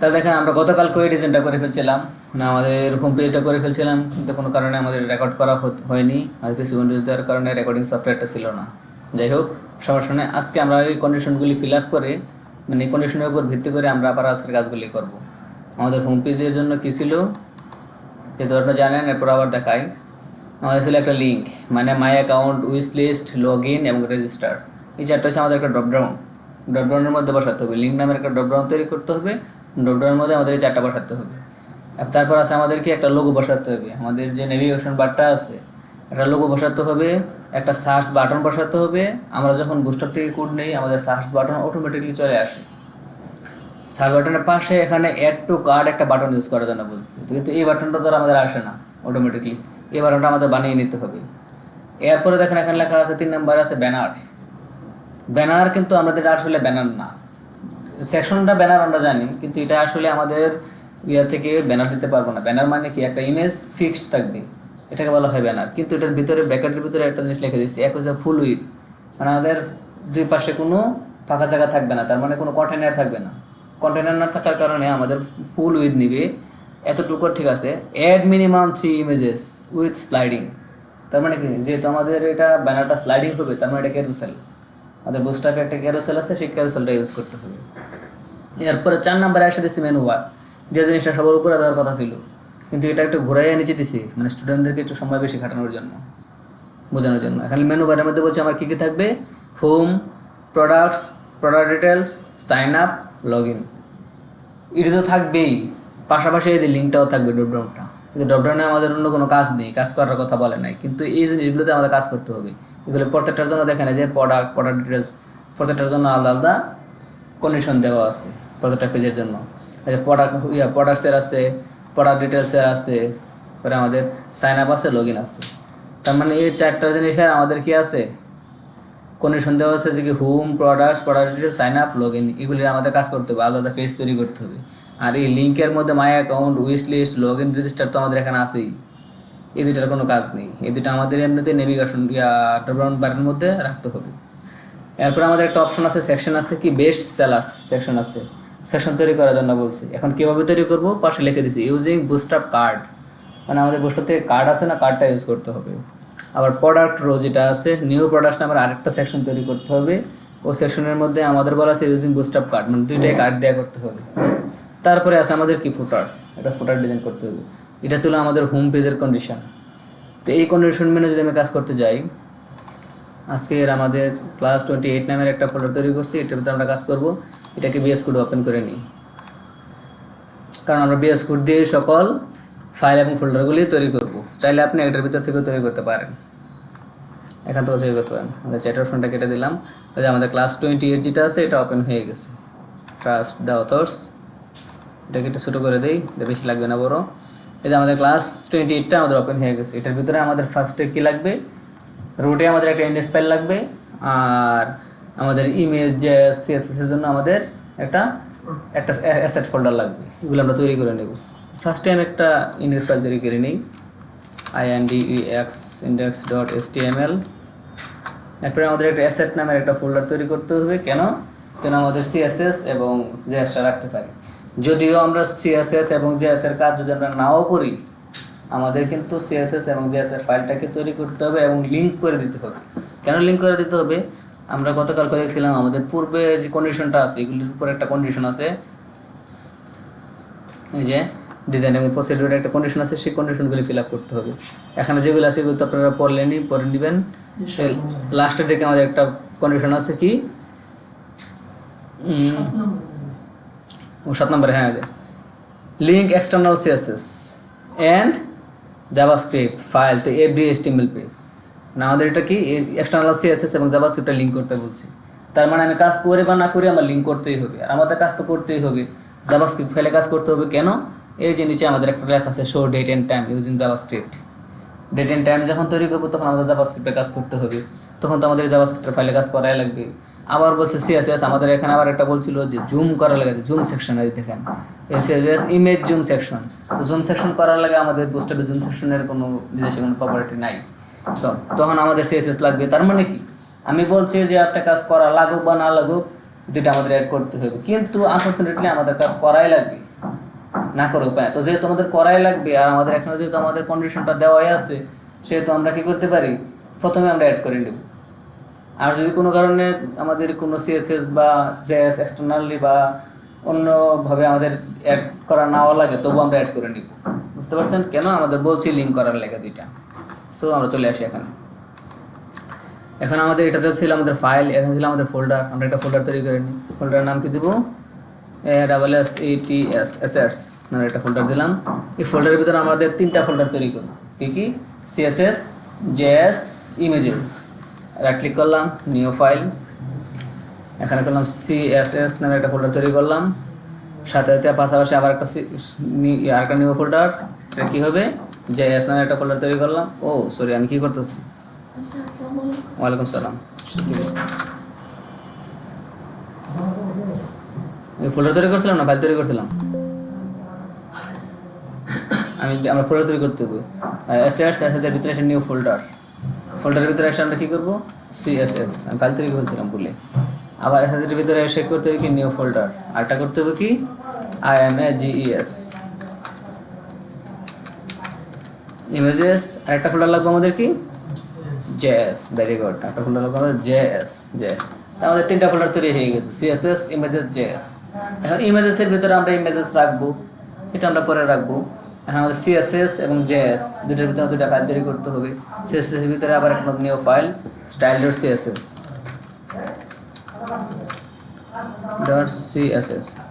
তা দেখেন আমরা গতকালকে ওই ডিজাইনটা করে ফেলছিলাম, মানে আমাদের হোম পেজটা করে ফেলছিলাম, কিন্তু কোনো কারণে আমাদের রেকর্ড করা হয়নি। আর পিসি উইন্ডোজ দেওয়ার কারণে রেকর্ডিং সফটওয়্যারটা ছিল না। যাই হোক, সমস্যা নেই। আজকে আমরা এই কন্ডিশনগুলি ফিল আপ করে, মানে এই কন্ডিশনের উপর ভিত্তি করে আমরা আবার আজকের কাজগুলি করব। আমাদের হোম পেজের জন্য কী ছিল যেহেতু আপনারা জানেন, এরপর আবার দেখাই। আমাদের ছিল একটা লিঙ্ক, মানে my account, wish list, log in এবং রেজিস্টার। এই চারটা হচ্ছে আমাদের একটা ড্রপডাউনের মধ্যে বসাতে হবে। লিঙ্ক নামের একটা ড্রপডাউন তৈরি করতে হবে। ড্রপডাউনের মধ্যে আমাদের এই চারটা বসাতে হবে। তারপর আছে আমাদেরকে একটা লোগো বসাতে হবে। আমাদের যে নেভিগেশন বারটা আছে, একটা লোগো বসাতে হবে, একটা সার্চ বাটন বসাতে হবে। আমরা যখন বুস্টার থেকে কোড নেই, আমাদের সার্চ বাটন অটোমেটিকলি চলে আসে। সার্চ বাটনের পাশে এখানে অ্যাড টু কার্ড একটা বাটন ইউজ করার জন্য বলছে, কিন্তু এই বাটনটা তো আমাদের আসে না অটোমেটিকলি। এই বাটনটা আমাদের বানিয়ে নিতে হবে। এরপরে দেখেন এখানে লেখা আছে 3 নম্বরে আছে ব্যানার, কিন্তু আমাদের আসলে ব্যানার না। সেকশনটা ব্যানার আমরা জানি, কিন্তু এটা আসলে আমাদের থেকে ব্যানার দিতে পারবো না। ব্যানার মানে কি, একটা ইমেজ ফিক্সড থাকবে, এটাকে বলা হয় ব্যানার। কিন্তু এটার ভিতরে ব্র্যাকেটের ভিতরে একটা জিনিস লিখে দিচ্ছি, এক হচ্ছে ফুল উইথ, মানে আমাদের দুই পাশে কোনো ফাঁকা জায়গা থাকবে না, তার মানে কোনো কন্টেনার থাকবে না। কন্টেনার না থাকার কারণে আমাদের ফুল উইথ নিবে, এতটুকু ঠিক আছে। Add minimum 3 images with sliding, তার মানে কি, যেহেতু আমাদের এটা ব্যানারটা স্লাইডিং হবে, তার মানে এটা ক্যারুসেল। আমাদের বুস্টারে একটা ক্যারুসেল আছে, সেই ক্যারুসেলটা ইউজ করতে হবে। এরপরে 4 নম্বরে এসে দিচ্ছি মেনু বার, যে জিনিসটা সবার উপরে দেওয়ার কথা ছিল, কিন্তু এটা একটু ঘুরাইয়া নিচে দিছি, মানে স্টুডেন্টদেরকে একটু সময় বেশি খাটানোর জন্য, বোঝানোর জন্য। এখানে মেনু বারের মধ্যে বলছে আমার কী কী থাকবে, home, products, product details, sign up, log in. এটা তো থাকবেই, পাশাপাশি এই যে লিঙ্কটাও থাকবে, ড্রপডাউনটা। কিন্তু ড্রপডাউনে আমাদের অন্য কোনো কাজ নেই, কাজ করার কথা বলে নাই, কিন্তু এই জিনিসগুলোতে আমাদের কাজ করতে হবে। এগুলো প্রত্যেকটার জন্য দেখেন যে প্রোডাক্ট ডিটেলস, প্রত্যেকটার জন্য আলাদা আলাদা কন্ডিশন দেওয়া আছে প্রত্যেকটা পেজের জন্য। প্রোডাক্টসের আছে, প্রোডাক্ট ডিটেলসের আছে, পরে আমাদের সাইন আপ আছে, লগ ইন আছে। তার মানে এই চারটা জিনিসের আমাদের কি আছে, কন্ডিশন দেওয়া আছে, যে কি home, products, product details, sign up, log in, এগুলির আমাদের কাজ করতে হবে, আলাদা পেজ তৈরি করতে হবে। আর এই লিঙ্কের মধ্যে my account, wish list, log in, register তো আমাদের এখানে আছেই। এই দুইটার কোনো কাজ নেই, এই দুটো আমাদের এমনিতে নেভিগেশন ড্রপডাউন বারের মধ্যে রাখতে হবে। এরপর আমাদের একটা অপশন আছে, সেকশন আছে, কি বেস্ট সেলার্স সেকশন আছে, সেকশন তৈরি করার জন্য বলছি। এখন কীভাবে তৈরি করবো, পাশে লিখে দিছি ইউজিং বুস্টআপ কার্ড, মানে আমাদের বুস্টআপ থেকে কার্ড আছে না, কার্ডটা ইউজ করতে হবে। আবার প্রোডাক্ট রো যেটা আছে, নিউ প্রোডাক্টস নামের আরেকটা সেকশন তৈরি করতে হবে। ওই সেকশনের মধ্যে আমাদের বলা আছে ইউজিং বুস্টআপ কার্ড, মানে দুইটাই কার্ড দেওয়া করতে হবে। তারপরে আছে আমাদের কি ফুটার, এটা ফুটার ডিজাইন করতে হবে। এটা ছিল আমাদের হোম পেজের কন্ডিশন। তো এই কন্ডিশন মেনে যদি আমি কাজ করতে যাই, আজকের আমাদের ক্লাস 28 নামের একটা ফোল্ডার তৈরি করছি, এটার ভিতরে আমরা কাজ করব। এটাকে বিএস কোড ওপেন করে নিই, কারণ আমরা বিএস কোড দিয়ে সকল ফাইল এবং ফোল্ডারগুলি তৈরি করব। চাইলে আপনি এটার ভিতর থেকেও তৈরি করতে পারেন, এখান থেকেও তৈরি করতে পারেন। আমাদের চ্যাটার ফোনটা কেটে দিলাম, যে আমাদের ক্লাস 28 যেটা আছে এটা ওপেন হয়ে গেছে। ট্রাস্ট দ্য অথর্স, এটাকে একটু ছোটো করে দিই, এটা বেশি লাগবে না, বড়। এই যে আমাদের ক্লাস 28টা আমাদের ওপেন হয়ে গেছে। এটার ভিতরে আমাদের ফার্স্টে কী লাগবে, রুটে আমাদের একটা ইন্ডেক্স ফাইল লাগবে, আর আমাদের ইমেজ যে সিএসএসের জন্য আমাদের একটা অ্যাসেট ফোল্ডার লাগবে। এগুলো আমরা তৈরি করে নেব। ফার্স্ট টাইম একটা ইন্ডেক্স ফাইল তৈরি করে নিই, index index.html। এরপরে আমাদের একটা অ্যাসেট নামের একটা ফোল্ডার তৈরি করতে হবে। কেন আমাদের সিএসএস এবং জেএসটা রাখতে পারি। যদিও আমরা সিএসএস এবং জেএস এর কাজ যদি আমরা নাও করি, আমাদের কিন্তু সিএসএস এবং জেএস এর ফাইলটাকে তৈরি করতে হবে এবং লিঙ্ক করে দিতে হবে। কেন লিঙ্ক করে দিতে হবে, আমরা গতকাল দেখছিলাম আমাদের পূর্বে যে কন্ডিশনটা আছে, এগুলির উপর একটা কন্ডিশন আছে, এই যে ডিজাইন এবং প্রসিডিউরের একটা কন্ডিশন আছে, সেই কন্ডিশনগুলি ফিল আপ করতে হবে। এখানে যেগুলো আছে এগুলো তো আপনারা পড়ে নেবেন। লাস্টের দিকে আমাদের একটা কন্ডিশন আছে, কি 7 নম্বরে, হ্যাঁ, link external CSS and JavaScript file তো এভরি HTML পেজ। মানে আমাদের এটা কি এক্সটার্নাল সিএসএস এবং জাভাস্ক্রিপ্টটা লিঙ্ক করতে বলছি। তার মানে আমি কাজ করে বা না করে আমার লিঙ্ক করতেই হবে, আর আমাদের কাজ তো করতেই হবে, জাভাস্ক্রিপ্ট ফাইলে কাজ করতে হবে। কেন, এই যে নিচে আমাদের একটা লেখা আছে show date and time using JavaScript. Date and time যখন তৈরি করবো তখন আমাদের জাভাস্ক্রিপ্টে কাজ করতে হবে, তখন তো আমাদের জাভাস্ক্রিপ্টের ফাইলে কাজ করাই লাগবে। আবার বলছে সিএসএস, আমাদের এখানে আবার একটা বলছিল যে জুম করার লাগে, জুম সেকশন দেখেন, সিএসএস ইমেজ জুম সেকশন। তো জুম সেকশন করার লাগে আমাদের বুস্টারে জুম সেকশনের কোনো নিজস্ব কোনো প্রপার্টি নাই, তো তখন আমাদের সিএসএস লাগবে। তার মানে কি, আমি বলছি যে একটা কাজ করা লাগুক বা না লাগুক, দুটো আমাদের অ্যাড করতে হবে, কিন্তু আনফর্চুনেটলি আমাদের কাজ করাই লাগবে। না করে উপায় তো যেহেতু আমাদের করাই লাগবে আর আমাদের এখনো যেহেতু আমাদের কন্ডিশনটা দেওয়াই আছে সেহেতু আমরা কি করতে পারি প্রথমে আমরা অ্যাড করে নেব আর যদি কোনো কারণে আমাদের কোনো সিএসএস বা জেএস এক্সটার্নালি বা অন্যভাবে আমাদের অ্যাড করা নাও লাগে তবু আমরা অ্যাড করে নিব বুঝতে পারছেন কেন আমাদের বলছি লিঙ্ক করার লেগে দুইটা সো আমরা চলে আসি এখানে এখন আমাদের এটাতে ছিল আমাদের ফাইল এখানে ছিল আমাদের ফোল্ডার আমরা একটা ফোল্ডার তৈরি করে নিই ফোল্ডারের নাম কি দেবো AWS assets নামে একটা ফোল্ডার দিলাম এই ফোল্ডারের ভিতরে আমাদের তিনটা ফোল্ডার তৈরি করব কি কি CSS JS images right click করলাম নিউ ফাইল এখানে করলাম CSS নামে একটা ফোল্ডার তৈরি করলাম সাথে সাথে পাশাপাশি আবার একটা নিউ ফোল্ডার এটা কি হবে JS নামে একটা ফোল্ডার তৈরি করলাম ও সরি আমি কি করতেছি ওয়ালাইকুম সালাম ফোল্ডার তৈরি করছিলাম না ফাইল তৈরি করছিলাম আমরা ফোল্ডার তৈরি করতে হবে অ্যাসেটস অ্যাসেটের ভিতরে একটা নিউ ফোল্ডারের ভিতরে এসে আমরা কী করবো CSS আমি ফাইল তৈরি করেছিলাম বলে আবার অ্যাসেটের ভিতরে এসে করতে হবে কি নিউ ফোল্ডার আরটা করতে হবে কি IMAGES ইমেজেস আরেকটা ফোল্ডার লাগবে আমাদের কি JS ভেরি গুড একটা ফোল্ডার লাগবে আমাদের JS আমাদের তিনটা ফোল্ডার তৈরি হয়ে গেছে CSS ইমেজেস JS এখন ইমেজেসের ভিতরে আমরা ইমেজেস রাখবো এটা আমরা পরে রাখবো এখন আমাদের CSS এবং JS দুটোর ভিতরে দুটো ফাইল তৈরি করতে হবে CSS এর ভিতরে আবার একটা নিউ ফাইল style.css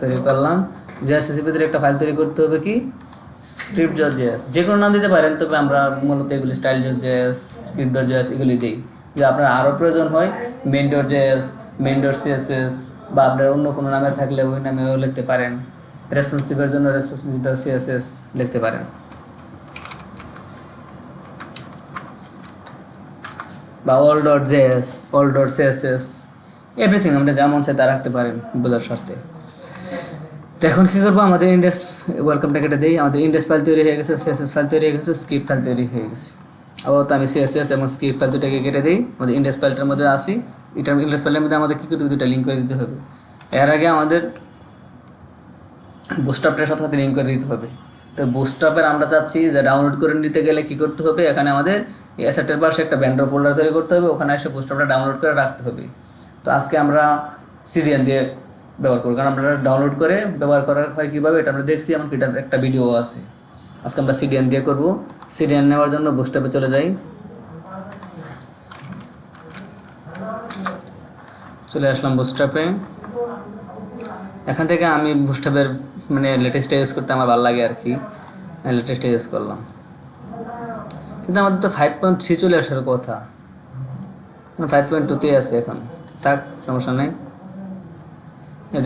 তৈরি করলাম JS এর ভিতরে একটা ফাইল তৈরি করতে হবে কি script.js যে কোনো নাম দিতে পারেন তবে আমরা মূলত এগুলি style.js script.js এগুলি দিই যে আপনার আরও প্রয়োজন হয় main.js main.css বা আপনার অন্য কোনো নামে থাকলে ওই নামেও লিখতে পারেন রেসপন্সিভের জন্য responsive.css লিখতে পারেন বা all.js all.css এভরিথিং আমরা যা মন চায় তা রাখতে পারেন বোঝার স্বার্থে তো এখন কী করবো আমাদের ইন্ডেক্স ওয়েলকামটা কেটে দিই আমাদের ইন্ডেক্স ফাইল তৈরি হয়ে গেছে CSS ফাইল তৈরি হয়ে গেছে স্ক্রিপ্ট ফাইল তৈরি হয়ে গেছে আবার তো আমি CSS এবং স্ক্রিপ্ট ফাইল দুটাকে কেটে দিই আমাদের ইন্ডেক্স ফাইলটার মধ্যে আসি এটার ইন্ডেক্স ফাইলের মধ্যে আমাদের কী করতে হবে দুটা লিঙ্ক করে দিতে হবে এর আগে আমাদের বুস্টআপটার সাথে সাথে লিঙ্ক করে দিতে হবে তো বুস্টআপের আমরা চাচ্ছি যে ডাউনলোড করে নিতে গেলে কী করতে হবে এখানে আমাদের এই অ্যাসেটের পাশে একটা ভেন্ডর ফোল্ডার তৈরি করতে হবে ওখানে এসে বুস্টআপটা ডাউনলোড করে রাখতে হবে তো আজকে আমরা CDN দিয়ে ব্যবহার করবো কারণ আমরা ডাউনলোড করে ব্যবহার করা হয় কীভাবে এটা আমরা দেখছি এমনকি এটার একটা ভিডিও আছে আজকে আমরা CDN দিয়ে করবো CDN নেওয়ার জন্য বুস্টআপে চলে যাই চলে আসলাম বুস্টআপে এখান থেকে আমি বুস্টআপের মানে লেটেস্টটা ইউজ করতে আমার ভালো লাগে আর কি লেটেস্টটা ইউজ করলাম কিন্তু আমাদের তো 5.3 চলে আসার কথা 5.2তে আছে এখন থাক সমস্যা নেই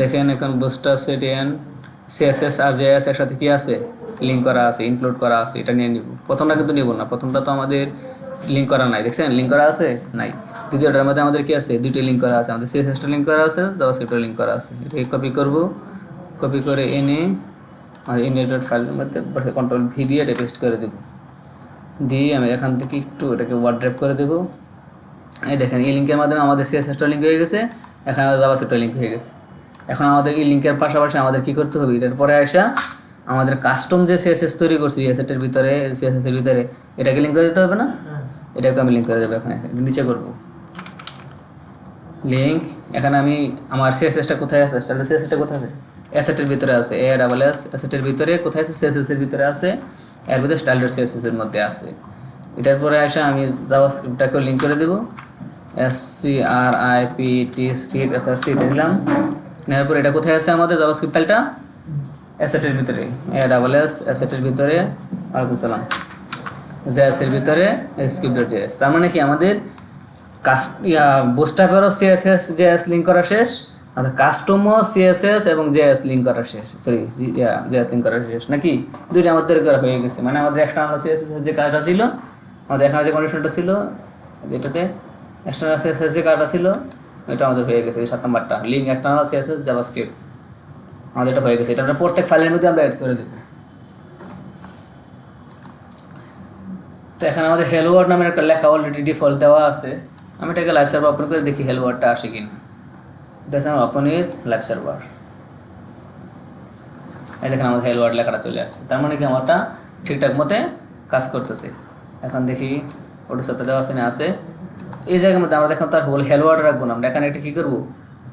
দেখেন এখন বুস্টআপ CDN CSS আর JS একসাথে কি আছে লিঙ্ক করা আছে ইনক্লুড করা আছে এটা নিয়ে নিব প্রথমটা কিন্তু নিব না প্রথমটা তো আমাদের লিঙ্ক করা নাই দেখছেন লিঙ্ক করা আছে নাই দ্বিতীয়টার মধ্যে আমাদের কি আছে দুইটা লিঙ্ক করা আছে আমাদের CSS লিঙ্ক করা আছে জাভাস্ক্রিপ্ট লিঙ্ক করা আছে এটাকে কপি করব কপি করে এনে আর ইনডেটেড ফাইলের মধ্যে কন্ট্রোল V দিয়ে এটা পেস্ট করে দেব দিয়ে আমি এখান থেকে একটু এটাকে ওয়ার্ড ড্রাইভ করে দেব এই দেখেন এই লিঙ্কের মাধ্যমে আমাদের CSS লিঙ্ক হয়ে গেছে এখানে আমাদের জাভাস্ক্রিপ্ট লিঙ্ক হয়ে গেছে এখন আমাদের এই লিঙ্কের পাশাপাশি আমাদের কি করতে হবে এটার পরে আসা আমাদের কাস্টম যে CSS তৈরি করছি অ্যাসেটের ভিতরে CSS এর ভিতরে এটাকে লিঙ্ক করে দিতে হবে না এটাকে আমি লিঙ্ক করে দেবো এখানে নিচে করব লিঙ্ক এখানে আমি আমার CSSটা কোথায় আছে CSSটা কোথায় আছে অ্যাসেটের ভিতরে আছে AWS অ্যাসেটের ভিতরে কোথায় আছে CSS এর ভিতরে আছে এর ভিতরে style.css এর মধ্যে আছে এটার পরে আসা আমি জাভাস্ক্রিপ্টটাকে লিঙ্ক করে দেব script script src দিলাম নেওয়ার পর এটা কোথায় আছে আমাদের জাভাস্ক্রিপ্ট ফাইলটা অ্যাসেটের ভিতরে AWS অ্যাসেটের ভিতরে ওয়ালাইকুম সালাম JS এর ভিতরে script.js তার মানে কি আমাদের বুস্টআপেরও CSS JS লিঙ্ক করা শেষ আর কাস্টমও CSS এবং JS লিঙ্ক করা শেষ সরি JS লিঙ্ক করা শেষ নাকি দুইটা আমাদের তৈরি করা হয়ে গেছে মানে আমাদের এক্সটার্নাল CSS যে কাজটা ছিল আমাদের এখানে যে কন্ডিশনটা ছিল এটাতে এক্সটার্নাল CSS যে কাজটা ছিল এটা আমাদের হয়ে গেছে এই 7 নাম্বারটা লিঙ্ক এক্সটার্নাল CSS জাভাস্ক্রিপ্ট আমাদের এটা হয়ে গেছে এটা আমরা প্রত্যেক ফাইলের মধ্যে আমরা অ্যাড করে দেব তো এখানে আমাদের হেলো ওয়ার্ড নামের একটা লেখা অলরেডি ডিফল্ট দেওয়া আছে আমি এটাকে লাইভ সার্ভার ওপেন করে দেখি হেলো ওয়ার্ডটা আসে কিনা দেখেন ওপেন উইথ লাইভ সার্ভার এই দেখেন আমাদের হেলো ওয়ার্ড লেখাটা চলে আসছে, তার মানে কি আমারটা ঠিকঠাক মতে কাজ করতেছে। এখন দেখি ফটোশপে দেওয়া আছে না আছে, এই জায়গার মধ্যে আমরা দেখেন তার হোল হেলো ওয়ার্ড রাখবো না, আমরা এখানে এটা কী করবো,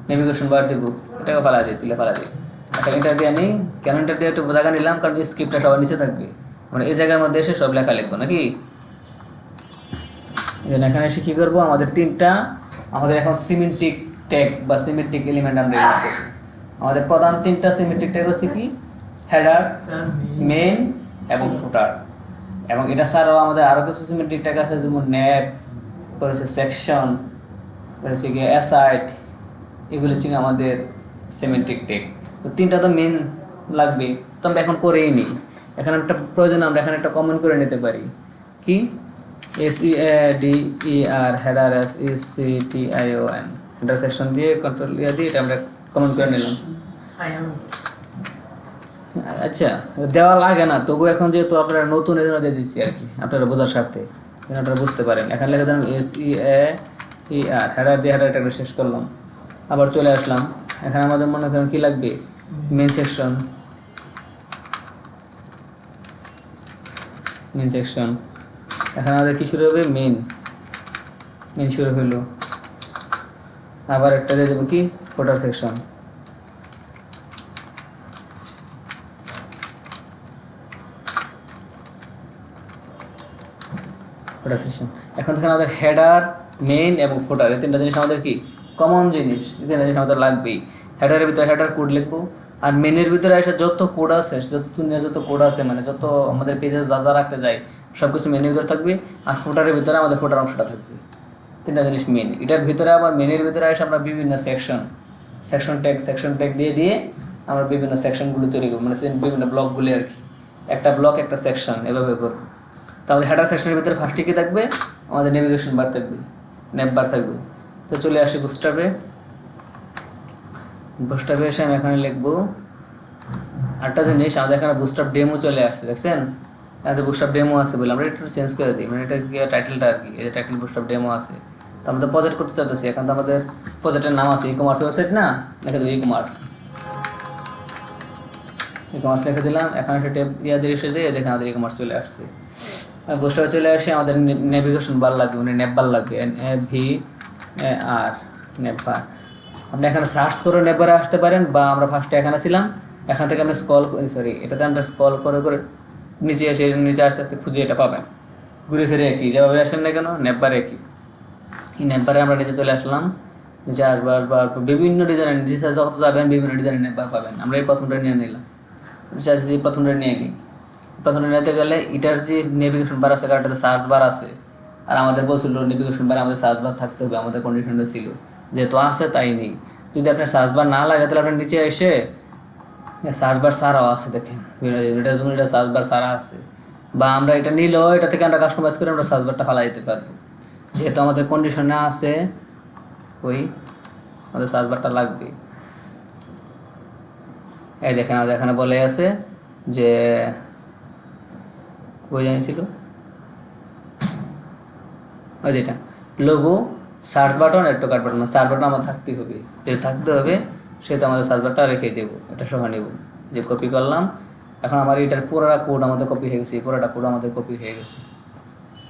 নেভিগেশন বার দেবো, এটাকে ফেলা দিই, তুলে ফেলা দিই। একটা ইন্টার দিয়ে আমি কেন ইন্টার দিয়ে একটু জায়গা নিলাম, কারণ এই স্ক্রিপ্টটা সবার নিচে থাকবে, মানে এই জায়গার মধ্যে এসে সব লেখা লিখবো নাকি। এই জন্য এখানে এসে কী করবো, আমাদের এখন সিমেন্টিক ট্যাগ বা সিমেন্টিক এলিমেন্ট আমরা ইউজ করবো। আমাদের প্রধান 3টা সিমেন্টিক ট্যাগ হচ্ছে কি, হেডার, মেন এবং ফুটার। এবং এটা ছাড়াও আমাদের আরও কিছু সিমেন্টিক ট্যাগ আছে, যেমন ন্যাব, হচ্ছে সেকশন, হচ্ছে গিয়ে অ্যাসাইড, এগুলো হচ্ছে আমাদের সিমেন্টিক ট্যাগ। তো 3টা তো মেন লাগবে, তো আমরা এখন করেই নিই। এখানে একটা প্রয়োজন, আমরা এখানে একটা কমন করে নিতে পারি, কি SEADER, header SECTION, header section দিয়ে কন্ট্রোল দিয়ে এটা আমরা কমন করে নিলাম। আচ্ছা, দেওয়া লাগে না, তবু এখন যেহেতু আপনারা নতুন এই জন্য দিয়ে দিচ্ছি আর কি, আপনারা বোঝার স্বার্থে, যেন আপনারা বুঝতে পারেন। এখানে লেখা দিলাম SEADER, হেডার দিয়ে হেডারটা শেষ করলাম, আবার চলে আসলাম। এখানে আমাদের মনে করেন কী লাগবে, মেন সেকশন, এখানে আমাদের কী শুরু হবে, মেন শুরু হইলো। আবার একটা দিয়ে দেবো কি, ফুটার সেকশন। এখন থেকে আমাদের হেডার, মেইন এবং ফুটার, এই 3টা জিনিস আমাদের কি কমন জিনিস, এই 3টা জিনিস আমাদের লাগবেই। হেডারের ভিতরে হেডার কোড লিখবো, আর মেনের ভিতরে এসে যত কোড আছে, যত কোড আছে, মানে যত আমাদের পেজে যা রাখতে যাই সব কিছু মেনের ভিতরে থাকবে। আর ফুটারের ভিতরে আমাদের ফুটার অংশটা থাকবে। 3টা জিনিস মেন। এটার ভিতরে আবার মেনের ভিতরে এসে আমরা বিভিন্ন সেকশন ট্যাগ দিয়ে আমরা বিভিন্ন সেকশনগুলো তৈরি করবো, মানে বিভিন্ন ব্লকগুলি আর কি, একটা ব্লক একটা সেকশন এভাবে করবো। তাহলে হেডার সেকশনের ভিতরে ফার্স্টে কী থাকবে, আমাদের নেভিগেশন বার থাকবে, ন্যাপ বার থাকবে। তো চলে আসি বুস্টাপে এসে আমি এখানে লিখবো আরেকটা জিনিস, আমাদের এখানে বুস্টাপ ডেমো চলে আসছে, দেখছেন আমাদের বুস্টাপ ডেমো আছে বলে আমরা একটু চেঞ্জ করে দিই, মানে এটা টাইটেলটা আর কি, এই যে টাইটেল বুস্টাপ ডেমো আছে। তো আমরা তো প্রজেক্ট করতে চাইতেছি, এখন তো আমাদের প্রজেক্টের নাম আছে ই-কমার্স ওয়েবসাইট না, লিখে দেবো ই-কমার্স লিখে দিলাম। এখন একটা ট্যাব দিয়ে এসে দিয়ে দেখেন আমাদের ই-কমার্স চলে আসছে। বুস্টাপে চলে আসে আমাদের নেভিগেশন বার লাগবে, মানে নেপ বার লাগবে, NAVAR, নেপ বার। আপনি এখানে সার্চ করে নেপ বারে আসতে পারেন, বা আমরা ফার্স্টে এখানে ছিলাম, এখান থেকে আপনি এটাতে আমরা স্ক্রল করে নিচে এসে আস্তে আস্তে খুঁজে এটা পাবেন। ঘুরে ফিরে একই যেভাবে আসেন না কেন, নেপ বার একই। এই নেপ বারে আমরা নিচে চলে আসলাম, নিচে আসবার বিভিন্ন ডিজাইনের, নিচে যত যাবেন বিভিন্ন ডিজাইনের নেপ বার পাবেন। আমরা এই প্রথমটা নিয়ে নিলাম, প্রথমটা নিয়ে নিই। প্রথমে নিতে গেলে এটার যে নেভিগেশন বার আছে, কারণ এটাতে সার্চ বার আছে, আর আমাদের বলছিল নেভিগেশন বারে আমাদের সার্চ বার থাকতে হবে, আমাদের কন্ডিশনটা ছিল, যেহেতু আছে তাই নেই। যদি আপনার সার্চ বার না লাগে তাহলে আপনার নিচে এসে সার্চ বার সারাও আছে, দেখেন এটার জন্য এটা সার্চ বার সারা আছে, বা আমরা এটা নিলেও এটা থেকে আমরা কাস্টমাইজ করে আমরা সার্চ বারটা ফালা দিতে পারবো, যেহেতু আমাদের কন্ডিশনে আছে আমাদের সার্চ বারটা লাগবে। এই দেখেন আমাদের এখানে বলে আছে যে জানিয়েছিল ওই যেটা লোগো, সার্চ বাটন, একটু কাট বাটন, সার্চ বাটন আমার থাকতে হবে, সেহেতু আমাদের সার্চ বাটনটা রেখে দেবো, এটা সহ নেব, যে কপি করলাম। এখন আমার এটার পুরোটা কোড আমাদের কপি হয়ে গেছে, পুরোটা কোড আমাদের কপি হয়ে গেছে।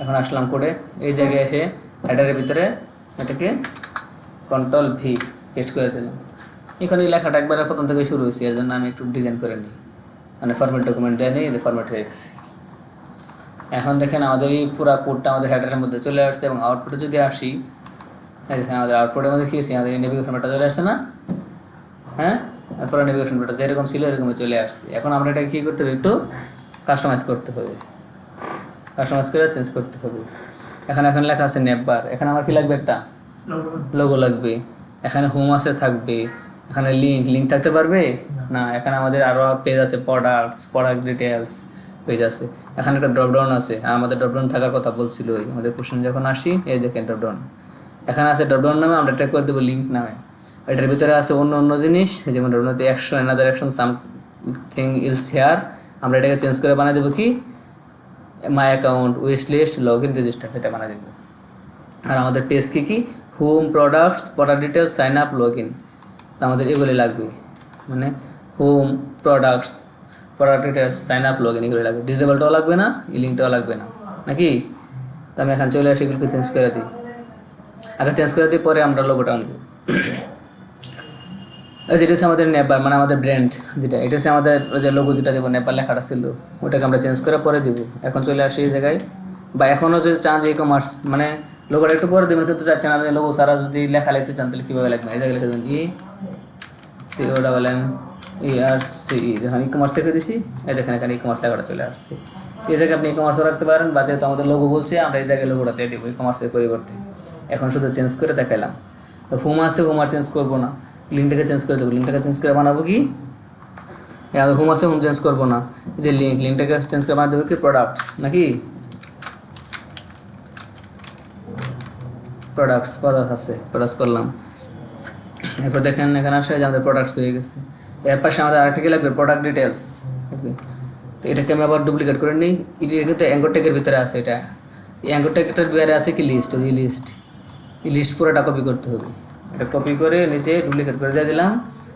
এখন আসলাম কোডে, এই জায়গায় এসে হেডারের ভিতরে এটাকে Ctrl+V পেস্ট করে দিলাম। এখানে লেখাটা একবারে প্রথম থেকে শুরু হয়েছে, এর জন্য আমি একটু ডিজাইন করে নিই, মানে ফরম্যাট ডকুমেন্ট দেয় নিই, ফরম্যাট হয়ে গেছে। এখন দেখেন আমাদের এই পুরো কোডটা আমাদের হেডারের মধ্যে চলে আসছে, এবং আউটপুটে যদি আসি, দেখেন আমাদের আউটপুটের মধ্যে কী হয়েছে, আমাদের নেভিগেশন বারটা চলে আসছে না, হ্যাঁ, পুরো নেভিগেশন বারটা যেরকম ছিল এরকমই চলে আসছে। এখন আমরা এটা কী করতে হবে, একটু কাস্টমাইজ করতে হবে, কাস্টমাইজ করে চেঞ্জ করতে হবে। এখন লেখা আছে নেপ বার, এখানে আমার কী লাগবে, একটা লোগো লাগবে, এখানে হোম আছে থাকবে, এখানে লিঙ্ক থাকতে পারবে না, এখানে আমাদের আরও পেজ আছে, প্রোডাক্ট ডিটেলস পেজ আছে, এখানে একটা ড্রপডাউন আছে, আর আমাদের ড্রপডাউন থাকার কথা বলছিল আমাদের কোশ্চেন যখন আসি, এই দেখেন ড্রপডাউন, এখানে আছে ড্রপডাউন নামে, আমরা এটা করে দেবো লিঙ্ক নামে। এটার ভিতরে আছে অন্য জিনিস, যেমন ড্রপডাউনতে another action something else here, আমরা এটাকে চেঞ্জ করে বানিয়ে দেবো কি, my account, wish list, log in, register, সেটা বানিয়ে দেবো। আর আমাদের পেজ কি home, product details, sign up, log in, আমাদের এগুলি লাগবে, মানে home, products, product details sign up log in এগুলো লাগবে, ডিসেবলটাও লাগবে না, ই লিঙ্কটাও লাগবে না নাকি। তো আমি এখন চলে আসি এগুলোকে চেঞ্জ করে দিই, আগে চেঞ্জ করে দিই পরে আমরা লোগোটা আনবো। যেটা হচ্ছে আমাদের নেপাল মানে আমাদের ব্র্যান্ড যেটা, এটা হচ্ছে আমাদের যে লোগো যেটা দেবো নেপাল লেখাটা ছিল ওটাকে আমরা চেঞ্জ করে পরে দিব। এখন চলে আসি এই জায়গায়, বা এখনও যদি চান যে ই কমার্স মানে লোগোটা একটু পরে দেবেন, তো চাচ্ছেন আপনি লোগো সারা যদি লেখা লিখতে চান তাহলে কীভাবে লিখবেন, এই জায়গায় লিখে দেবেন ECOMMERCE, যখন ই কমার্স থেকে দিছি এই দেখেন এখানে ই কমার্স লেখাটা চলে আসছে। এই জায়গায় আপনি ই কমার্সও রাখতে পারেন, বা যেহেতু আমাদের লোগো বলছে আমরা এই জায়গায় লোগোটা দিয়ে দেবো ই কমার্সের পরিবর্তে। এখন শুধু চেঞ্জ করে দেখাইলাম। তো হোম আছে, হোম আর চেঞ্জ করবো না, লিঙ্কটাকে চেঞ্জ করে দেবো। লিঙ্কটাকে চেঞ্জ করে বানাবো কি, হোম আছে হোম চেঞ্জ করবো না, যে লিঙ্কটাকে চেঞ্জ করে বানাতে দেবো কি প্রোডাক্টস নাকি, প্রোডাক্টস আছে প্রোডাক্টস করলাম। এরপর দেখেন এখানে আসে যে আমাদের প্রোডাক্টস হয়ে গেছে। এর পাশে আমাদের আরেকটা কি লাগবে, প্রোডাক্ট ডিটেলস। তো এটাকে আমি আবার ডুপ্লিকেট করে নিই, এটা কিন্তু অ্যাঙ্কর ট্যাগের ভিতরে আছে। এটা এই অ্যাঙ্কর ট্যাগটার বাইরে আছে কি লিস্ট, এই লিস্ট পুরোটা কপি করতে হবে। এটা কপি করে নিচে ডুপ্লিকেট করে দিয়ে দিলাম,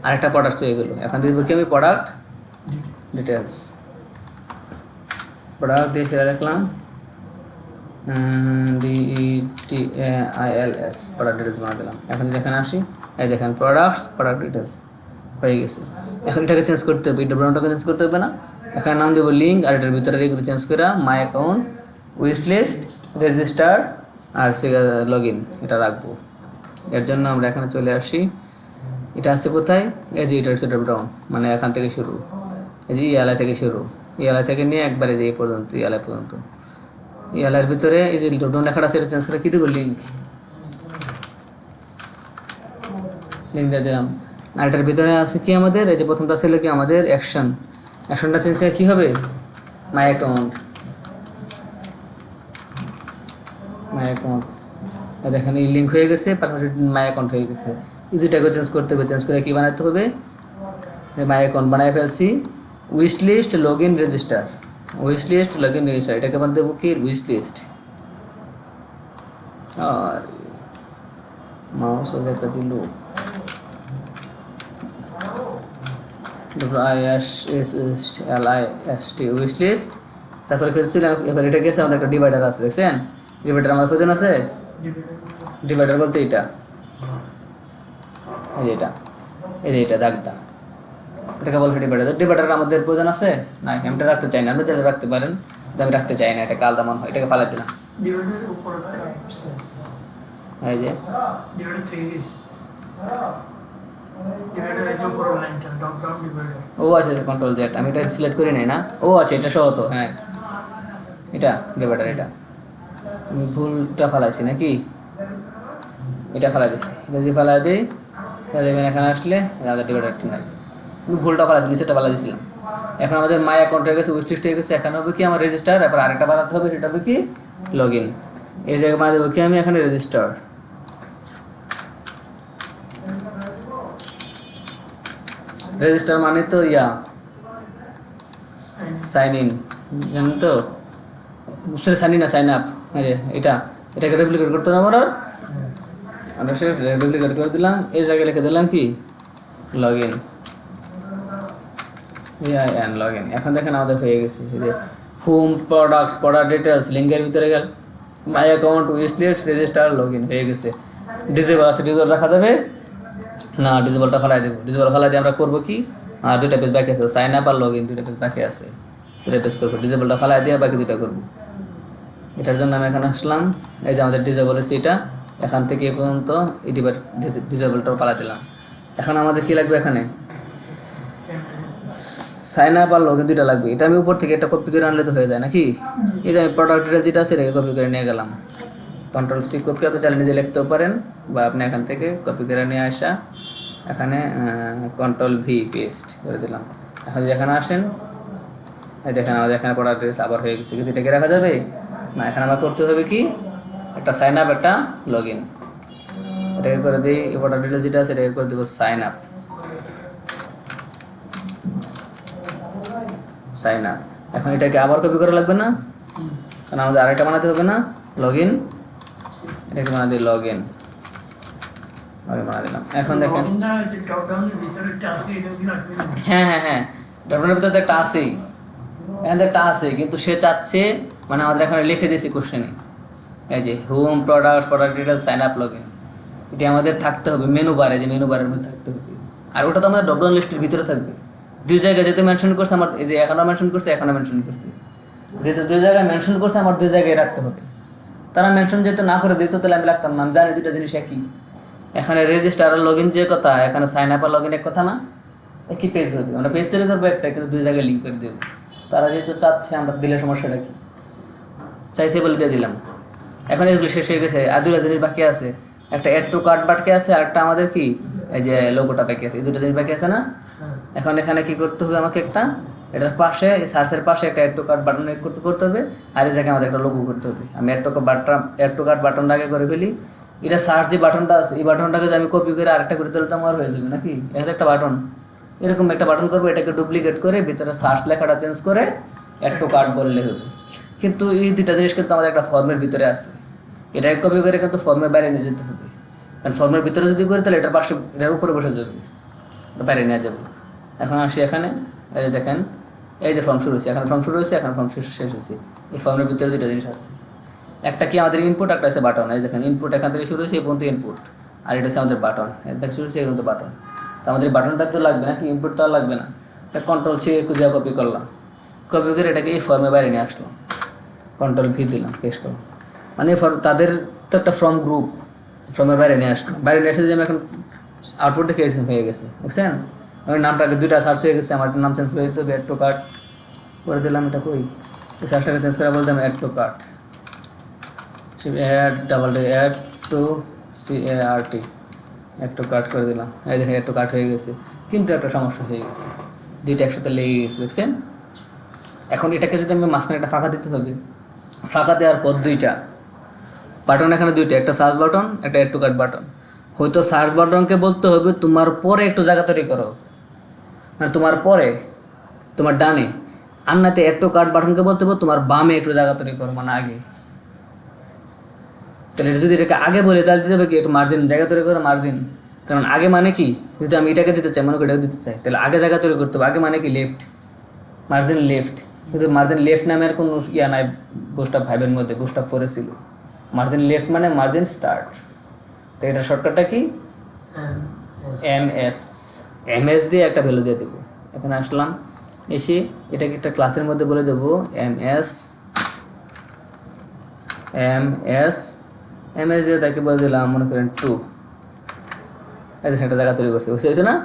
আরেকটা প্রোডাক্টস হয়ে গেলো। এখন দিব কি আমি প্রোডাক্ট ডিটেলস, প্রোডাক্ট দিয়ে সেটা লিখলাম DETAILS, প্রোডাক্ট ডিটেলস বানা দিলাম। এখন যেখানে আসি এই দেখেন প্রোডাক্ট ডিটেলস হয়ে গেছে। এখন এটাকে চেঞ্জ করতে হবে, এটা ব্রাউনটাকে চেঞ্জ করতে হবে না। এখানে নাম দেবো লিঙ্ক, আর এটার ভিতরে এগুলো চেঞ্জ করে my account, wish list, register আর সে লগ ইন এটা রাখবো। এর জন্য আমরা এখানে চলে আসি, এটা আছে কোথায়, এই যে এটা হচ্ছে ব্রাউন মানে এখান থেকে শুরু, এই যে ইয়ালা থেকে শুরু, ইয়ালা থেকে নিয়ে একবারে যে এই পর্যন্ত ইয়ালা পর্যন্ত। ইয়ালার ভিতরে এই যে ব্রাউন লেখাটা সেটা চেঞ্জ করে কী দেবো, লিঙ্ক দিয়ে দিলাম। আর এটার ভিতরে আছে কি আমাদের, এই যে প্রথমটা ছিল কি আমাদের অ্যাকশনটা চেঞ্জ করে কী হবে, মাই অ্যাকাউন্ট। দেখেন এই লিঙ্ক হয়ে গেছে, পাশাপাশি মাই অ্যাকাউন্ট হয়ে গেছে। এই দুইটাকে চেঞ্জ করতে হবে, চেঞ্জ করে কী বানাতে হবে, মাই অ্যাকাউন্ট বানায় ফেলছি, wish list log in register, wish list log in register এটাকে বানাতে দেবো কি উইশ লিস্ট। আর মাউস হয়ে একটা দিল ISLIST উইশ লিস্ট। তারপরে খেলছিলাম, এবার এটা গেছে আমাদের একটা ডিভাইডার আছে, দেখছেন ডিভাইডার আমাদের প্রয়োজন আছে। ডিভাইডার বলতে এটা, এই যে এটা দাগটা, এটাকে বলবে ডিভাইডার। ডিভাইডার আমাদের প্রয়োজন আছে না, আমি এটা রাখতে চাই না, আপনি চাইলে রাখতে পারেন, আমি রাখতে চাই না, এটাকে আলাদা মনে হয়, এটাকে ফালাই দিলাম। এই যে ও আচ্ছা কন্ট্রোল জেড, আমি এটা সিলেক্ট করি নাই না, ও আচ্ছা এটা সহ তো, হ্যাঁ এটা ডিভাইডার, এটা আমি ভুলটা ফালাইছি নাকি, এটা ফালাই দিচ্ছি। এটা যদি ফালাই দিই তাহলে এখানে আসলে আমাদের ডিভাইডারটা নাই, আমি ভুলটা ফালাইছি, নিচেটা ফালাই দিয়েছিলাম। এখন আমাদের মাই অ্যাকাউন্ট হয়ে গেছে, উইশ লিস্ট হয়ে গেছে। এখন হবে কি আমার রেজিস্টার, এরপর আরেকটা বানাতে হবে, সেটা হবে কি লগ ইন। এই জায়গায় বানাতে দেবো কি আমি এখানে রেজিস্টার, রেজিস্টার মানে তো সাইন ইন, জানেন তো, সাইন ইন না সাইন আপ। এটাকে রেপ্লিকেট করতে হবে আমরা সে রেপ্লিকেট করে দিলাম, এই জায়গায় লিখে দিলাম কি লগ ইন, লগ ইন। এখন দেখেন আমাদের হয়ে গেছে, হোম প্রোডাক্ট ডিটেলস লিঙ্কের ভিতরে গেল, my account wish list register log in হয়ে গেছে। ডিসেবল আছে, ডিসেবল রাখা যাবে না, ডিসেবলটা ফেলাই দেবো। ডিসেবল ফেলাই দিয়ে আমরা করবো কি, আর দুইটা পেজ বাকি আছে, সাইন আপ আর লগ ইন দুইটা পেজ বাকি আছে, দুইটা পেজ করবো। ডিসেবলটা ফেলাই দিয়ে বাকি দুইটা করবো। এটার জন্য আমি এখানে আসলাম, এই যে আমাদের ডিসেবল আছে এটা, এখান থেকে এ পর্যন্ত এই ডিসেবলটাও ফেলাই দিলাম। এখন আমাদের কী লাগবে, এখানে সাইন আপ আর লগ ইন দুইটা লাগবে। এটা আমি উপর থেকে একটা কপি করে আনলে তো হয়ে যায় নাকি। এই যে আমি প্রোডাক্ট ডিটেলস যেটা আছে এটাকে কপি করে নিয়ে গেলাম, কন্ট্রোল সি কপি, আপনি চাইলে নিজে লিখতেও পারেন, বা আপনি এখান থেকে কপি করে নিয়ে আসা এখানে কন্ট্রোল ভি পেস্ট করে দিলাম। এখন যদি এখানে আসেন, এই দেখেন আমাদের এখানে প্রোডাক্ট ডিটেলস আবার হয়ে গেছে, কিন্তু এটাকে রাখা যাবে না। এখানে আমার করতে হবে কি, একটা সাইন আপ একটা লগ ইন, এটাকে করে দিই। এই প্রোডাক্ট ডিটেলস যেটা আছে এটাকে করে দেবো সাইন আপ, এখন এটাকে আবার কপি করা লাগবে না, কারণ আমাদের আরেকটা বানাতে হবে না, লগ ইন, এটাকে বানা দিই লগ ইন, বানা দিলাম। এখন দেখেন হ্যাঁ ডকুমেন্টের ভিতরে তো একটা আছেই, এখানে একটা আছে, কিন্তু সে চাচ্ছে মানে আমাদের এখানে লিখে দিয়েছি কোশ্চেনে, এই যে home product details sign up log in, এটি আমাদের থাকতে হবে মেনু বারে, যে মেনু বারের মধ্যে থাকতে হবে। আর ওটা তো আমাদের ড্রপডাউন লিস্টের ভিতরে থাকবে। দুই জায়গায় যেহেতু মেনশন করছে আমার, এই যে এখানেও মেনশন করছে, এখানেও মেনশন করছে, যেহেতু দুই জায়গায় মেনশন করছে আমার দুই জায়গায় রাখতে হবে। তারা মেনশন যেহেতু না করে দিত তাহলে আমি রাখতাম না, আমি জানি দুটো জিনিস একই। এখানে রেজিস্টার আর লগ ইন যে কথা, এখানে সাইন আপ আর লগ ইন এক কথা না, একই পেজ হবে। আমরা পেজ তৈরি করবো একটা, কিন্তু দুই জায়গায় লিঙ্ক করে দেবো। তারা যেহেতু চাচ্ছে, আমরা দিলে সমস্যাটা কি, চাইছে বলে দিয়ে দিলাম। এখন এগুলো শেষ হয়ে গেছে, আর দুটো জিনিস বাকি আছে, একটা অ্যাড টু কার্ট বাকি আছে, আর একটা আমাদের কি এই যে লোগোটা বাকি আছে, এই দুটো জিনিস বাকি আছে না। এখন এখানে কি করতে হবে আমাকে, একটা এটার পাশে সার্চের পাশে একটা অ্যাড টু কার্ট বাটন করতে হবে, আর এই জায়গায় আমাদের একটা লোগো করতে হবে। আমি অ্যাড টু কার্ট বাটনটা আগে করে ফেলি। এটা সার্চ যে বাটনটা আছে, এই বাটনটাকে যদি আমি কপি করে আরেকটা করে দিলে তো আমার হয়ে যাবে নাকি, এটা একটা বাটন, এরকম একটা বাটন করবো, এটাকে ডুপ্লিকেট করে ভিতরে সার্চ লেখাটা চেঞ্জ করে অ্যাড টু কার্ট বললে হবে। কিন্তু এই দুটা জিনিস কিন্তু আমাদের একটা ফর্মের ভিতরে আছে, এটাকে কপি করে কিন্তু ফর্মের বাইরে নিয়ে যেতে হবে। কারণ ফর্মের ভিতরে যদি করি তাহলে এটার পাশে, এটার উপরে বসে যাবে, বাইরে নিয়ে যাবো। এখন আসি এখানে, এই যে দেখেন, এই যে ফর্ম শুরু হয়েছে, এখানে ফর্ম শুরু হয়েছে, এখানে ফর্ম শেষ হয়েছে। এই ফর্মের ভিতরে দুটো জিনিস আছে, একটা কি আমাদের ইনপুট, একটা আছে বাটন। এই দেখেন ইনপুট এখান থেকে শুরু হয়েছে, এই পর্যন্ত ইনপুট, আর এটা হচ্ছে আমাদের বাটন, এর থেকে শুরু হয়েছে এই পর্যন্ত বাটন। তো আমাদের বাটনটা তো লাগবে না কি, ইনপুট তো আর লাগবে না। এটা কন্ট্রোল সি খুঁজে কপি করলাম, কপি করে এটাকে এই ফর্মে বাইরে নিয়ে আসলাম, কন্ট্রোল ভি দিলাম, পেস্ট করলাম। মানে তাদের তো একটা ফর্ম গ্রুপ, ফর্মের বাইরে নিয়ে আসলাম, বাইরে নিয়ে এসে যে আমি এখন আউটপুট দেখে হয়ে গেছে, দেখছেন। আমার নামটাকে দুইটা সার্চ হয়ে গেছে, আমার নাম চেঞ্জ করে দিতে হবে, অ্যাড টু কার্ট করে দিলাম। এটা কই এই সার্চটাকে চেঞ্জ করে বলতাম add to cart, add to CART, add to cart করে দিলাম। এই দেখেন অ্যাড টু কার্ট হয়ে গেছে, কিন্তু একটা সমস্যা হয়ে গেছে, দুইটা একসাথে লেগে গেছে, দেখছেন। এখন এটাকে যদি আমি মাঝখানে একটা ফাঁকা দিতে হবে, ফাঁকা দেওয়ার পর দুইটা বাটন এখানে দুইটা, একটা সার্চ বাটন, একটা অ্যাড টু কার্ট বাটন। হয়তো সার্চ বাটনকে বলতে হবে তোমার পরে একটু জায়গা তৈরি করো, মানে তোমার পরে, তোমার ডানে। আর নাতে অ্যাড টু কার্ট বাটনকে বলতে হবে তোমার বামে একটু জায়গা তৈরি করো, মানে আগে। তাহলে এটা যদি এটাকে আগে বলে তাহলে দিতে হবে কি, একটু মার্জিন, জায়গা তৈরি করো মার্জিন। কারণ আগে মানে কি, যদি আমি এটাকে দিতে চাই, মনে করি এটাকে দিতে চাই, তাহলে আগে জায়গা তৈরি করতে হবে। আগে মানে কি লেফট, মার্জিন লেফট, কিন্তু মার্জিন লেফট নামে আর কোনো ইয়া নাই বুস্টআপ 5 মধ্যে, বুস্টআপ 4 ছিল। মার্জিন লেফট মানে মার্জিন স্টার্ট। তো এটার শর্টকাটটা কি, MS দিয়ে একটা ভ্যালু দিয়ে দেবো। এখানে আসলাম, এসে এটাকে একটা ক্লাসের মধ্যে বলে দেবো MS দিয়ে তাকে বলে দিলাম মনে করেন 2। একটা জায়গা তৈরি করছে, বুঝতে পেরেছো না।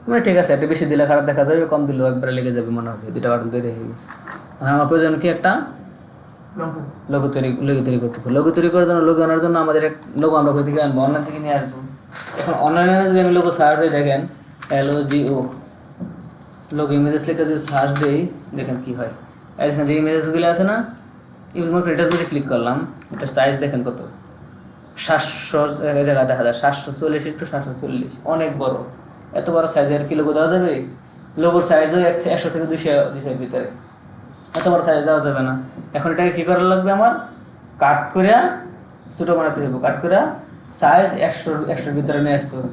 মানে ঠিক আছে, একটা বেশি দিলে খারাপ দেখা যাবে, কম দিলেও একবারে লেগে যাবে মনে হবে। দুটা বাটন তৈরি হয়ে গেছে। এখন আমার প্রয়োজন কি, একটা লোগো তৈরি করতে হবে। লোগো তৈরি করার জন্য, লোগো আনার জন্য আমাদের লোগো আমরা কোথা থেকে আনবো, অনলাইন থেকে নিয়ে আসবো। এখন অনলাইনে যদি আমি লোগো সার্চ দিয়ে দেখেন LOGO লোগো ইমেজেস লিখে যদি সার্চ দিই, দেখেন কি হয়। দেখেন যে ইমেজেসগুলো আছে না, এটার উপরে ক্লিক করলাম, এটার সাইজ দেখেন কত, 700 জায়গায় দেখা যায় 740 × 740, অনেক বড়। এত বড় সাইজের কি লোগো দেওয়া যাবে? লোগোর সাইজও 100 থেকে 200 ভিতরে, এত বড় সাইজ দেওয়া যাবে না। এখন এটাকে কী করা লাগবে, আমার কাট করে ছোটো বানাতে হবে। কাট করে সাইজ 100-100 ভিতরে নিয়ে আসতে হবে,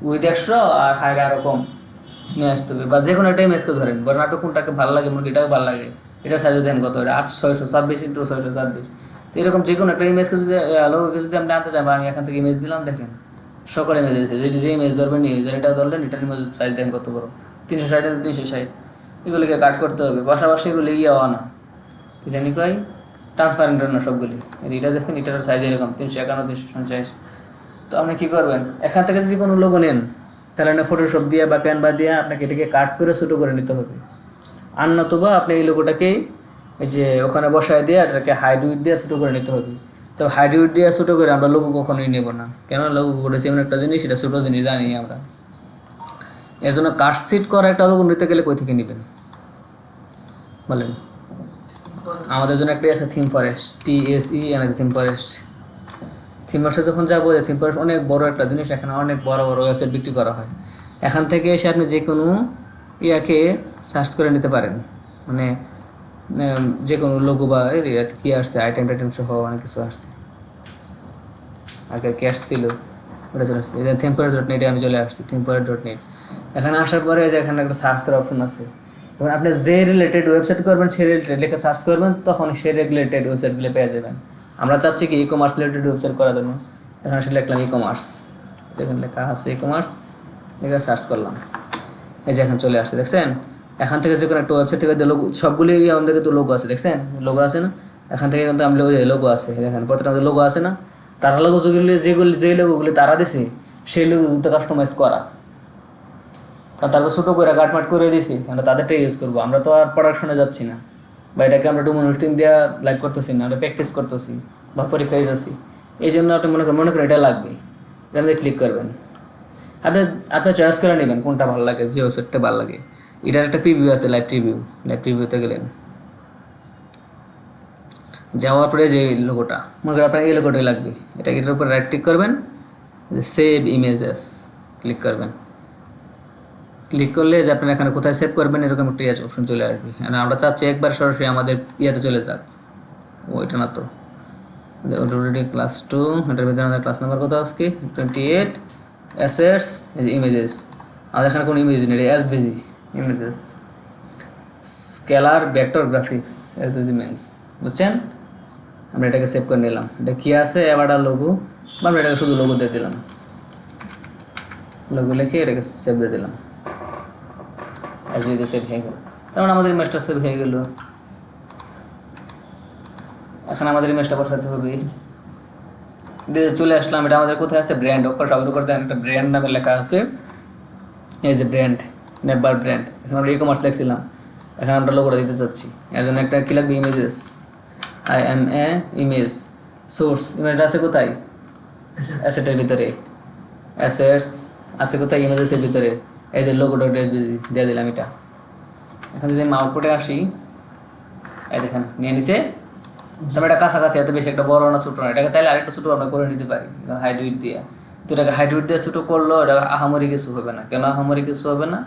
উইথ 100 আর হাইট আরও কম নিয়ে আসতে হবে। বা যে কোনো একটা ইমেজকে ধরেন, বড় নাটক কোনটাকে ভালো লাগে, মুরগিটাকে ভালো লাগে, এটা সাইজও দেন কত, এটা 626 × 626। তো এরকম যে কোনো একটা ইমেজকে যদি লোগোকে যদি আপনি আনতে চান, বা আমি এখান থেকে ইমেজ দিলাম, দেখেন সকল ইমেজ আছে, যে ইমেজ ধরবেন নিয়ে এটা ধরলেন, এটার ইমেজ সাইজ দেন কত বড়, 360 × 360। এগুলিকে কাট করতে হবে, পাশাপাশি এগুলি হওয়া না, কি জানি কয় ট্রান্সপারেন্ট না সবগুলি। এটা দেখেন, এটার সাইজ এরকম 351 350। তো আপনি কী করবেন, এখান থেকে যদি কোনো লোগো নেন তাহলে না ফটোশপ দিয়ে বা ক্যানভা দিয়ে আপনাকে এটাকে কাট করে ছোটো করে নিতে হবে। আর নতুবা আপনি এই লোগোটাকে এই যে ওখানে বসায় দিয়ে এটাকে হাইড উইড দিয়ে ছোটো করে নিতে হবে। তো হাইড উইড দিয়ে ছোটো করে আমরা লোগো কখনোই নেব না, কেন লোগো করেছি এমন একটা জিনিস, এটা ছোটো জিনিস জানি আমরা। এর জন্য কাটশিট করা একটা লোগো নিতে গেলে কই থেকে নেবেন বলেন? আমাদের জন্য একটা আছে theme forest, TSEM theme forest. Theme ফরেস্টে যখন যাবো, থিম ফরেস্ট অনেক বড় একটা জিনিস, এখানে অনেক বড় বড় ওয়েবসাইট বিক্রি করা হয়। এখান থেকে এসে আপনি যে কোনো ইয়াকে সার্চ করে নিতে পারেন, মানে যে কোনো লোগো বা কী আসছে, আইটেম সহ অনেক কিছু আসছে। আগে কি আসছিল ওটা চলে আসছে, থিমফরেস্ট.net আমি চলে আসছি, থিমফরেস্ট.net। এখানে আসার পরে যে এখানে একটা সার্চের অপশন আছে, এখন আপনি যে রিলেটেড ওয়েবসাইট করবেন সেই রিলেটেড লিখে সার্চ করবেন, তখন সেই রিলেটেড ওয়েবসাইটগুলো পেয়ে যাবেন। আমরা চাচ্ছি কি ই কমার্স রিলেটেড ওয়েবসাইট করার জন্য, এখানে আসলে লিখলাম ই কমার্স, যেখানে লেখা আছে ই কমার্স লিখে সার্চ করলাম, এই যে এখন চলে আসছে দেখছেন। এখান থেকে যে কোনো একটা ওয়েবসাইট থেকে লোগো, সবগুলি আমাদের কিন্তু লোগো আছে দেখছেন, লোগো আছে না, এখান থেকে কিন্তু আমি লোগো আছে, দেখেন প্রত্যেকটা আমাদের লোগো আছে না, তারা লোগো যেগুলি যে লোগোগুলি তারা দিছে সেই লোগো তো কাস্টমাইজ করা, কারণ তারা তো ছোটো করে কাটমাট করে দিয়েছি, আমরা তাদেরটাই ইউজ করবো, আমরা তো আর প্রোডাকশনে যাচ্ছি না, বা এটাকে আমরা ডোমেন হোস্টিং দিয়ে লাইভ করতেছি না, আমরা প্র্যাকটিস করতেছি বা পরীক্ষায় যাচ্ছি, এই জন্য আপনি মনে করেন এটা লাগবে, এটা আমাদের ক্লিক করবেন, আপনি চয়েস করে নেবেন কোনটা ভালো লাগে, যে ওয়েবসাইটটা ভালো লাগে। এটার একটা প্রিভিউ আছে, লাইভ প্রিভিউতে গেলেন, যাওয়ার পরে যে লোগোটা মনে করেন আপনার এই লোগোটাই লাগবে, এটার উপর রাইট ক্লিক করবেন, সেভ ইমেজেস ক্লিক করবেন, ক্লিক করলে যে আপনার এখানে কোথায় সেভ করবেন এরকম একটা অপশন চলে আসবে। আমরা চাচ্ছি একবার সরাসরি আমাদের ইয়েতে চলে যাক, ওইটা না তো অলরেডি ক্লাস 2, এটার ভিতরে আমাদের ক্লাস নাম্বার কত আজকে 28, অ্যাসেটস ইমেজেস, আমাদের এখানে কোনো ইমেজ নেই, SVG images, scalar vector graphics SVG means, বুঝছেন। আমরা এটাকে সেভ করে নিলাম, এটা কী আছে এবারটা লোগো, বা আমরা এটাকে শুধু লোগো দিয়ে দিলাম, লোগো লিখে এটাকে সেভ দিয়ে দিলাম, এসভিজি সেভ হয়ে গেল, তার মানে আমাদের ইমেজটা সেভ হয়ে গেল। এখন আমাদের ইমেজটা বসাতে হবে, চলে আসলাম, এটা আমাদের কোথায় আছে ব্র্যান্ড, অক্ষর সবার উপর দেখেন একটা ব্র্যান্ড নামে লেখা আছে, এই যে ব্র্যান্ড, নেবার ব্র্যান্ড, এখন আমরা ই কমার্স লিখছিলাম, এখন আমরা লোগোটা দিতে চাচ্ছি, এর জন্য একটা কী লাগবে ইমেজেস, IMA ইমেজ, সোর্স ইমেজটা আছে কোথায় অ্যাসেটের ভিতরে, অ্যাসেটস আছে কোথায় ইমেজেসের ভিতরে, এই যে লোগোটা দিয়ে দিলাম এটা। এখন যদি আমি আউটপুটে আসি, এই দেখেন নিয়ে নিছে, তবে এটা কাছাকাছি, এত বেশি একটা বড় না ছোটো না, এটাকে চাইলে আরেকটা ছোটো আমরা করে নিতে পারি হাইট উইথ দিয়ে, তো এটাকে হাইট উইথ দিয়ে ছোটো করলেও এটা আহামরি কিছু হবে না, কেন আহামরি কিছু হবে না।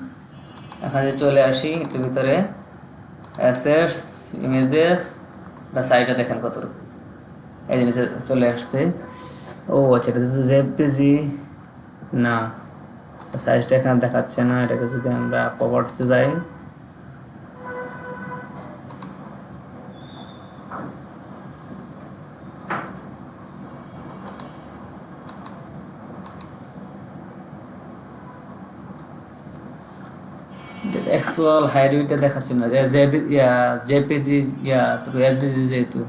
এখানে চলে আসি, এটার ভিতরে অ্যাসেটস ইমেজেস, বা সাইডটা দেখেন কতটুকু, এই জিনিসে চলে আসছে। ও আচ্ছা, এটা তো জেপিজি না, সাইজটা এখানে দেখাচ্ছে না, এটাকে যদি আমরা প্রপার্টিসে যাই, অ্যাকচুয়াল হাইট উইথটা দেখাচ্ছে না, জেপিজি তো এসবিজি যেহেতু,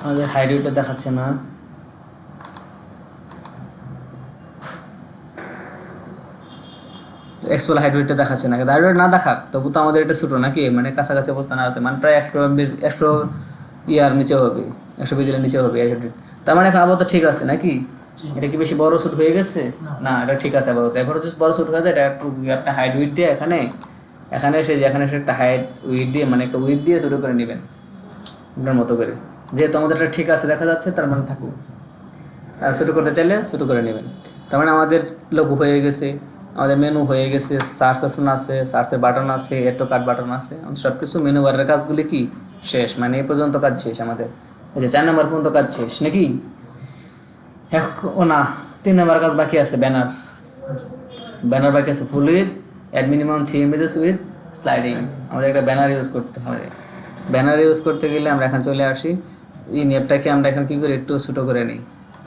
আমাদের হাইট উইথটা দেখাচ্ছে না, অ্যাকচুয়াল হাইট উইথটা দেখাচ্ছে না, হাইট উইথ না দেখাক তবু তো আমাদের এটা ছোটো নাকি, মানে কাছাকাছি অবস্থানে আছে, মানে প্রায় 100 ইয়ার নিচে হবে, 100 বিজিলের নিচে হবে হাইট উইথ, তার মানে এখন আপাতত ঠিক আছে নাকি, এটা কি বেশি বড় শ্যুট হয়ে গেছে না, এটা ঠিক আছে আপাতত। এরপর যদি বড় শ্যুট হয়ে যায়, এটা একটু একটা হাইট উইথ দিয়ে এখানে এসে একটা হাইট উইথ দিয়ে, মানে একটা উইথ দিয়ে ছোটো করে নেবেন আপনার মতো করে, যেহেতু আমাদের এটা ঠিক আছে দেখা যাচ্ছে, তার মানে থাকুক, আর ছোটো করতে চাইলে ছোটো করে নেবেন। তার মানে আমাদের লোগো হয়ে গেছে, আমাদের মেনু হয়ে গেছে, সার্চ অপশন আছে, সার্চের বাটন আছে, এড টু কার্ট বাটন আছে, সব কিছু মেনু বারের কাজগুলি কি শেষ, মানে এই পর্যন্ত কাজ শেষ আমাদের, এই যে 4 নম্বর পর্যন্ত কাজ শেষ নাকি, না 3 নম্বর কাজ বাকি আছে, ব্যানার বাকি আছে, full with add minimum 3 images with sliding, আমাদের একটা ব্যানার ইউজ করতে হয়। ব্যানার ইউজ করতে গেলে আমরা এখন চলে আসি, এই নেপটাকে আমরা এখন কী করি একটু ছোটো করে নিই,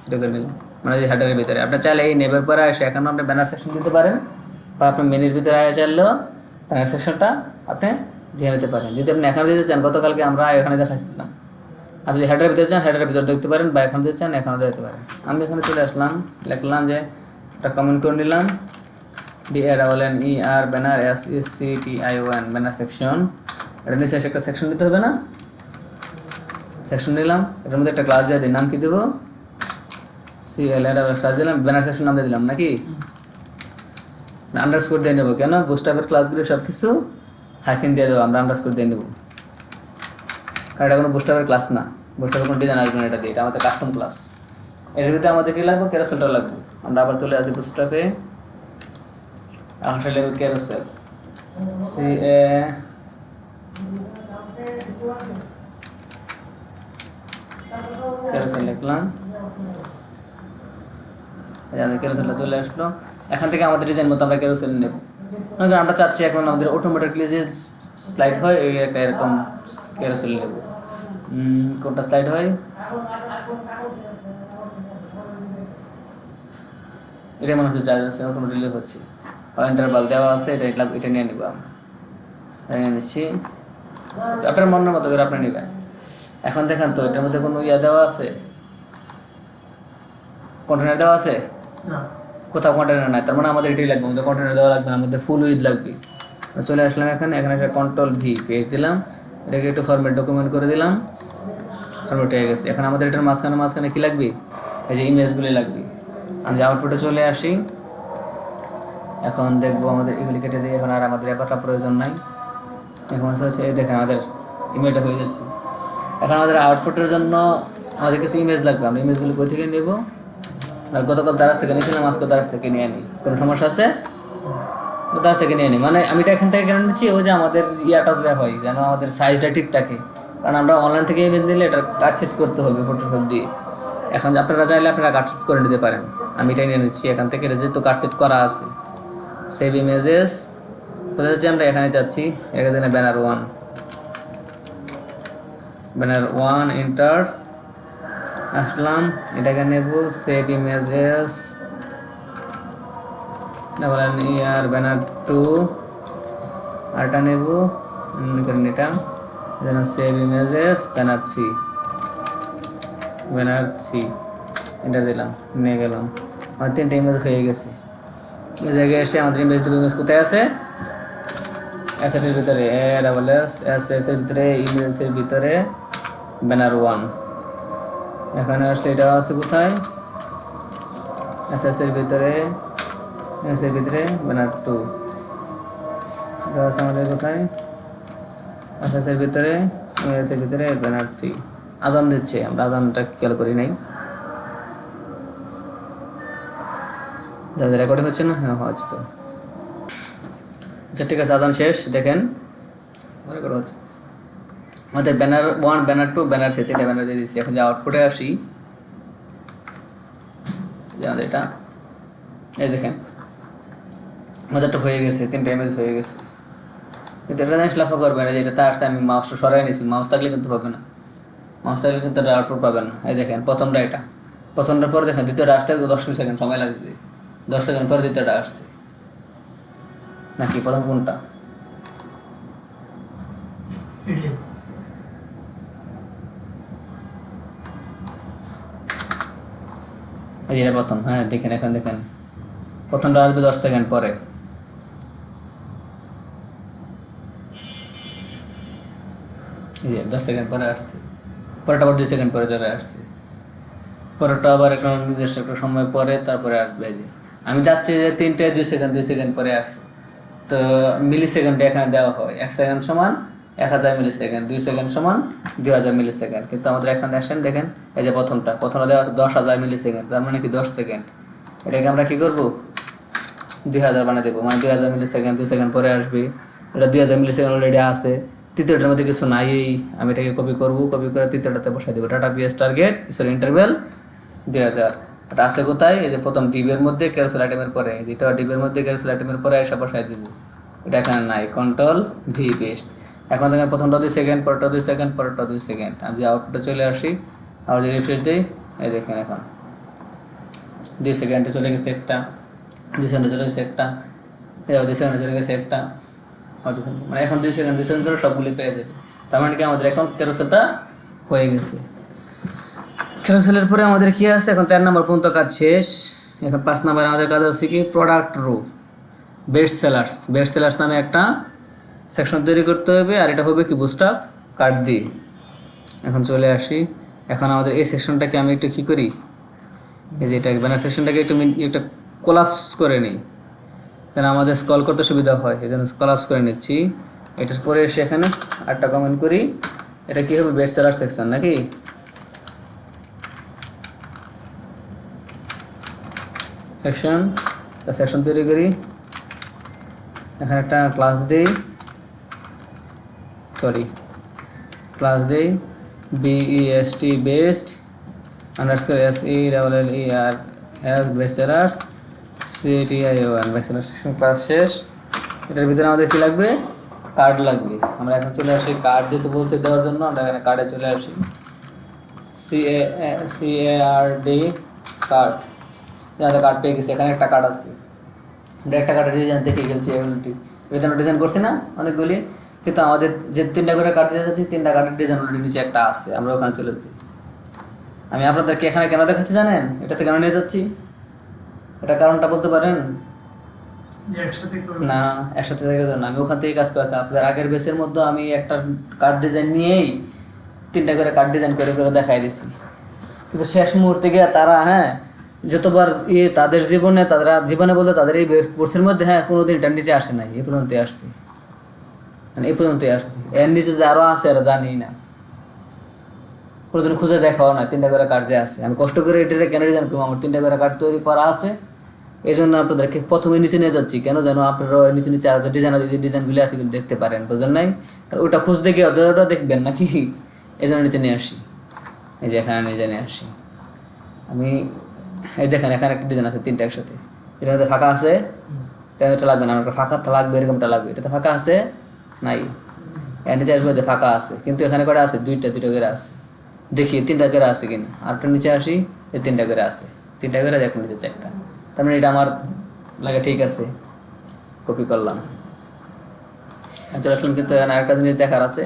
ছোটো করে নিলাম, মানে এই হেডারের ভিতরে আপনার চাইলে এই নেবের পরে এসে এখন আপনি ব্যানার সেকশন দিতে পারেন, বা আপনার মেনুর ভিতরে চাইলেও ব্যানার সেকশনটা আপনি দিয়ে নিতে পারেন। যদি আপনি এখানে দিতে চান, গতকালকে আমরা এখানে দেখাচ্ছিলাম, আপনি যদি হেডারের ভিতরে চান হেডারের ভিতরে দেখতে পারেন, বা এখানে দিতে চান এখানে দেখতে পারেন। আমি এখানে চলে আসলাম, লিখলাম যে একটা কমেন্ট করে নিলাম, DALLNER banner SECTION banner section, এটা নিচে এসে একটা সেকশন দিতে হবে না, সেকশন নিলাম, এটার মধ্যে একটা ক্লাস দিয়ে দিই, নাম কি দেবো CL, এটা ক্লাস দিলাম, ব্যানার সেকশন নাম দিয়ে দিলাম নাকি, আন্ডারস্কোর দিয়ে নেবো, কেন বুস্টআপের ক্লাসগুলো সব কিছু হাইফেন দিয়ে দেবো, আমরা আন্ডারস্কোর দিয়ে নেবো, কারণ এটা কোনো বুস্টআপের ক্লাস না, বুস্টআপের কোনো ডিজাইন আসবে না, এটা দিয়ে, এটা আমাদের কাস্টম ক্লাস। এর ভিতরে আমাদের কী লাগবে, ক্যারোসেলটা লাগবে, আমরা আবার চলে আসি বুস্টআপে, আসলে লাগবে ক্যারোসেল, ক্যারোসেল লিখলাম, আমাদের কেরোসিনটা চলে আসলো। এখান থেকে আমাদের ডিজাইন মতো আমরা কেরোসিন নেব। আমরা চাচ্ছি এখন আমাদের অটোমেটিকলি যে স্লাইড হয় এই একটা এরকম কেরোসিন নেব। কোনটা স্লাইড হয়, এটা মনে হচ্ছে চার্জ আছে, অটোমেটিকলি হচ্ছে, ইন্টারভাল দেওয়া আছে, এটা নিয়ে নেব আমরা, নিয়ে নিচ্ছি। আপনার মনের মতো করে আপনি নেবেন। এখন দেখেন তো এটার মধ্যে কোনো দেওয়া আছে, কন্টেনার দেওয়া আছে? কোথাও কন্টেনার নাই, তার মানে আমাদের এটাই লাগবে, আমাদের কন্টেনার দেওয়া লাগবে না, আমাদের ফুল উইথ লাগবে। চলে আসলাম এখানে এসে কন্ট্রোল ভি পেজ দিলাম, এটাকে একটু ফরম্যাট ডকুমেন্ট করে দিলাম, ফরম্যাট হয়ে গেছে। এখন আমাদের এটার মাঝখানে কী লাগবে, এই যে ইমেজগুলি লাগবে। আমি যে আউটপুটে চলে আসি, এখন দেখবো আমাদের এগুলি কেটে দিই, এখন আর আমাদের ব্যাপারটা প্রয়োজন নাই। এখন হচ্ছে এই দেখেন আমাদের ইমেজটা হয়ে যাচ্ছে। এখন আমাদের আউটপুটের জন্য আমাদের কিছু ইমেজ লাগবে, আমরা ইমেজগুলি কোথা থেকে নেব, গতকাল দারাজ থেকে নিয়েছিলাম, আজকে দারাজ থেকে নিয়ে নিই, কোনো সমস্যা আছে? দারাজ থেকে নিয়ে নিই, মানে আমি এটা এখান থেকে কেন নিচ্ছি, ওই যে আমাদের ইয়াটা দেওয়া হয় যেন আমাদের সাইজটা ঠিক থাকে, কারণ আমরা অনলাইন থেকে ইমেজ দিলে এটা কাট সেট করতে হবে ফটোশপ দিয়ে। এখন আপনারা চাইলে আপনারা কাট সেট করে নিতে পারেন, আমি এটাই নিয়ে নিচ্ছি এখান থেকে, যেহেতু কাট সেট করা আছে। সেভ ইমেজেস কোথায় যাচ্ছি আমরা, এখানে যাচ্ছি, এখানে দিলে ব্যানার ওয়ান এন্টার আসলাম, এটাকে নেব, সেভ ইমেজেস বলেন ইয়ার ব্যানার 2, আরটা নেব এটা যেন সেভ ইমেজেস ব্যানার 3 এটা দিলাম, নিয়ে গেলাম, আমার 3টে ইমেজ হয়ে গেছে। এই জায়গায় এসে আমাদের ইমেজ কোথায় আছে, অ্যাসেটের ভিতরে এর ভিতরে ইমেজের ভিতরে ব্যানার 1, এখানে আসলে এটা আছে কোথায়, এর ভিতরে ব্যানার 2, এটা আছে আমাদের কোথায়, এর ভিতরে ব্যানার 3। আজান দিচ্ছে, আমরা আজানটা খেয়াল করি নাই, রেকর্ডিং হচ্ছে না, হ্যাঁ হচ্ছে তো, আচ্ছা ঠিক আছে, আজান শেষ, দেখেন রেকর্ড হচ্ছে। আমাদের ব্যানার 1, ব্যানার 2, ব্যানার 3 তিনটা ব্যানার দিয়ে দিচ্ছি। এখন যে আউটপুটে আসি, যে আমাদের এটা এই দেখেন আমাদেরটা হয়ে গেছে, 3টে ইমেজ হয়ে গেছে। কিন্তু এটা জিনিস লক্ষ্য করবেন যে এটা তার আমি মাউসটা সরাই নিয়েছি, মাউস থাকলে কিন্তু হবে না, মাউস থাকলে কিন্তু এটা আউটপুট পাবেন না। এই দেখেন প্রথমটার পরে দেখেন দ্বিতীয়টা আসতে 10 সেকেন্ড সময় লাগবে, 10 সেকেন্ড পরে দ্বিতীয়টা আসছে নাকি প্রথম কোনটা, এই যে প্রথম, হ্যাঁ দেখেন, এখন দেখেন প্রথমটা আসবে 10 সেকেন্ড পরে, এই যে 10 সেকেন্ড পরে আসছে, পরেরটা আবার 2 সেকেন্ড পরে চলে আসছে, পরেরটা আবার একটা নির্দিষ্ট একটা সময় পরে তারপরে আসবে। যে আমি যাচ্ছি যে 3টে 2 সেকেন্ড পরে আসবে, তো মিলি সেকেন্ডে এখানে দেওয়া হয়, 1 সেকেন্ড সমান 1000 মিলি সেকেন্ড, 2 সেকেন্ড সমান 2000 মিলি সেকেন্ড। কিন্তু আমাদের এখানে আসেন দেখেন, এই যে প্রথমটা দেওয়া আছে 10,000 মিলি সেকেন্ড, তার মানে কি 10 সেকেন্ড, এটাকে আমরা কী করবো 2000 বানিয়ে দেবো, মানে 2000 মিলি সেকেন্ড 2 সেকেন্ড পরে আসবে, এটা 2000 মিলি সেকেন্ড অলরেডি আছে, তৃতীয়টার মধ্যে কিছু নাই, আমি এটাকে কপি করে তৃতীয়টাতে বসাই দেবো, ডাটা পিএস টার্গেট ইন্টারভেল 2000, এটা আছে কোথায়, এই যে প্রথম ডিবের মধ্যে ক্যারোসেল আইটেমের পরে, যেটা ডিবের মধ্যে ক্যারোসেল আইটেমের পরে এসে বসাই দেবো, এটা এখানে নাই, কন্ট্রোল ভি পেস্ট। এখন দেখেন প্রথমটা 2 সেকেন্ড, পরেরটা 2 সেকেন্ড, পরেরটা 2 সেকেন্ড। আমি যে আউটপুটে চলে আসি, আবার যদি রিফ্রেশ দিই, এই দেখেন এখন 2 সেকেন্ডে চলে গেছে একটা, 2 সেকেন্ডে চলে গেছে একটা, 2 সেকেন্ডে চলে গেছে একটা, মানে এখন 2 সেকেন্ড ধরে সবগুলি পেয়ে যাবে। তার মানে কি আমাদের এখন ক্যারোসেলটা হয়ে গেছে। ক্যারোসেলের পরে আমাদের কি আছে, এখন 4 নম্বর পর্যন্ত কাজ শেষ। এখন 5 নম্বরে আমাদের কাজ হচ্ছে কি প্রোডাক্ট রো, বেস্ট সেলার্স নামে একটা সেকশন তৈরি করতে হবে, আর এটা হবে কি বুস্টআপ কার্ড দিয়ে। এখন চলে আসি, এখন আমাদের এই সেকশনটাকে আমি একটু কী করি, এই যে এটা ব্যানার সেকশনটাকে একটু কোলাপস করে নিই, যেন আমাদের স্ক্রল করতে সুবিধা হয়, এই জন্য কোলাপস করে নিচ্ছি। এটার পরে এসে এখানে আরেকটা কমেন্ট করি, এটা কী হবে বেস্ট সেলার সেকশন নাকি, সেকশন তৈরি করি, এখানে একটা ক্লাস দিই BEST best underscore SELLER bachelors CTI1 bachelor section class শেষ। এটার ভিতরে আমাদের কি লাগবে? কার্ড লাগবে। আমরা এখন চলে আসি কার্ড যেহেতু বলছে দেওয়ার জন্য, আমরা এখানে কার্ডে চলে আসি। CARD কার্ড, যাদের কার্ড পেয়ে গেছে, এখানে একটা কার্ড আছে। আমরা একটা কার্ডের ডিজাইন দেখে গেছি, এগুলি আমরা ডিজাইন করছি না অনেকগুলি, কিন্তু আমাদের যে 3টা করে কার্ড দিয়ে যাচ্ছি 3টা কার্ডের ডিজাইন অলরেডি নিচে একটা আছে, আমরা ওখানে চলে যাচ্ছি। আমি আপনাদেরকে এখানে কেন দেখাচ্ছি জানেন? এটাতে কেন নিয়ে যাচ্ছি? এটা কারণটা বলতে পারেন? না, একসাথে থেকে না, আমি ওখান থেকে কাজ করেছি। আপনাদের আগের বেসের মধ্যে আমি একটা কার্ড ডিজাইন নিয়েই 3টা করে কার্ড ডিজাইন করে করে দেখাই দিছি, কিন্তু শেষ মুহূর্তে গিয়ে তারা যতবার তাদের জীবনে বলতে তাদের এই কোর্সের মধ্যে কোনোদিন এটার নিচে আসে নাই, এই পর্যন্তই আসছে, মানে এই পর্যন্তই আসছে। এর নিচে যে আরও আছে এরা জানি না, কোনোদিন খুঁজে দেখাও না 3টা করে কার্ড যে আছে। আমি কষ্ট করে এটাকে কেন ডিজাইন করবো? আমার 3টা করে কার্ড তৈরি করা আছে, এই জন্য আপনাদেরকে প্রথমে নিচে নিয়ে যাচ্ছি। কেন যেন আপনারা নিচে নিচে আরো ডিজাইনগুলি আছে এগুলো দেখতে পারেন, বুঝলেন নাই? আর ওটা খুঁজতে গিয়ে ওটা দেখবেন নাকি, এই জন্য নিচে নিয়ে আসি। এই যে এখানে নিচে নিয়ে আসি আমি, এই দেখেন এখানে একটা ডিজাইন আছে 3টা একসাথে, এটার মধ্যে ফাঁকা আছে, তাই এটা লাগবে না, আমার ফাঁকা লাগবে, এরকমটা লাগবে। এটাতে ফাঁকা আছে নাই, এর নিচে আসবে ফাঁকা আছে, কিন্তু এখানে কটা আছে? দুইটা করে আছে। দেখি 3টা করে আছে কিনা। আরেকটা নিচে আসি, এই 3টা করে আছে, 3টা করে একটা নিচে একটা, তার মানে এটা আমার লাগে ঠিক আছে, কপি করলাম, চলে আসলাম। কিন্তু এখানে আরেকটা জিনিস দেখার আছে,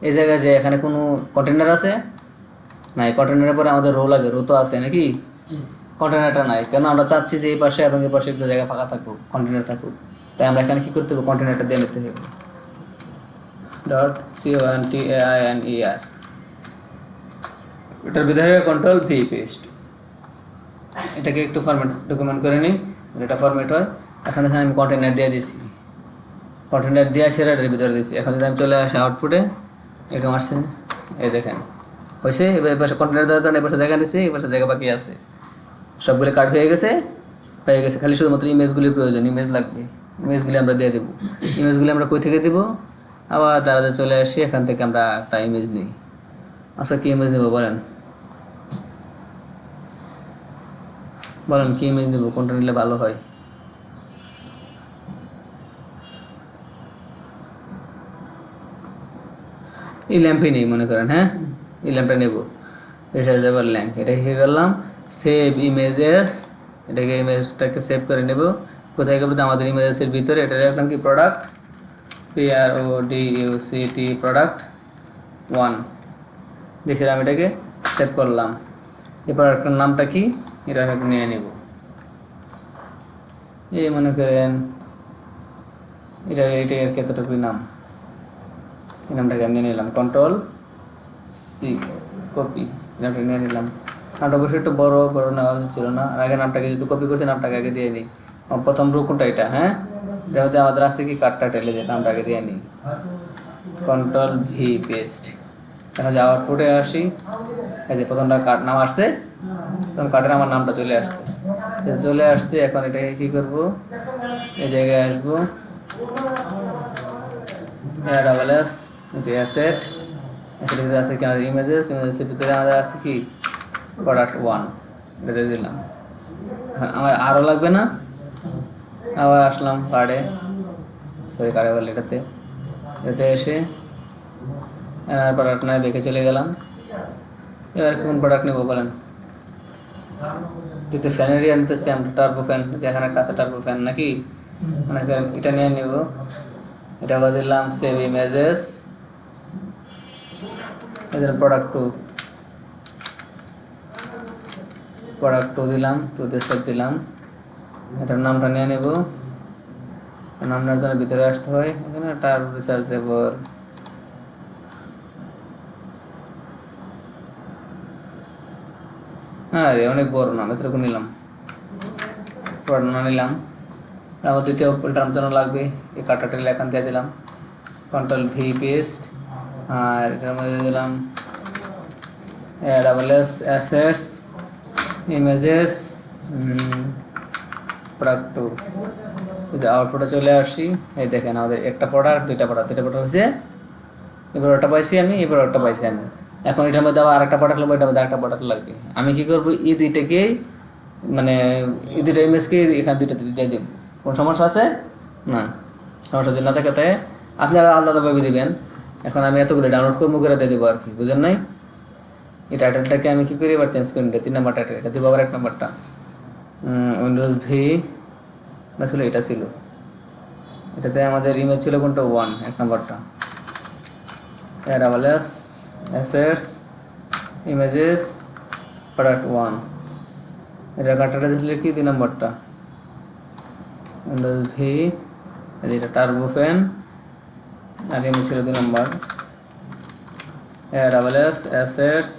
এই জায়গায় যে এখানে কোনো কন্টেনার আছে নাই, কন্টেনারের পরে আমাদের রো লাগে, রো তো আছে নাকি? কন্টেনারটা নাই কেন? আমরা চাচ্ছি যে এই পাশে এবং এই পাশে একটু জায়গা ফাঁকা থাকুক, কন্টেনার থাকুক, তাই আমরা এখানে কী করতে হবে? কন্টেনারটা দিয়ে নিতে হবে। .container, এটার ভিতরে Ctrl+V পেস্ট, এটাকে একটু ফরম্যাট ডকুমেন্ট করে নিই, এটা ফরম্যাট হয়। এখন এখানে আমি কন্টেনার দিয়ে দিয়েছি, কন্টেনার দিয়ে আসে এটার ভিতরে দিয়েছি। এখন যদি আমি চলে আসি আউটপুটে, এরকম আসছে, এই দেখেন হয়েছে। এবার এই পাশে কন্টেনার দেওয়ার কারণে এই পাশে জায়গা নিচ্ছে, এই পাশে জায়গা বাকি আছে, সবগুলো কাট হয়ে গেছে, খালি শুধুমাত্র ইমেজগুলির প্রয়োজন, ইমেজ লাগবে, ইমেজগুলি আমরা দিয়ে দেবো। ইমেজগুলি আমরা কই থেকে দেবো? আবার তারা চলে আসি, এখান থেকে আমরা একটা ইমেজ নিই। আচ্ছা কী ইমেজ নেবো বলেন, বলেন কী ইমেজ নেবো, কোনটা নিলে ভালো হয়? এই ল্যাম্পই নেই মনে করেন, এই ল্যাম্পটা নেবো, রিচার্জেবল ল্যাম্প। এটা কী করলাম? সেভ ইমেজেস, এটাকে ইমেজটাকে সেভ করে নেব। কোথায় করবো? আমাদের ইমেজেসের ভিতরে। এটা রাখলাম কি? প্রোডাক্ট, PRODUCT, প্রোডাক্ট 1 দেখলাম, এটাকে সেভ করলাম। এই প্রোডাক্টের নামটা কি? এটা একটু নিয়ে নেব, এই মনে করেন এটা কতটুকু নাম, এই নামটাকে আমি নিয়ে নিলাম, Ctrl+C কপি, নামটা নিয়ে নিলাম। নামটা অবশ্যই একটু বড় নেওয়া উচিত ছিল না, আর আগে নামটাকে যেহেতু কপি করছি নামটাকে আগে দিয়ে নিই। প্রথম রো কোনটা? এটা, এটা হতে আমাদের আছে কি কার্ডটা টেলে যে নামটাকে দিয়ে নিই, Ctrl+V পেস্ট। দেখা যায় আউটপুটে আসি, এই যে প্রথমটা কার্ড নাম আসছে, তখন কার্ডের আমার নামটা চলে আসছে, এখন এটাকে কী করবো? এই জায়গায় আসবো, AWS অ্যাসেট, অ্যাসেটের ভিতরে আছে কি আমাদের ইমেজেসের ভিতরে আমাদের আছে কি প্রোডাক্ট 1, এটা দিয়ে দিলাম। আমার আরও লাগবে না, আবার আসলাম কার্ডে বলে এটাতে এসে প্রোডাক্ট নয় দেখে চলে গেলাম। এবার কোন প্রোডাক্ট নেবো বলেন? যেহেতু ফ্যানেরই আনতেছি আমরা, টার্বো ফ্যান, এখানে একটা আছে টার্বো ফ্যান নাকি, মনে করেন এটা নিয়ে নেব। এটা দিলাম সেভ ইমেজেস, এদের প্রোডাক্ট 2 দিলাম, 2তে সেভ দিলাম। এটার নামটা নিয়ে নেব, নামটার জন্য ভিতরে আসতে হয়, এখানে টার্বো রিচার্জেবল, রে অনেক বড় নাম, এতটুকু নিলাম, পড়ানো নিলাম। আবার দ্বিতীয় টার্ম জন্য লাগবে, এই কাটা টেলে এখান দিয়ে দিলাম, Ctrl+V পেস্ট, আর এটার মধ্যে দিলাম AWS অ্যাসেটস, ইমেজেস, প্রোডাক্ট 2। যদি আউটপুটে চলে আসি, এই দেখেন আমাদের একটা প্রোডাক্ট, দুইটা প্রোডাক্ট হয়েছে, এই প্রোডাক্টটা পাইছি আমি, এই প্রোডাক্টটা পাইছি আমি। এখন এটার মধ্যে আবার আরেকটা প্রোডাক্ট লাগবে, এটার মধ্যে আরেকটা প্রোডাক্ট লাগবে। আমি কী করবো? এই দুইটাকেই মানে এই দুটো ইমেজকে এখানে দুইটাতে দিয়ে দেব, কোনো সমস্যা আছে না? সমস্যা যদি না থাকে তাই আপনারা আলাদাভাবে দিবেন। এখন আমি এতগুলো ডাউনলোড করবো করে দিয়ে দেবো আর কি, বুঝেন নাই? এই টাইটেলটাকে আমি কী করি এবার চেঞ্জ করে নিতে, 3 নাম্বার টাইটেল এটা দেবো আবার 1 নাম্বারটা উইন্ডোজ ভি না ছিল, এটা ছিল, এটাতে আমাদের ইমেজ ছিল কোনটা 1 1 নাম্বারটা, AWS অ্যাসেটস ইমেজেস প্রোডাক্ট 1, এটা কাটাটা ছিল কি 2 নাম্বারটা উইন্ডোজ ভি, এটা টার্বোফ্যান আর ইমেজ ছিল 2 number, AWS assets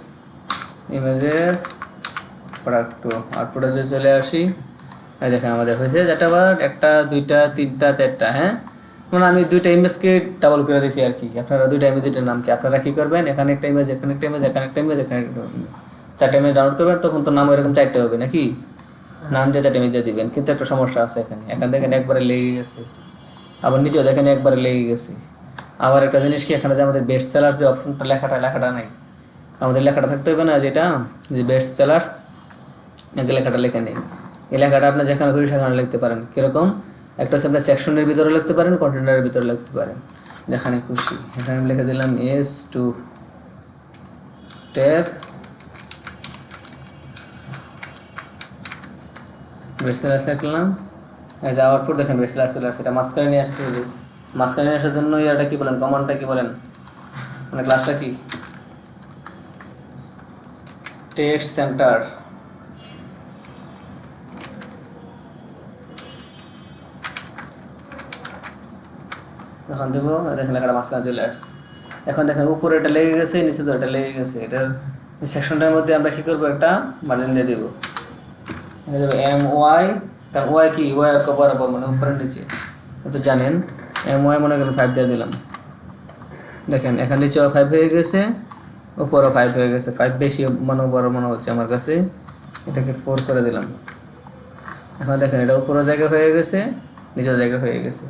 images product 2। আউটপুটে যদি চলে আসি, এই দেখেন আমাদের হয়েছে যেটা বার 1 2 3 4, হ্যাঁ, মানে আমি 2টা ইমেজকে ডাবল করে দিয়েছি আর কি। আপনারা 2টা ইমেজের নাম কি আপনারা কী করবেন, এখানে একটা ইমেজ, এখানে একটা ইমেজ, এখানে একটা ইমেজ, এখানে একটা ইমেজ, 4টা ইমেজ ডাউনলোড করবেন, তখন তো নাম এরকম 4টে হবে নাকি, নাম দিয়ে 4টে ইমেজ দিয়ে দিবেন। কিন্তু একটা সমস্যা আছে এখানে দেখেন একবারে লেগে গেছে, আবার নিচেও দেখেন একবারে লেগে গেছে। আবার একটা জিনিস কি, এখানে যে আমাদের বেস্ট সেলার্স যে অপশনটা লেখাটা নাই, আমাদের লেখাটা থাকতে হবে না, যেটা যে বেস্ট সেলার্স লেখাটা লেখে নেই। এই লেখাটা আপনি যেখানে খুশি সেখানে লিখতে পারেন। কীরকম, একটা হচ্ছে আপনি সেকশনের ভিতরে লিখতে পারেন, কন্টেনারের ভিতরে লিখতে পারেন, যেখানে খুশি। এখানে আমি লিখে দিলাম S2 ট্যাব বেস্ট সেলার্স লিখলাম। এই আউটপুট দেখেন বেস্ট সেলার্স চলে আসছে, এটা মাঝখানে নিয়ে আসতে হবে। মাঝখানে নিয়ে আসার জন্য ইয়াটা কী বলেন, কমান্ডটা কী বলেন, মানে ক্লাসটা কি, টেক্সট সেন্টার। এখন দেবো, দেখেন লেখাটা মাঝখানে চলে আসছে। এখন দেখেন উপরে এটা লেগে গেছে, নিচে তো এটা লেগে গেছে। এটার সেকশনটার মধ্যে আমরা কী করবো, একটা মার্জিন দিয়ে দেবো, MY, কারণ ওয়াই কি, ওয়াই বরাবর মানে উপরের নিচে, তো জানেন। MY মনে করেন 5 দিয়ে দিলাম, দেখেন এখানে নিচেও 5 হয়ে গেছে, উপরও 5 হয়ে গেছে। 5 বেশি বড় মনে হচ্ছে আমার কাছে, এটাকে 4 করে দিলাম। এখন দেখেন এটা উপরও জায়গা হয়ে গেছে, নিচের জায়গা হয়ে গেছে।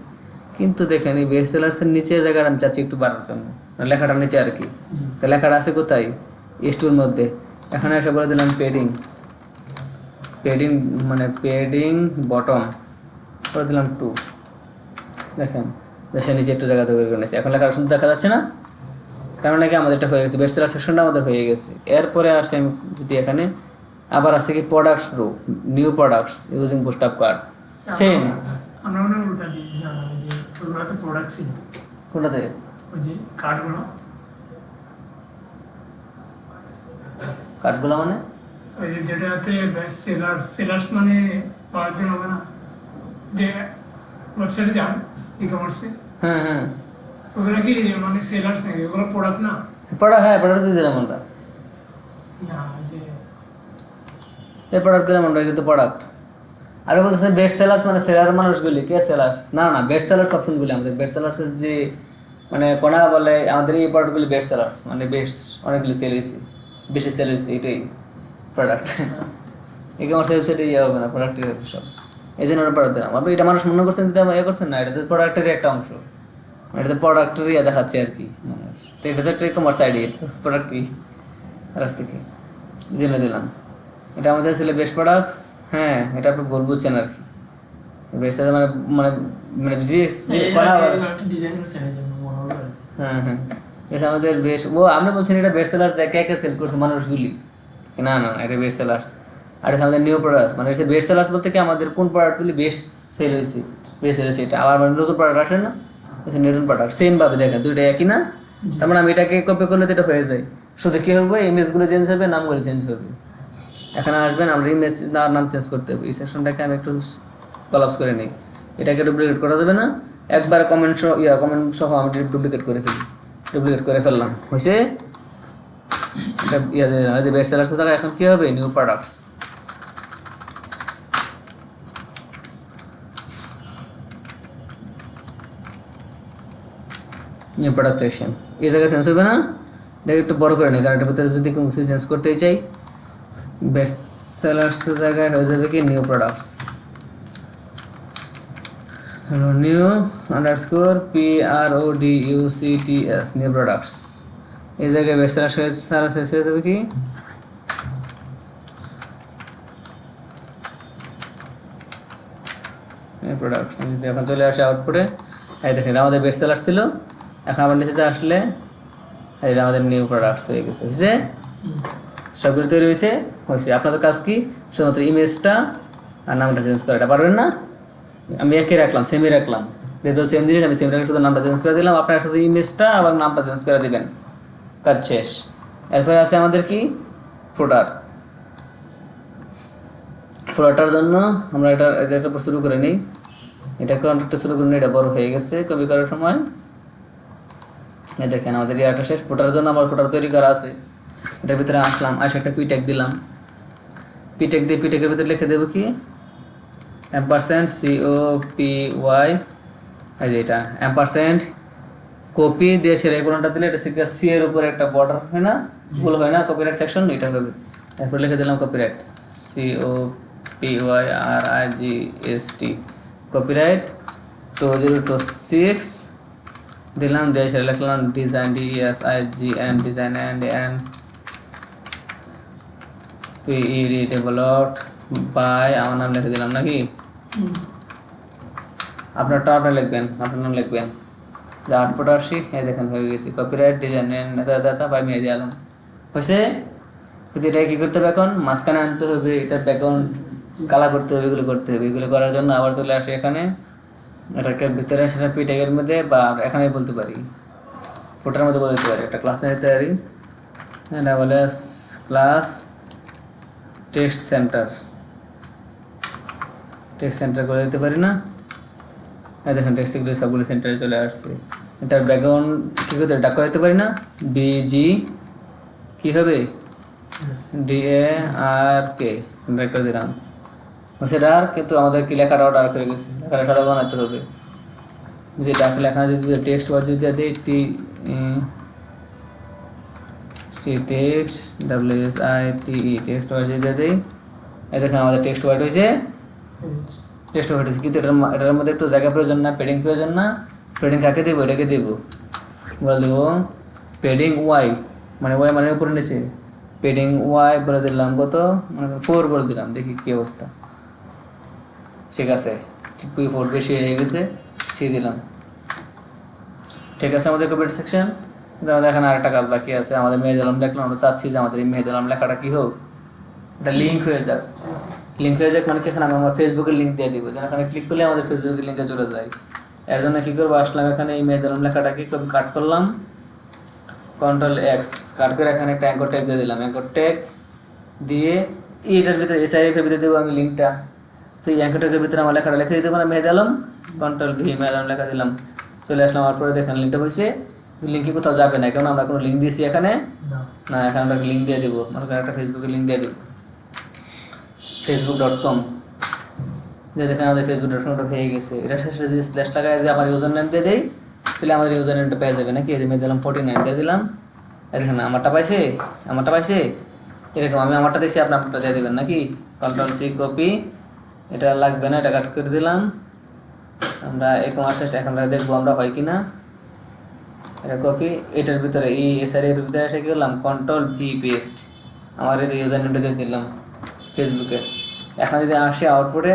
কিন্তু দেখেন এই বেস্ট সেলার্সের নিচের জায়গাটা আমি চাচ্ছি একটু বাড়ার জন্য, লেখাটা নিচে আর কি। তো লেখাটা আছে কোথায়, S2-র মধ্যে। এখানে এসে বলে দিলাম পেডিং মানে পেডিং বটম করে দিলাম 2। দেখেন সে নিচে একটু জায়গা তৈরি করে নিয়েছে। এখন লেখাটা শুধু দেখা যাচ্ছে না, কারণ নাকি আমাদের এটা হয়ে গেছে, বেস্ট সেলার সেকশনটা আমাদের হয়ে গেছে। এরপরে আসে আমি যদি এখানে আবার আছে কি products row, new products using Bootstrap card, same. আমরা মনে উল্টা দিয়েছি, যে ছোটগুলোতে প্রোডাক্ট ছিল, কোনটাতে, ওই যে কার্ডগুলো মানে ওই যে যেটাতে বেস্ট সেলার্স মানে পাওয়ার হবে না, যে ওয়েবসাইটে যান ই কমার্সে, হ্যাঁ ওগুলো কি মানে সেলার্স নাকি, ওগুলো প্রোডাক্ট না? প্রোডাক্ট দিয়ে দিলাম আমরা, না যে এই প্রোডাক্ট দিলাম আমরা, কিন্তু প্রোডাক্ট। আর বলতেছে বেস্ট সেলার্স মানে সেলার মানুষগুলি, কে সেলার্স, না বেস্ট সেলার্স অপশনগুলি আমাদের, বেস্ট সেলার্সের যে মানে কোনা বলে আমাদের এই প্রোডাক্টগুলি বেস্ট সেলার্স, মানে বেস্ট অনেকগুলি সেল হয়েছে, বেশি সেল হয়েছে, এটাই প্রোডাক্ট। এই আমার ওয়েবসাইটে ইয়ে হবে না, প্রোডাক্টের সব, এই জন্য আমরা প্রোডাক্ট দিলাম। আপনি এটা মানুষ মনে করছেন দিতে ইয়ে করছেন না, এটা তো প্রোডাক্টেরই একটা অংশ, এটা তো প্রোডাক্টেরই দেখাচ্ছে আর কি মানুষ। তো এটা তো একটা কমার্স আইডি, এটা তো প্রোডাক্টই কাছ থেকে জেনে দিলাম। এটা আমাদের ছিল বেস্ট প্রোডাক্টস, হ্যাঁ এটা আপনি ভুল বুঝছেন আর কি। বেস্ট মানে মানে মানে যে হ্যাঁ এটা আমাদের বেস্ট, ও আপনি বলছেন এটা বেস্ট সেলার, কে কে সেল করছে মানুষগুলি, না এটা বেস্ট সেলার্স। আর এটা আমাদের নিউ প্রোডাক্টস, মানে এটা বেস্ট সেলার্স বলতে কি আমাদের কোন প্রোডাক্টগুলি বেস্ট সেল হয়েছে, এটা আবার মানে নতুন প্রোডাক্ট আসে না, নতুন প্রোডাক্ট সেমভাবে দেখেন দুইটা একই না। তার মানে আমি এটাকে কপি করলে তো এটা হয়ে যায়, শুধু কী হবে ইমেজগুলো চেঞ্জ হবে, নামগুলো চেঞ্জ হবে। এখানে আসবেন, আমরা ইমেজ নাম চেঞ্জ করতে হবে। এই সেকশনটাকে আমি একটু কলাপস করে নিই, এটাকে ডুপ্লিকেট করা যাবে না, একবার কমেন্ট সহ আমি ডুপ্লিকেট করে ফেললাম, হয়েছে। এটা বেস্ট সেলার্স থাকা, এখন কী হবে, new products, new product section, এই জায়গায় চেঞ্জ হবে না, এটাকে একটু বড় করে নিই, কারণ এটার ভিতরে যদি কোনো কিছু চেঞ্জ করতেই চাই। বেস্ট সেলার্স জায়গায় হয়ে যাবে কি new products, new _PRODUCTS new products. এই জায়গায় বেস্ট সেলার্স হয়ে যাবে কি প্রোডাকশন এখন চলে আসে আউটপুটে, এই দেখেন আমাদের বেস্ট সেলার ছিল, এখন আবার নিচে আসলে এই আমাদের নিউ প্রোডাক্টস হয়ে গেছে, হয়েছে সবগুলো তৈরি হয়েছে। আপনাদের কাজ কি শুধুমাত্র ইমেজটা আর নামটা চেঞ্জ করা, এটা পারবেন না? আমি একই রাখলাম, সেমই রাখলাম, যেহেতু সেম জিনিস আমি সেম রাখে শুধু নামটা চেঞ্জ করে দিলাম, আপনারা শুধু ইমেজটা আবার নামটা চেঞ্জ করে দেবেন, কাজ শেষ। এরপরে আছে আমাদের কি ফোল্ডার, ফোল্ডারটার জন্য আমরা এটা শুরু করে নিই, এটা কন্ট্রাক্টটা শুরু করে নিই, এটা বড় হয়ে গেছে কপি করার সময়। এই দেখেন আমাদের ইয়াটা শেষ। ফোল্ডারের জন্য আমার ফোল্ডার তৈরি করা আছে, এটার ভিতরে আসলাম, আসে একটা পিটেক দিলাম, পিটেক দিয়ে পিটেকের ভিতরে লিখে দেবো কি $COPY, এই যে এটা কপি দিয়ে সেটা কোনটা দিলে এটা সি এর উপরে একটা বর্ডার হয় না, ভুল হয় না, কপিরাইট সেকশন এটা হবে। এরপর লিখে দিলাম কপিরাইট, COPYRIGST, কপিরাইট 2026 দিলাম, দিয়ে সেটা লিখলাম design, DESIGN, design and PED developed by, আমার নাম লিখে দিলাম নাকি, আপনারটা আপনি লিখবেন, আপনার নাম লিখবেন। যে আউটপুট আসি, এই দেখেন হয়ে গেছি, কপিরাইট ডিজাইন দাদা বাই মেহেদি আলম হয়েছে। কিন্তু এটা কী করতে হবে, এখন মাঝখানে আনতে হবে, এটা ব্যাকগ্রাউন্ড কালার করতে হবে, এগুলো করতে হবে। এগুলো করার জন্য আবার চলে আসে এখানে, এটাকে ভিতরে সেটা পিটেকের মধ্যে বা এখানে বলতে পারি, ফোটার মধ্যে বলতে পারি, একটা ক্লাস নিতে পারি, এটা বলে ক্লাস টেক্সট সেন্টার করে দিতে পারি না? দেখেন টেক্সটগুলো সবগুলো সেন্টারে চলে আসছে। এটার ব্যাকগ্রাউন্ড কী করতে ডাক করে দিতে পারি না, BG কী হবে DARK ব্যাক করে দিলাম, হচ্ছে ডার্ক, কিন্তু আমাদের কি লেখাটাও ডার্ক হয়ে গেছে, লেখাটা সাদা বানাতে হবে। যে ডার্ক লেখা যদি টেক্সট ওয়ার্ড যদি দিই টেক্সট WSITE টেক্সট ওয়ার্ড যদি দিই, এই দেখেন আমাদের টেক্সট ওয়ার্ড হয়েছে, টেক্সট ওয়ার্ড হয়েছে। কিন্তু এটার মধ্যে একটু জায়গা প্রয়োজন না, পেডিং প্রয়োজন না। পেডিং কাকে দেবো, এটাকে দেবো, বলে দেবো পেডিং ওয়াই, মানে ওয়াই মানে উপরে নিচে, পেডিং ওয়াই বলে দিলাম কত, মানে 4 বলে দিলাম, দেখি কী অবস্থা। ঠিক আছে, 4 বেশি হয়ে গেছে, ঠিক দিলাম। ঠিক আছে, আমাদের কপিরাইট সেকশন। কিন্তু আমাদের এখানে আরেকটা কাজ বাকি আছে, আমাদের মেহেদি আলম লিখলাম, আমরা চাচ্ছি যে আমাদের এই মেহেদি আলম লেখাটা কী হোক, এটা লিঙ্ক হয়ে যাক। লিঙ্ক হয়ে যাক মানে কি, এখানে আমি আমার ফেসবুকের লিঙ্ক দিয়ে দিব, যেন এখানে ক্লিক করলে আমাদের ফেসবুকের লিঙ্কে চলে যায়। এর জন্য কী করবো, আসলাম এখানে এই মেহেদি আলম লেখাটাকে কপি কাট করলাম, Ctrl+X কাট করে এখানে একটা অ্যাঙ্কর ট্যাগ দিয়ে দিলাম, অ্যাঙ্কর ট্যাগ দিয়ে এটার ভিতরে SIF-এর ভিতরে দেবো আমি লিঙ্কটা। তো এই অ্যাঙ্কর ট্যাগের ভিতরে আমার লেখাটা লিখে দিতে পারে মেহেদি আলম, Ctrl+V মেহেদি আলম লেখা দিলাম, চলে আসলাম। আমার পরে দেখেন লিঙ্কটা হয়েছে, লিঙ্কে কোথাও যাবে না, কারণ আমরা কোনো লিঙ্ক দিয়েছি এখানে না, এখানে আমরা লিঙ্ক দিয়ে দেবো, মনে করেন একটা ফেসবুকের লিঙ্ক দিয়ে দেবো, facebook.com, যে দেখেন আমাদের facebook.com হয়ে গেছে। এটার শেষে যদি স্ল্যাশ লাগায় যে আমার ইউজার নেম দিয়ে দেই, তাহলে আমাদের ইউজার নেমটা পেয়ে যাবে নাকি, এই যে মেয়ে দিলাম 49 দিয়ে দিলাম, দেখেন আমারটা পাইছে, এরকম আমি আমারটা দিয়েছি, আপনি আপনারটা দিয়ে দেবেন নাকি। Ctrl+C কপি, এটা লাগবে না, এটা কাট করে দিলাম। আমরা e-commerce এখন দেখবো আমরা হয় কি না, এটা কপি, এটার ভিতরে এই SRF-এর ভিতরে এসে কী করলাম, Ctrl+V পেস্ট, আমার এই ইউজার নেমটা দিয়ে দিলাম ফেসবুকে। এখন যদি আসে আউটপুটে,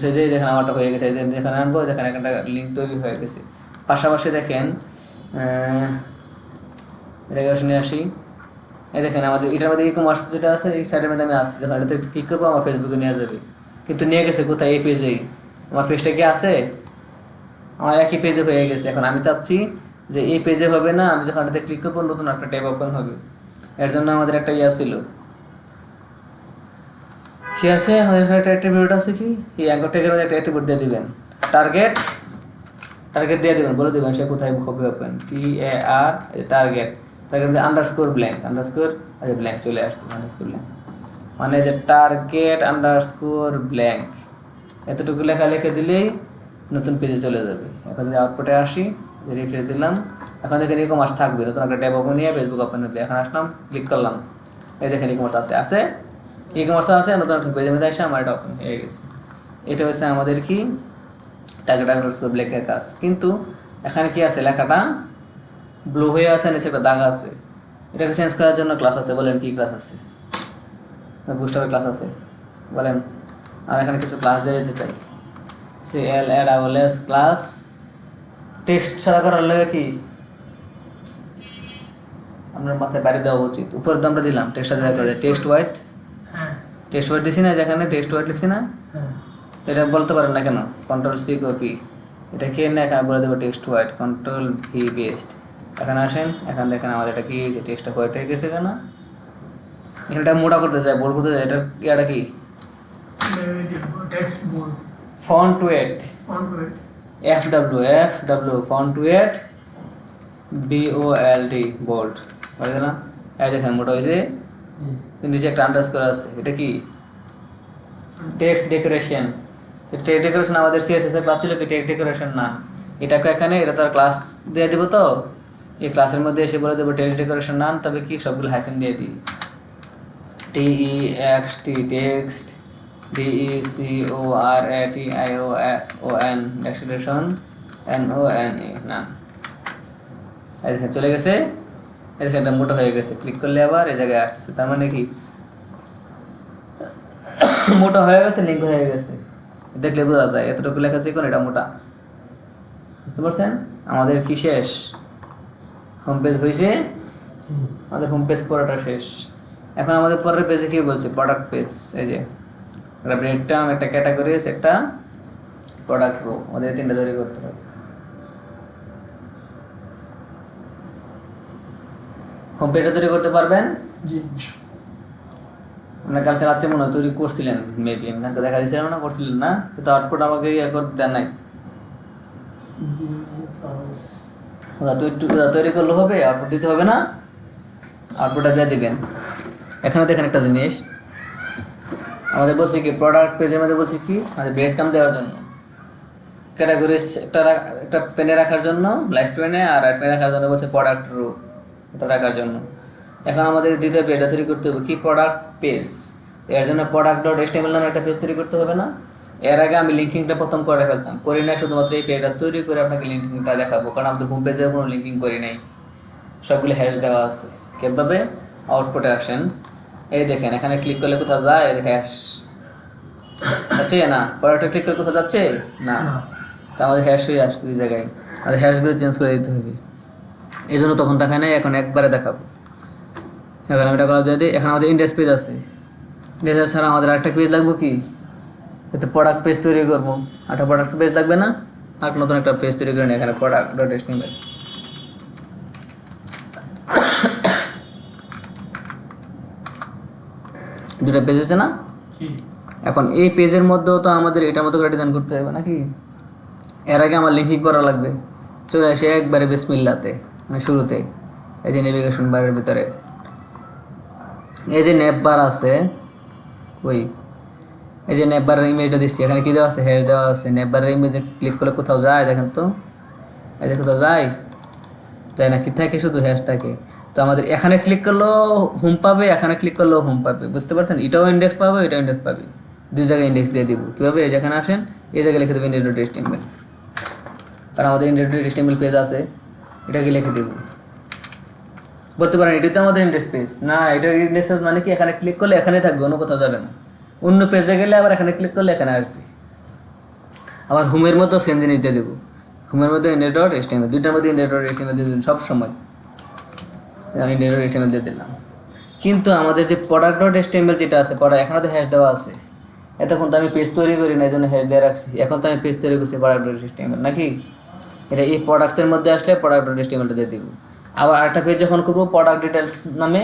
যদি দেখেন আমারটা হয়ে গেছে, যেখানে আনবো যেখানে একটা লিঙ্ক তৈরি হয়ে গেছে। পাশাপাশি দেখেন এটাকে নিয়ে আসি, এই দেখেন আমাদের এটার মধ্যে e-commerce যেটা আছে, এই সাইডের মধ্যে আমি আসছি, যখন এটাতে ক্লিক করবো আমার ফেসবুকে নিয়ে যাবে, কিন্তু নিয়ে গেছে কোথায়, এই পেজেই। আমার পেজটা কি আছে, আমার একই পেজে হয়ে গেছে। এখন আমি চাচ্ছি যে এই পেজে হবে না, আমি যখন এটাতে ক্লিক করবো নতুন একটা ট্যাব ওপেন হবে। এর জন্য আমাদের একটা ছিল, কি আছে আমাদের এখানে একটা অ্যাট্রিবিউট আছে, কি এই অ্যাঙ্কর ট্যাগের মধ্যে একটা অ্যাট্রিবিউট দিয়ে দিবেন, টার্গেট দিয়ে দিবেন, বলে দিবেন সে কোথায় হবে open, TAR target underscore blank, blank চলে আসছে, আন্ডারস্কোর ব্ল্যাঙ্ক মানে যে টার্গেট আন্ডারস্কোর ব্ল্যাঙ্ক, এতটুকু লেখা লিখে দিলেই নতুন পেজে চলে যাবে। এখন যদি আউটপুটে আসি, রিফ্রেশ দিলাম, এখন দেখেন e-commerce থাকবে, নতুন একটা ট্যাব ওপেন নিয়ে ফেসবুক ওপেন হবে। এখন আসলাম, ক্লিক করলাম, এই দেখেন e-commerce আছে, e-commerce আছে, নতুন একটা পেজের মধ্যে এসে আমার এটা ওপেন হয়ে গেছে। এটা হচ্ছে আমাদের কি টার্গেট আন্ডারস্কোর ব্ল্যাঙ্কের কাজ। কিন্তু এখানে কি আছে, লেখাটা ব্লু হয়ে আছে, নিচে একটা দাগ আছে, এটাকে চেঞ্জ করার জন্য ক্লাস আছে। বলেন কি ক্লাস আছে, বুস্টারের ক্লাস আছে, বলেন। আর এখানে কিছু ক্লাস দিয়ে দিতে চাই, CLASS ক্লাস টেক্সট ছাড়া করার লাগে কি আপনার মাথায় বাড়ি দেওয়া উচিত। উপরে তো আমরা দিলাম টেক্সট সাথে দেখা যায় টেক্সট হোয়াইট, হ্যাঁ টেক্সট হোয়াইট দিছি না, যেখানে টেক্সট হোয়াইট লিখছি না, হ্যাঁ তো এটা বলতে পারেন না কেন Ctrl+C কপি, এটা কে না এখানে বলে দেবো টেক্সট হোয়াইট, Ctrl+V পেস্ট। এখানে আসেন, এখানে দেখেন আমাদের এটা কি হয়েছে, টেক্সটটা হোয়াইট হয়ে গেছে কেন, এখানে এটা মোটা করতে চাই, বোল্ড করতে চাই, এটা কি text bold font weight, font weight FW font weight BOLD bold হয়ে গেল। এই দেখেন মোটা হয়েছে, নিচে একটা আন্ডারস্কোর আছে, এটা কি টেক্সট ডেকোরেশন। টেক্সট ডেকোরেশন আমাদের CSS এর ক্লাস ছিল কি টেক্সট ডেকোরেশন না, এটাকে এখানে এটা তার ক্লাস দিয়ে দিব, তো এই ক্লাসের মধ্যে এসে বলে দেবো টেক্সট ডেকোরেশন নাম, তবে কি সবগুলো হাইফেন দিয়ে দিই, TEXT text, DECORATION decoration NONE না। এই দেখেন চলে গেছে, এই দেখেন এটা মোটা হয়ে গেছে, ক্লিক করলে আবার এই জায়গায় আসতেছে, তার মানে কি মোটা হয়ে গেছে, লিঙ্ক হয়ে গেছে, দেখলে বোঝা যায় এতটুকু লেখা আছে কোন এটা মোটা, বুঝতে পারছেন। আমাদের কি শেষ, হোম পেজ হয়েছে, আমাদের হোম পেজ পড়াটা শেষ। এখন আমাদের পরের পেজে কি বলছে, প্রোডাক্ট পেজ, এই যে একটা ব্রেড টার্ম, একটা ক্যাটাগরিজ, একটা প্রোডাক্ট রো, আমাদের তিনটা তৈরি করতে হবে। হোম পেজটা তৈরি করতে পারবেন, জি আপনার কালকে রাত্রে মনে হয় তৈরি করছিলেন, মেবি আমি কালকে দেখা দিয়েছিলাম না, করছিলেন না, কিন্তু আউটপুট আমাকে এখন দেন নাই, তৈরি করলে হবে, আউটপুট দিতে হবে না, আউটপুটটা দিয়ে দিবেন। এখানে দেখেন একটা জিনিস আমাদের বলছে কি, প্রোডাক্ট পেজের মধ্যে বলছে কি, আমাদের ব্রেড টার্ম দেওয়ার জন্য, ক্যাটাগরিজ একটা পেনে রাখার জন্য, লাইফ পেনে, আর পেনে রাখার জন্য বলছে প্রোডাক্ট রো, এটা রাখার জন্য। এখন আমাদের দ্বিতীয় পেজটা তৈরি করতে হবে কি, প্রোডাক্ট পেজ, এর জন্য product.html নামে একটা পেজ তৈরি করতে হবে না। এর আগে আমি লিঙ্কিংটা প্রথম করে ফেলতাম, করি না, শুধুমাত্র এই পেজটা তৈরি করে আপনাকে লিঙ্কিংটা দেখাবো, কারণ আমাদের হোম পেজে কোনো লিঙ্কিং করি নাই, সবগুলো হ্যাশ দেওয়া আছে। কীভাবে আউটপুটে আসেন, এই দেখেন এখানে ক্লিক করলে কোথাও যায়, হ্যাশ যাচ্ছে না, প্রোডাক্টে ক্লিক করে কোথাও যাচ্ছে না, তা আমাদের হ্যাশ হয়ে আসছে এই জায়গায়, আমাদের হ্যাশগুলো চেঞ্জ করে দিতে হবে, এই জন্য তখন দেখায় নাই, এখন একবারে দেখাবো। এখন আমি এটা করা যদি, এখন আমাদের ইন্ডেক্স পেজ আছে, ইন্ডেক্স ছাড়া আমাদের আরেকটা পেজ লাগবে কি, এতে প্রোডাক্ট পেজ তৈরি করবো, একটা প্রোডাক্ট পেজ লাগবে না, আর নতুন একটা পেজ তৈরি করে নিই, এখানে product.html, দুটা পেজ হচ্ছে না। এখন এই পেজের মধ্যেও তো আমাদের এটার মতো করে ডিজাইন করতে হবে নাকি, এর আগে আমার লিঙ্কিং করা লাগবে, চলে আসে একবারে বিসমিল্লাতে, মানে শুরুতে, এই যে নেভিগেশন বারের ভিতরে এই যে নেপ বার আছে, ওই এই যে নেপ বারের ইমেজটা দিচ্ছি, এখানে কী দেওয়া আছে, হ্যাশ দেওয়া আছে, নেপ বারের ইমেজে ক্লিক করলে কোথাও যায়, দেখেন তো, এই যে কোথাও যায় না, কি থাকে, শুধু হ্যাশ থাকে। তো আমাদের এখানে ক্লিক করলেও হোম পাবে, এখানে ক্লিক করলেও হোম পাবে, বুঝতে পারছেন, এটাও ইন্ডেক্স পাবে, এটাও ইন্ডেক্স পাবে, দুই জায়গায় ইন্ডেক্স দিয়ে দিব। কীভাবে, এই যেখানে আসেন, এই জায়গায় লিখে দেবো index.html, কারণ আমাদের index.html পেজ আছে, এটাকে লিখে দেবো। বলতে পারেন এটা তো আমাদের ইন্ডেক্স পেজ না, এটা ইন্ডেক্স পেজ মানে কি, এখানে ক্লিক করলে এখানে থাকবে, অন্য কোথাও যাবে না, অন্য পেজে গেলে আবার এখানে ক্লিক করলে এখানে আসবে। আবার হোমের মধ্যে সেম জিনিস দিয়ে দেবো, হোমের মধ্যে index.html, দুইটার মধ্যে index.html দিয়ে দিন সব সময়, আমি index.html দিয়ে দিলাম। কিন্তু আমাদের যে product.html যেটা আছে, এখানে তো হ্যাশ দেওয়া আছে, এতক্ষণ তো আমি পেজ তৈরি করি না, এই জন্য হ্যাশ দিয়ে রাখছি, এখন তো আমি পেজ তৈরি করছি product.html নাকি, এটা এই প্রোডাক্টসের মধ্যে আসলে product.html দিয়ে দিব। আবার আরেকটা পেজ যখন করবো প্রোডাক্ট ডিটেলস নামে,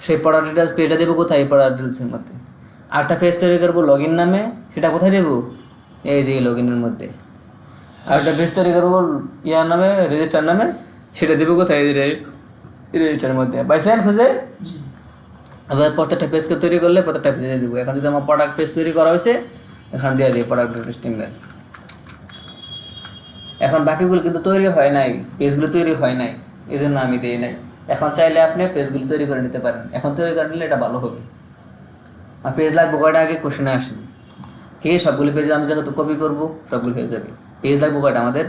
সেই প্রোডাক্ট ডিটেলস পেজটা দেবো কোথায়, এই প্রোডাক্ট ডিটেলসের মধ্যে। আরেকটা পেজ তৈরি করবো লগইন নামে, সেটা কোথায় দেবো, এই যে লগইনের মধ্যে। আরেকটা পেজ তৈরি করবো ইয়ার নামে, রেজিস্টার নামে, সেটা দেবো কোথায়, রেজিস্টারের মধ্যে। পাইছেন খুঁজে, এবার প্রত্যেকটা পেজকে তৈরি করলে প্রত্যেকটা পেজে দিয়ে দেবো। এখন যদি আমার প্রোডাক্ট পেজ তৈরি করা হয়েছে, এখানে দিয়ে দিই product.html। এখন বাকিগুলো কিন্তু তৈরি হয় নাই, পেজগুলো তৈরি হয় নাই, এই জন্য আমি দিই নাই। এখন চাইলে আপনি পেজগুলো তৈরি করে নিতে পারেন, এখন তৈরি করে নিলে এটা ভালো হবে। আর পেজ লাগবে কয়টা, আগে কোশ্চেনে আসেন কি, সবগুলো পেজে আমি যেহেতু কপি করবো, সবগুলো হয়ে যাবে। পেজ লাগবে কয়টা আমাদের,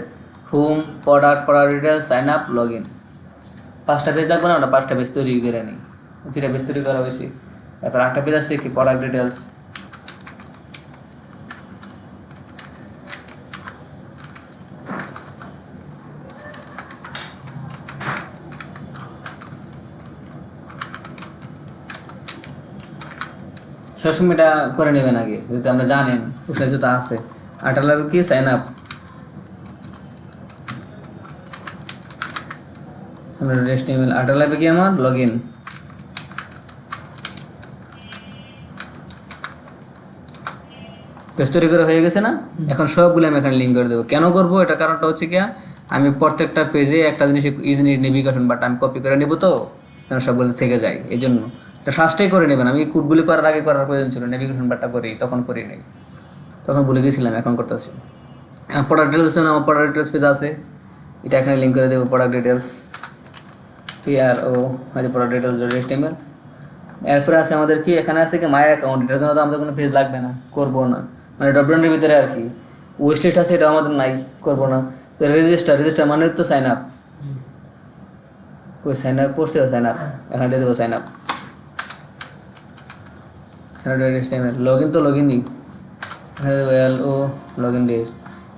home, product details, sign up, log in, 5টা পেজ লাগবে না, আমরা 5টা পেজ তৈরি করে নিই, 2টা পেজ তৈরি করা হয়েছে। তারপর 8টা পেজ আছে কি, প্রোডাক্ট ডিটেলস, সবসময় এটা করে নেবেন আগে, যেহেতু আমরা জানেন ওটা যেহেতু আছে। আরটা লাগবে কি সাইন আপ, আমরা রেস্ট ইমেল। আরটা লাগবে কি আমার লগ ইন। পেজ তৈরি করে হয়ে গেছে না? এখন সবগুলো আমি এখানে লিঙ্ক করে দেবো। কেন করবো এটা, কারণটা হচ্ছে কি আমি প্রত্যেকটা পেজে একটা জিনিস ইজি নেভিগেশন বাট আমি কপি করে নেবো, তো যেন সবগুলো থেকে যায়। এই জন্য এটা ফার্স্টেই করে নেবেন। আমি কোডগুলি করার আগে করার প্রয়োজন ছিল, নেভিগেশন বারটা করি, তখন করি নাই, তখন ভুলে গেছিলাম, এখন করতেছি। প্রোডাক্ট ডিটেলস, আমার প্রোডাক্ট ডিটেলস পেজ আছে, এটা এখানে লিঙ্ক করে দেবো। প্রোডাক্ট ডিটেলস PRO আছে, প্রোডাক্ট ডিটেলস HTML। এরপরে আছে আমাদের কি, এখানে আছে কি মাই অ্যাকাউন্ট। এটার জন্য তো আমাদের কোনো পেজ লাগবে না, করবো না, মানে ডব্লিউএনের ভিতরে আর কি। ওয়েস্টেজ আছে, এটা আমাদের নাই, করবো না। রেজিস্টার মানে তো সাইন আপ, কই সাইন আপ করছে, সাইন আপ এখানে দিয়ে দেবো সাইন আপ। লগ ইন তো লগ ইনই এখানে দেবো LO লগ ইন ডেট।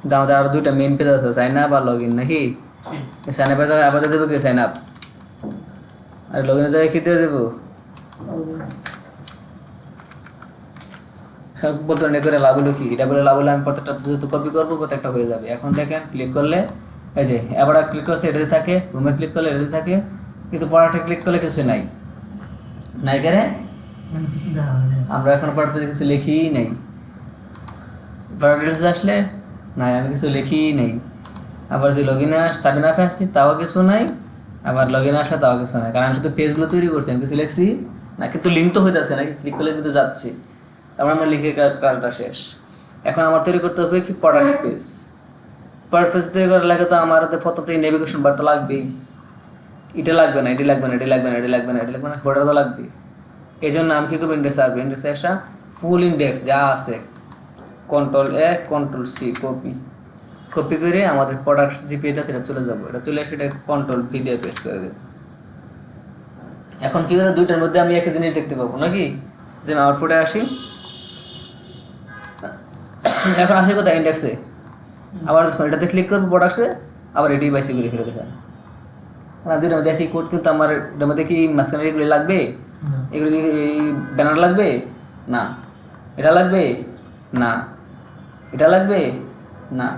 কিন্তু আমাদের আরও দুইটা মেন পেজ আছে, সাইন আপ আর লগ ইন, নাকি? সাইন আপের জায়গায় আবার দেবো কি সাইন আপ, আর লগ ইনের জায়গায় কী দিয়ে দেবো বলতে এটা করে লাভ হলো কি, এটা করে লাভ হলে আমি প্রত্যেকটা যেহেতু কপি করবো প্রত্যেকটা হয়ে যাবে। এখন দেখেন ক্লিক করলে এই যে এবার ক্লিক করছে এটাতে থাকে, রুমে ক্লিক করলে এটাতে থাকে, কিন্তু পড়াটা ক্লিক করলে কিছু নাই, নাই কেন আমরা এখন পড়াতে কিছু লিখিই নেই। পড়া ডিটেলস আসলে নাই, আমি কিছু লিখিই নেই। আবার যে লগ ইনে সাইন আপে আসছি তাও কিছু নাই, আবার লগ ইনে আসলে তাও কিছু নাই, কারণ আমি শুধু পেজগুলো তৈরি করছি, আমি কিছু লিখছি না, কিন্তু লিঙ্ক তো হইতেছে নাকি, ক্লিক করলে কিন্তু যাচ্ছি, তারপর আমার লিঙ্কের কাজটা শেষ। এখন আমার তৈরি করতে হবে কি প্রোডাক্ট পেজ। প্রোডাক্ট পেজ তৈরি করার লাগে তো আমার প্রথম থেকে নেভিগেশন বার তো লাগবেই। এটা লাগবে না, এটি লাগবে না, এটি লাগবে না, এটি লাগবে না, এটি লাগবে না, ফোটা তো লাগবে। এই জন্য আমি কী করবো, ইন্ডেক্স আসবে, ইন্ডেক্স একটা ফুল ইন্ডেক্স যা আছে Ctrl+A Ctrl+C কপি করে আমাদের প্রোডাক্ট যে পেজটা সেটা চলে যাবো, এটা চলে এসে এটা Ctrl+V দিয়ে পেস্ট করে দেবো। এখন কী করে দুইটার মধ্যে আমি একই জিনিস দেখতে পাবো নাকি, যে আমি আউটপুটে আসি। এখন আসি কোথায়, ইন্ডেক্সে। আবার এটাতে ক্লিক করবো প্রোডাক্টসে, আবার এটি বাইসি করে ফেলে দেখেন। আমার দুইটার মধ্যে একই কোড, কিন্তু আমার এটার মধ্যে কি মাঝখানে এগুলি লাগবে, এগুলো কি ব্যানার লাগবে না, এটা লাগবে না, এটা লাগবে না,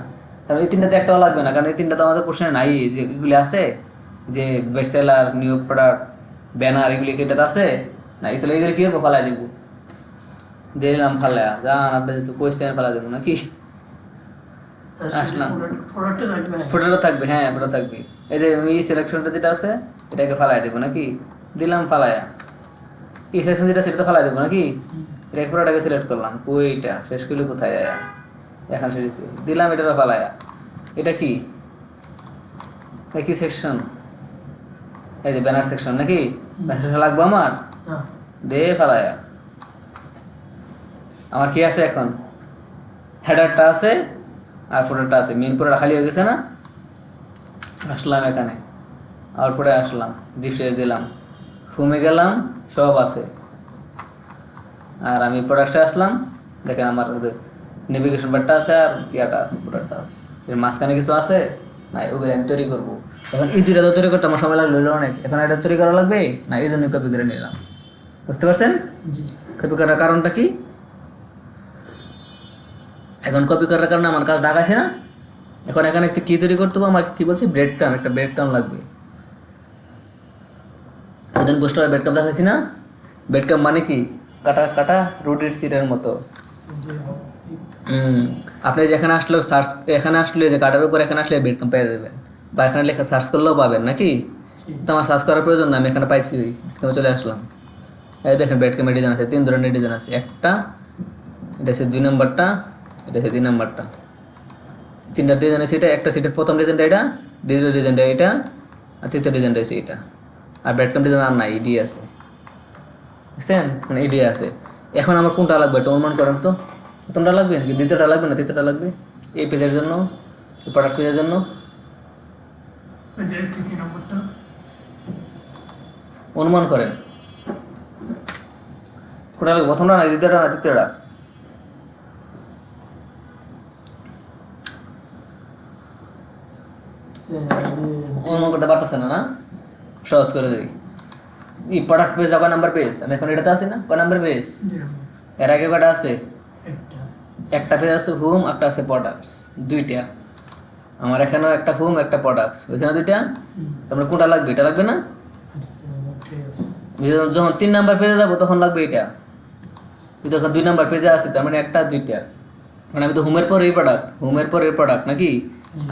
তাহলে এই তিনটাতে একটাও লাগবে না, কারণ এই তিনটা তো আমাদের কোশ্চেনে নাই। যে এগুলি আছে, যে best seller, new product, banner, এগুলি কি এটাতে আছে না, তাহলে এগুলি কী করবো, ফালাই দেবো, দিলাম ফালায়া, জান আপনি যেহেতু কোয়েশ্চেন ফালা দেবো নাকি। আসলাম, ফোটোটা থাকবে, হ্যাঁ ফোটো থাকবে। এই যে আমি সিলেকশনটা যেটা আছে এটাকে ফালাই দেবো নাকি, দিলাম ফালায়া। এই সিলেকশন যেটা সেটা তো ফালাই দেবো নাকি, এটা ফটোটাকে সিলেক্ট করলাম, ওইটা শেষ করলে কোথায় যায়, এখন শেষ দিলাম, এটারও ফালায়া। এটা কি, এটা কি সেকশন, এই যে ব্যানার সেকশন নাকি, ব্যানার লাগবো আমার, দে ফালায়া। আমার কি আছে এখন, হেডারটা আছে আর ফোটোটা আছে, মেন ফোটোটা খালি হয়ে গেছে না। আসলাম এখানে, আউটপুটে আসলাম, রিফ্রেশ দিলাম, হোমে গেলাম, সব আছে। আর আমি প্রোডাক্টে আসলাম, দেখেন আমার নেভিগেশন বারটা আছে আর ইয়াটা আছে, প্রোডাক্টটা আছে, এর মাঝখানে কিছু আছে না, ওগুলো আমি তৈরি করবো। এখন এই দুইটা তো তৈরি করতে আমার সময় লাগলো অনেক, এখন এটা তৈরি করা লাগবে না, এই জন্য কপি করে নিলাম। বুঝতে পারছেন কপি করার কারণটা কি? এখন কপি করার কারণে আমার কাজ ঢাকাইছে না। এখন এখানে একটা কী তৈরি করতে হবে, আমাকে কী বলছি, ব্রেড ক্রাম, একটা ব্রেড ক্রাম লাগবে। ওদিন পোস্ট হয় ব্রেড ক্রাম দেখাইছি না, ব্রেড ক্রাম মানে কি, কাটা কাটা রুটির চিরের মতো। আপনি যেখানে আসলে সার্চ, এখানে আসলে যে কাটার উপর এখানে আসলে ব্রেড ক্রাম পেয়ে যাবেন, বা এখানে লেখা সার্চ করলেও পাবেন নাকি। তো আমার সার্চ করার প্রয়োজন না, আমি এখানে পাইছি, এখানে চলে আসলাম। এই দেখেন ব্রেড ক্রামের ডিজাইন আছে, 3 ধরনের ডিজাইন আছে। একটা, এটা হচ্ছে 2 নম্বরটা, এটা হচ্ছে 3 নম্বরটা, 3টা ডিজাইন আছে। এটা একটা সেটের প্রথম ডিজাইনটা এটা, দ্বিতীয় ডিজাইনটা এটা, আর তৃতীয় ডিজাইনটা আছে এটা। আর ব্রেড ক্রাম ডিজাইন আর নাই, ইডি আছে, বুঝছেন, মানে ইডি আছে। এখন আমার কোনটা লাগবে এটা অনুমান করেন তো, প্রথমটা লাগবে নাকি দ্বিতীয়টা লাগবে না তৃতীয়টা লাগবে, এই পেজের জন্য, এই প্রোডাক্ট পেজের জন্য। অনুমান করেন কোনটা লাগবে, প্রথমটা না দ্বিতীয়টা না তৃতীয়টা। অনুমান করতে পারতেছে না, না সহজ করে দিই। এই প্রোডাক্ট পেজ কয় নাম্বার পেজ, আমি এখন এটাতে আছি না, কয় নাম্বার পেজ, এর আগে কটা আছে? একটা একটা পেজ আছে হোম, একটা আছে প্রোডাক্টস, দুইটা। আমার এখানেও একটা হোম, একটা প্রোডাক্টস, ওইখানে দুইটা। তারপরে কোনটা লাগবে? এটা লাগবে না? ঠিক আছে যখন 3 নাম্বার পেজে যাবো তখন লাগবে এটা। তুই যখন 2 নাম্বার পেজে আসি, তার মানে একটা দুইটা, মানে আমি তো হোমের পর এই প্রোডাক্ট, হোমের পর এই প্রোডাক্ট নাকি?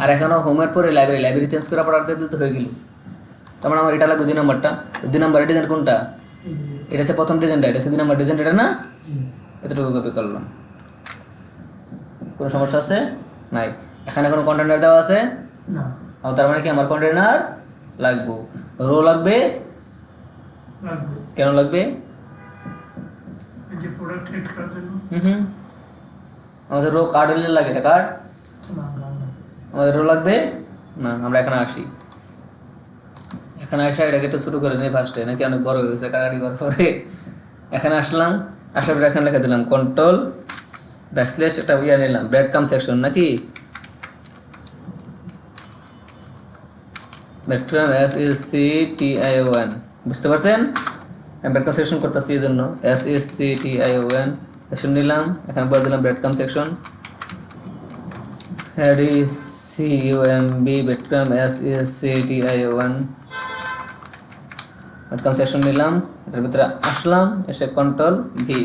আর এখনও হোমের পরে লাইব্রেরি, লাইব্রেরি চেঞ্জ করা প্রোডাক্ট দিতে তো হয়ে গেল। তার মানে আমার এটা লাগবে 2 নাম্বারটা। 2 নাম্বার ডিজাইন কোনটা? এটা হচ্ছে প্রথম ডিজাইনটা, এটা হচ্ছে 2 নাম্বার ডিজাইন, এটা না? এতটুকু কপি করলাম। কোনো সমস্যা আছে? নাই। এখানে কোনো কন্টেনার দেওয়া আছে? না তার মানে কি আমার কন্টেনার লাগবে, রো লাগবে। লাগবে কেন লাগবে? এই যে প্রোডাক্ট এড করার জন্য হুম, আমাদের রো কার্ড হলে লাগে, এটা কার্ড। আমাদের রো লাগবে না। আমরা এখানে আসি, এখানে আসা এটাকে একটু ছোটো করে নিই ফার্স্টে, নাকি অনেক বড় হয়ে গেছে কাটাকাটি করার পরে। এখানে আসলাম, আসার পরে এখানে লিখে দিলাম কন্ট্রোল ব্যাকস্ল্যাশ, একটা ইয়ে নিলাম ব্রেড কাম সেকশন নাকি, ব্রেড কাম SECTION, বুঝতে পারছেন? আমি ব্রেড কাম সেকশন করতেছি এই জন্য SECTION সেকশন নিলাম, এখানে বলে দিলাম ব্রেড কাম সেকশন, CUMB ব্রেড কাম SECTION ব্রেড সেকশন নিলাম, এটার ভিতরে আসলাম, এসে কন্ট্রোল ভি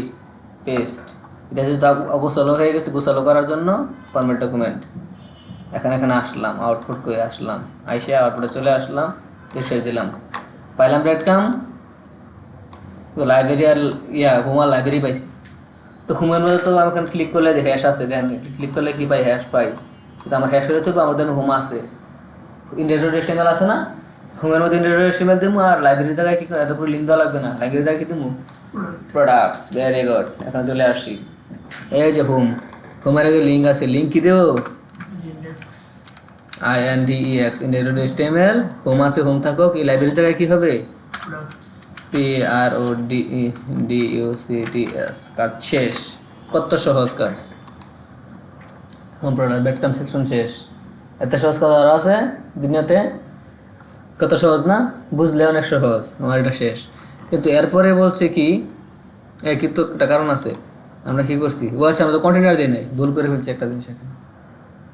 পেস্ট। এটা যেহেতু অগোছালো হয়ে গেছে, গোছালো করার জন্য ফরম্যাট ডকুমেন্ট। এখানে আসলাম, আউটপুট করে আসলাম, আইসে আউটপুটে চলে আসলাম, এসে দিলাম, পাইলাম ব্রেড কাম। তো লাইব্রেরি আর হোমার লাইব্রেরি পাইছি। তো হোমের মধ্যে তো আমি এখানে ক্লিক করলে হ্যাশ আছে, দেখেন ক্লিক করলে কি পাই? হ্যাশ পাই। কিন্তু আমার হ্যাশ হয়েছে তো আমাদের হোম আছে, ইন্টারনেট HTML আছে না, হোমের মধ্যে ইন্টারনেট HTML দিব। আর লাইব্রেরি জায়গায় কি এত পুরো লিঙ্ক দেওয়া লাগবে না, লাইব্রেরি জায়গায় কি দিব? প্রোডাক্টস। ভেরি গুড, এখন চলে আসি, এই যে হোম, হোমের আগে লিঙ্ক আছে, লিঙ্ক কি দেবো? Index INDEX internet HTML, home আছে, হোম থাকুক। এই লাইব্রেরি জায়গায় কি হবে? Products PRODUCTS। কাজ শেষ। কত সহজ কাজ, হোম প্রোডাক্ট ব্রেড কাম সেকশন শেষ। এত সহজ কাজ আর আছে দুনিয়াতে? কত সহজ না? বুঝলে অনেক সহজ। আমার এটা শেষ, কিন্তু এরপরে বলছে কি, কিন্তু একটা কারণ আছে। আমরা কি করছি? ও আচ্ছা, আমরা তো কন্টেনার দিই নাই, ভুল করে ফেলছি একটা জিনিস। এখন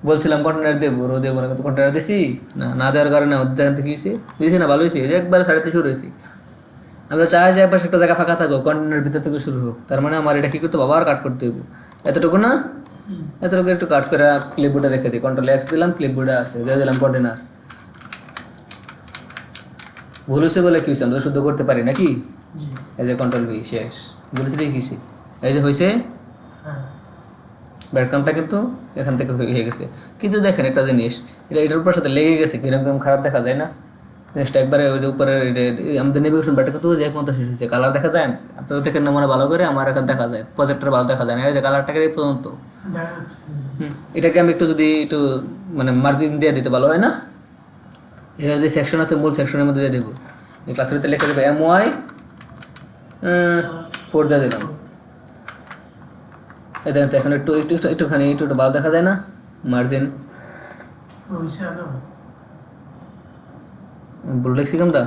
বলছিলাম কন্টেনার দেবো, রো দেবো না, কিন্তু কন্টেনার দিছি না। না দেওয়ার কারণে আমাদের এখান থেকে দিয়েছি না, ভালো হয়েছে, একবারে সাড়ে শুরু হয়েছি। আমি তো চাই যে একবার একটা জায়গা ফাঁকা থাকো, কন্টেনার ভিতর থেকে শুরু হোক। তার মানে আমার এটা কী করতে হবে? আবার কাট করতে হবে এতটুকু না, এতটুকু একটু কাট করে ক্লিপবোর্ডে রেখে দিই। কন্ট্রোল X দিলাম, ক্লিপবোর্ডে আছে, দিয়ে দিলাম কন্টেনার। ভুল হয়েছে বলে কি হয়েছে? আমরা তো শুদ্ধ করতে পারি নাকি? এই যে কন্ট্রোল V, শেষ। বলেছি দেখিছি, এই যে হয়েছে ব্যাকগ্রাউন্ডটা, কিন্তু এখান থেকে হয়ে গেছে। কিন্তু দেখেন একটা জিনিস, এটার উপর সাথে লেগে গেছে, কিরকম খারাপ দেখা যায় না জিনিসটা? একবারে ওই যে উপরে আমাদের নেভিগেশন বাটন কিন্তু যে 50 এসেছে, কালার দেখা যায়। আপনারা দেখেন না মনে ভালো করে, আমার এখানে দেখা যায়, প্রজেক্টর ভালো দেখা যায় না, এই যে কালারটাকে এই পর্যন্ত। এটাকে আমি একটু যদি একটু মানে মার্জিন দিয়ে দিতে ভালো হয় না? এর যে সেকশন আছে, মূল সেকশনের মধ্যে দিয়ে দেবো। এই ক্লাসের ভিতরে লিখে দেবো MY4 দিয়ে দিলাম। এই দেখেন তো এখন একটুখানি একটু ভালো দেখা যায় না মার্জিন? ভুল লিখছি কোনটা?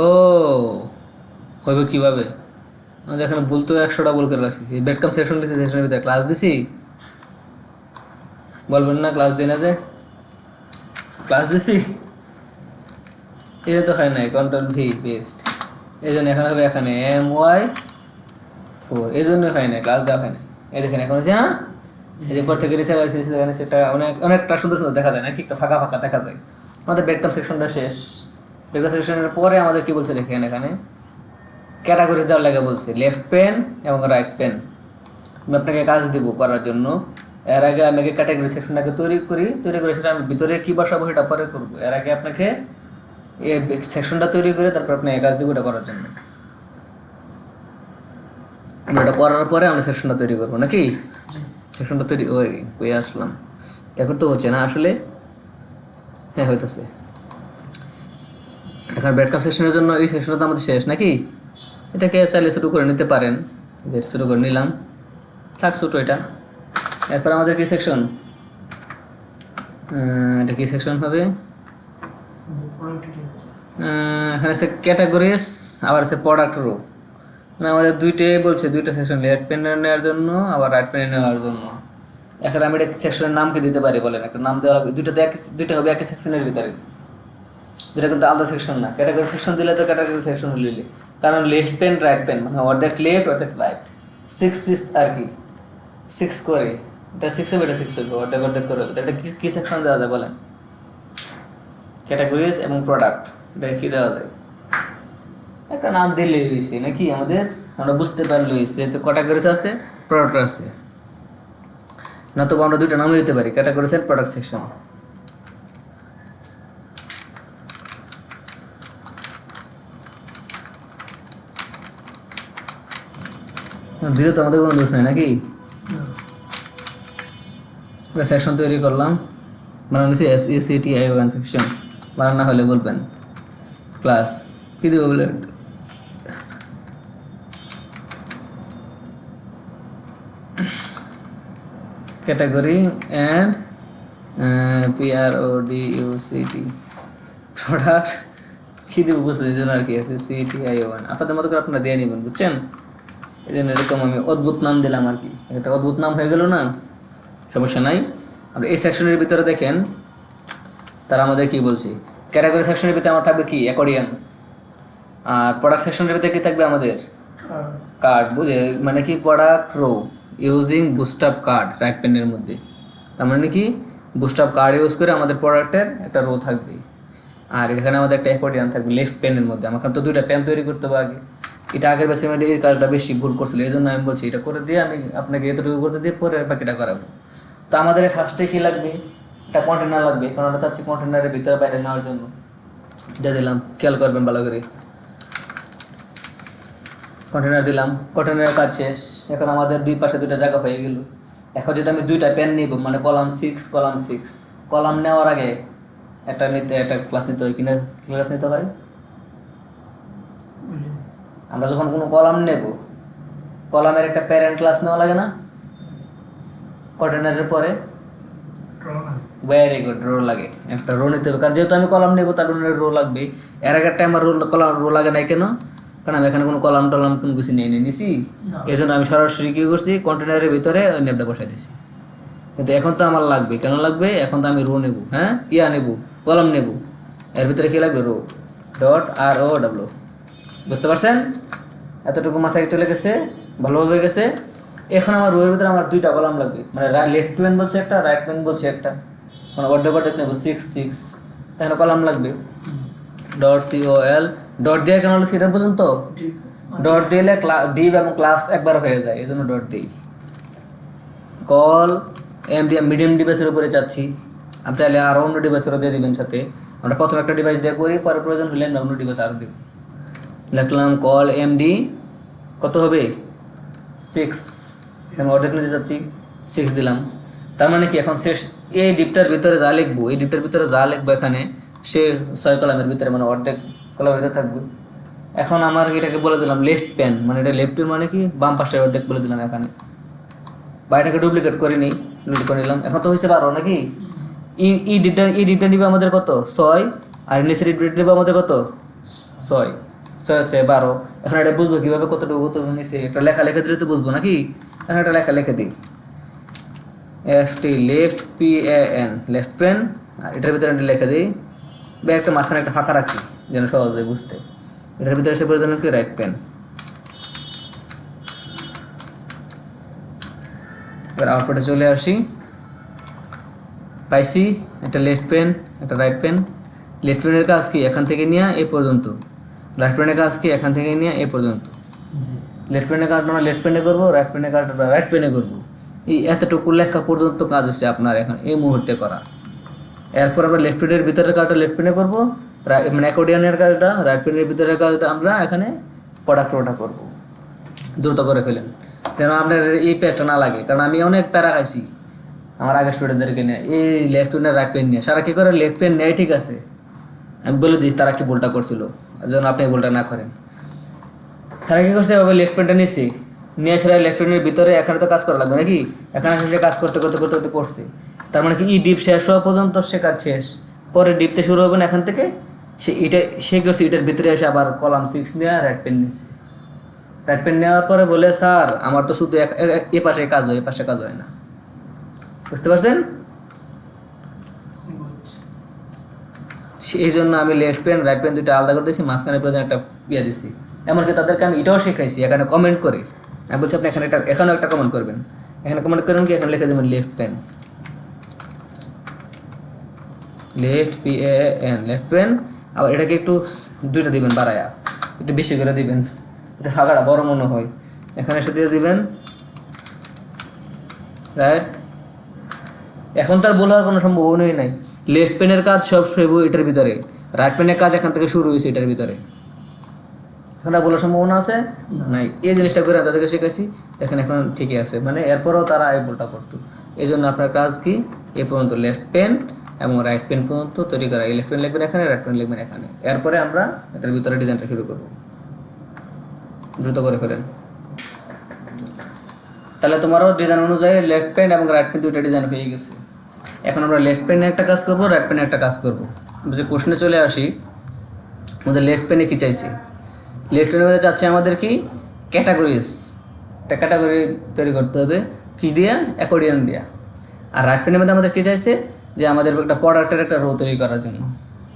ও হইবে কীভাবে? আমাদের এখানে ভুল তো 100টা ভুল করে রাখছি। এই বেডকাম সেকশন লিখছি, সেকশনের ভিতরে ক্লাস দিছি, বলবেন না ক্লাস দিই না যে? ক্লাস দিছি, এটা তো হয় নাই। কন্ট্রোল V পেস্ট, এই জন্য এখানে হবে এখানে MY4, এই জন্যই হয় না, ক্লাস দেওয়া হয় না। এই দেখেন এখন হচ্ছে না, এই যে পর থেকে সেটা অনেকটা সুন্দর সুন্দর দেখা যায় না, কি একটা ফাঁকা ফাঁকা দেখা যায়। আমাদের বেডকাম সেকশনটা শেষ। বেডকাম সেকশনের পরে আমাদের কি বলছে দেখেন, এখানে ক্যাটাগরি দেওয়ার লাগে বলছে, লেফট পেন এবং রাইট পেন। আমি আপনাকে কাজ দিব করার জন্য। এর আগে আমি ক্যাটাগরি সেকশনটাকে তৈরি করে সেটা আমি ভিতরে কী বসাবো সেটা পরে করবো। এর আগে আপনাকে এই সেকশনটা তৈরি করে তারপর আপনি কাজ দিব এটা করার জন্য। আমরা এটা করার পরে আমরা সেকশনটা তৈরি করবো নাকি? সেকশনটা তৈরি ওই আসলাম, এখন তো হচ্ছে না আসলে। হ্যাঁ হইতেছে। এখন ব্রেডকাম সেকশনের জন্য এই সেকশনটা তো আমাদের শেষ নাকি? এটাকে চাইলে শুরু করে নিতে পারেন, যেটা শুরু করে নিলাম, থাক ছোটো এটা। এরপর আমাদের কি সেকশন, এটা কি সেকশন হবে? এখানে আছে ক্যাটাগরিজ, আবার আছে প্রোডাক্ট রো। মানে আমাদের দুইটাই বলছে, দুইটা সেকশন, লেফট প্যানে নেওয়ার জন্য আবার রাইট প্যানে নেওয়ার জন্য। এখন আমি এটা সেকশনের নাম কি দিতে পারি বলেন, একটা নাম দেওয়া লাগবে। দুইটা হবে একই সেকশনের ভিতরে, দুটা কিন্তু আলাদা সেকশন না। ক্যাটাগরি সেকশন দিলে তো ক্যাটাগরি সেকশন হইলে, কারণ লেফট পেন রাইট পেন মানে অর্ধেক লেফট অর্ধেক রাইট, 6 আর কি 6 করে, এটা 6 হবে, এটা 6 হবে, অর্ধেক অর্ধেক করে হবে। এটা কি সেকশন দেওয়া যায় বলেন? ক্যাটাগরিজ এবং প্রোডাক্ট, এটা কি দেওয়া যায়? একটা নাম দিলে হয়েছে নাকি, আমাদের আমরা বুঝতে পারলে হয়েছে। তো ক্যাটাগরিজ আছে, প্রোডাক্ট আছে, নতুবা আমরা দুইটা নামই দিতে পারি, ক্যাটাগরিজ এন্ড প্রোডাক্ট সেকশন। দিলে তো আমাদের কোনো দোষ নেই নাকি। সেকশন তৈরি করলাম, বানানো হচ্ছে SECTI1 সেকশন। বানানো হলে বলবেন ক্লাস কি দেবো বলে, ক্যাটাগরি অ্যান্ড PRODUCT প্রোডাক্ট কী দেবো বুঝতে, এই জন্য আর কি SECTI1 আপনাদের মতো করে আপনারা দিয়ে নেবেন, বুঝছেন? এই জন্য এরকম আমি অদ্ভুত নাম দিলাম আর কি, একটা অদ্ভুত নাম হয়ে গেল না, সমস্যা নাই। আমরা এই সেকশনের ভিতরে দেখেন তারা আমাদের কি বলছে, ক্যাটাগরি সেকশনের ভিতরে আমার থাকবে কি অ্যাকর্ডিয়ান, আর প্রোডাক্ট সেকশনের ভিতরে কি থাকবে আমাদের কার্ড, বুঝে মানে কি product row using Bootstrap card right প্যানের মধ্যে। তার মানে কি বুস্টআপ কার্ড ইউজ করে আমাদের প্রোডাক্টের একটা রো থাকবে, আর এখানে আমাদের একটা অ্যাকর্ডিয়ান থাকবে লেফট প্যানের মধ্যে। আমার তো দুইটা প্যান তৈরি করতে হবে আগে, এটা আগের বেসে মধ্যে এই কাজটা বেশি ভুল করছিল, এই জন্য আমি বলছি এটা করে দিয়ে আমি আপনাকে এতটুকু করতে দিয়ে পরে বাকিটা করাবো। তো আমাদের ফার্স্টে কী লাগবে, একটা কন্টেনার লাগবে, কারণ আমরা চাচ্ছি কন্টেনারের ভিতরে বাইরে নেওয়ার জন্য। দিয়ে দিলাম, খেয়াল করবেন ভালো করে, কন্টেনার দিলাম, কন্টেনারের কাজ শেষ। এখন আমাদের দুই পাশে দুইটা জায়গা হয়ে গেল। এখন যদি আমি দুইটা পেন নিব, মানে কলাম 6, কলাম নেওয়ার আগে একটা ক্লাস নিতে হয় কিনা, ক্লাস নিতে হয়। আমরা যখন কোনো কলাম নেব, কলামের একটা প্যারেন্ট ক্লাস নেওয়া লাগে না কন্টেনারের পরে? ভেরি গুড, রো লাগে, একটা রো নিতে হবে, কারণ যেহেতু আমি কলাম নেবো তার জন্য রো লাগবে। এর আগে একটা আমার রো লাগে নাই কেন, কারণ আমি এখানে কোনো কলাম টলাম কোনো কিছু নিছি, এই জন্য আমি সরাসরি কী করছি, কন্টেনারের ভিতরে ওই নেপটা বসাই দিয়েছি। কিন্তু এখন তো আমার লাগবে, কেন লাগবে, এখন তো আমি রো নেব, হ্যাঁ নেব, কলাম নেব, এর ভিতরে কী লাগবে, রো ROW। বুঝতে পারছেন? এতটুকু মাথায় চলে গেছে, ভালোভাবে গেছে। এখন আমার রোয়ের ভিতরে আমার দুইটা কলাম লাগবে, মানে লেফট পেন বলছে একটা, রাইট পেন বলছে একটা, মানে অর্ধেক অর্ধেক নেব 6, তাহলে কলাম লাগবে। .COL ডট দিয়ে কেন হলো সেটা পর্যন্ত, ডট দিলে ডিভ এবং ক্লাস একবার হয়ে যায়, এই জন্য ডট দিই। কল মিডিয়াম ডিভাইসের উপরে চাচ্ছি, আপনি চাইলে আরও অন্য ডিভাইসেরও দিয়ে দেবেন সাথে। আমরা প্রথমে একটা ডিভাইস দিয়ে করি, পরে প্রয়োজন হলে অন্য ডিভাইস আরও দেব। লিখলাম কল MD, কত হবে 6, আমি অর্ধেক নিতে চাচ্ছি 6 দিলাম। তার মানে কি এখন শেষ, এই ডিপটার ভিতরে যা লিখবো, এই ডিপটার ভিতরে যা লিখবো এখানে সে 6 কলামের ভিতরে, মানে অর্ধেক কলামের ভিতরে থাকবে। এখন আমার এটাকে বলে দিলাম লেফট পেন, মানে এটা লেফট পেন মানে কি বাম পাশে অর্ধেক বলে দিলাম এখানে, বা এটাকে ডুপ্লিকেট করে নিই, ডুপ্লিকেট করে নিলাম। এখন তো হয়েছে 12 নাকি, ই ডিপটা নিবে আমাদের কত 6, আর নিচের ডিপটা নিবে আমাদের কত 6, 12। এখন এটা বুঝবো কীভাবে, কতটুকু নিচে একটা লেখা লিখে দিলে তো বুঝবো নাকি। এখন একটা লেখা লিখে দিই, FT left PAN left pane, আর এটার ভিতরে একটা লিখে দিই, বা একটা মাঝখানে একটা ফাঁকা রাখি যেন সহজ হয় বুঝতে। এটার ভিতরে সে বলে দিলাম কি রাইট পেন। এবার আউটপুটে চলে আসি, পাইছি একটা লেফট পেন একটা রাইট পেন। লেফট পেনের কাজ কি এখান থেকে নিয়ে এ পর্যন্ত, রাইট পেনের কাজ কি এখান থেকে নিয়ে এ পর্যন্ত। লেফট পেনের কাজ আমরা লেফট পেনে করবো, রাইট পেনের কাজ আমরা রাইট পেনে করবো। এই এতটুকু লেখা পর্যন্ত কাজ হচ্ছে আপনার এখন এই মুহূর্তে করা। এরপর আমরা লেফট পেনের ভিতরের কাজটা লেফট পেনে করবো, মানে অ্যাকর্ডিয়ানের কাজটা রাইট পেনের ভিতরের কাজটা আমরা এখানে প্রোডাক্ট করবো। দ্রুত করে ফেলেন যেন আপনার এই পেজটা না লাগে, কারণ আমি অনেক প্যারা খাইছি আমার আগের স্টুডেন্টদেরকে নিয়ে, এই লেফট পেন আর রাইট পেন নিয়ে। সারা কী করে লেফট পেন নেয় ঠিক আছে, আমি বলে দিই তারা কি ভুলটা করছিল, যেন আপনি ভুলটা না করেন। সারা কী করছে, এভাবে লেফট পেনটা নিয়ে সেটা লেফট পেনের ভিতরে এখানে তো কাজ করা লাগবে নাকি, এখানে সে কাজ করতে করতে করতে করতে পড়ছে। তার মানে কি ই ডিপ শেষ হওয়া পর্যন্ত সে কাজ শেষ, পরে ডিপতে শুরু হবে না এখান থেকে, সে করছে এটার ভিতরে এসে আবার কলাম 6 নিয়ে রাইট পেন নিয়েছে। রাইট পেন নেওয়ার পরে বলে স্যার আমার তো শুধু এ পাশে কাজ হয়, এ পাশে কাজ হয় না। বুঝতে পারছেন? এই জন্য আমি লেফট পেন রাইট পেন দুটো আলাদা করে দিয়েছি, মাঝখানে প্রয়োজন একটা ইয়ে দিয়েছি। এমনকি তাদেরকে আমি এটাও শেখাইছি, এখানে কমেন্ট করে আমি বলছি আপনি এখানেও একটা কমেন্ট করবেন। এখানে কমেন্ট করবেন কি, এখানে লিখে দেবেন left pen, left PAN left pen. আবার এটাকে একটু দুইটা দিবেন বাড়ায়া, একটু বেশি করে দিবেন, এটা ফাঁকাটা বড় মনে হয়। এখানে এসে দিয়ে দিবেন রাইট। এখন তার বলার কোনো সম্ভাবনাই নাই। লেফট পেনের কাজ সব শুরু এটার ভিতরে, রাইট পেনের কাজ এখান থেকে শুরু হয়েছে এটার ভিতরে। এখন আর বলার সম্ভাবনা আছে নাই। এই জিনিসটা করে তাদেরকে শিখেছি, দেখেন এখন ঠিকই আছে, মানে এরপরেও তারা এই ভুলটা করতো। এই জন্য আপনার কাজ কি, এ পর্যন্ত লেফট পেন এবং রাইট পেন পর্যন্ত তৈরি করা। এই লেফট পেন লিখবেন এখানে, রাইট পেন লিখবেন এখানে। এরপরে আমরা এটার ভিতরে ডিজাইনটা শুরু করব। দ্রুত করে ফেলেন। তাহলে তোমারও ডিজাইন অনুযায়ী লেফট পেন এবং রাইট পেন দুইটা ডিজাইন হয়ে গেছে। এখন আমরা লেফট পেনে একটা কাজ করব, রাইট পেনে একটা কাজ করব। যে কোশ্চেনে চলে আসি, আমাদের লেফট পেনে কী চাইছে? লেফট পেনের মধ্যে চাচ্ছে আমাদের কি ক্যাটাগরিজ, একটা ক্যাটাগরি তৈরি করতে হবে কি দিয়া, অ্যাকর্ডিয়ান দিয়া। আর রাইট পেনের মধ্যে আমাদের কী চাইছে, যে আমাদের একটা প্রোডাক্টের একটা রো তৈরি করার জন্য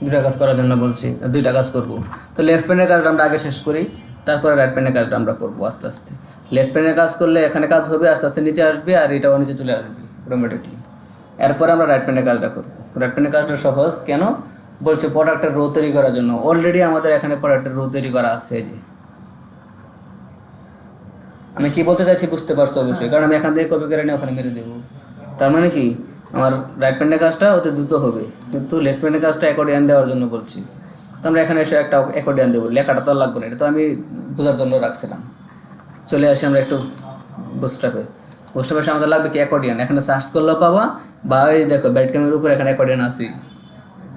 দুইটা কাজ করার জন্য বলছি, দুইটা কাজ করব। তো লেফট পেনের কাজটা আমরা আগে শেষ করি, তারপরে রাইট পেনের কাজটা আমরা করবো আস্তে আস্তে। লেফট পেনের কাজ করলে এখানে কাজ হবে, আস্তে আস্তে নিচে আসবে, আর এটাও নিচে চলে আসবে অটোমেটিকলি। এরপরে আমরা রাইট পেনের কাজটা করবো। রাইট পেনের কাজটা সহজ, কেন বলছে প্রোডাক্টের রো তৈরি করার জন্য। অলরেডি আমাদের এখানে প্রোডাক্টের রো তৈরি করা আছে। যে আমি কি বলতে চাইছি বুঝতে পারছো অবশ্যই, কারণ আমি এখান থেকে কপি করে নিয়ে ওখানে মেরে দেবো। তার মানে কি, আমার রাইট পেনের কাজটা অতি দ্রুত হবে, কিন্তু লেফট পেনের কাজটা অ্যাকর্ডিয়ান দেওয়ার জন্য বলছি। তো আমরা এখানে এসে একটা অ্যাকর্ডিয়ান দেবো, লেখাটা তো আর লাগবে না, এটা তো আমি বোঝার জন্য রাখছিলাম। চলে আসি আমরা একটু বুস্টআপে। বুস্টআপে আমাদের লাগবে কি অ্যাকর্ডিয়ান। এখানে সার্চ করলেও পাবা, বা এই দেখো ব্যাট ক্যামের উপরে এখানে অ্যাকর্ডিয়ান আছে,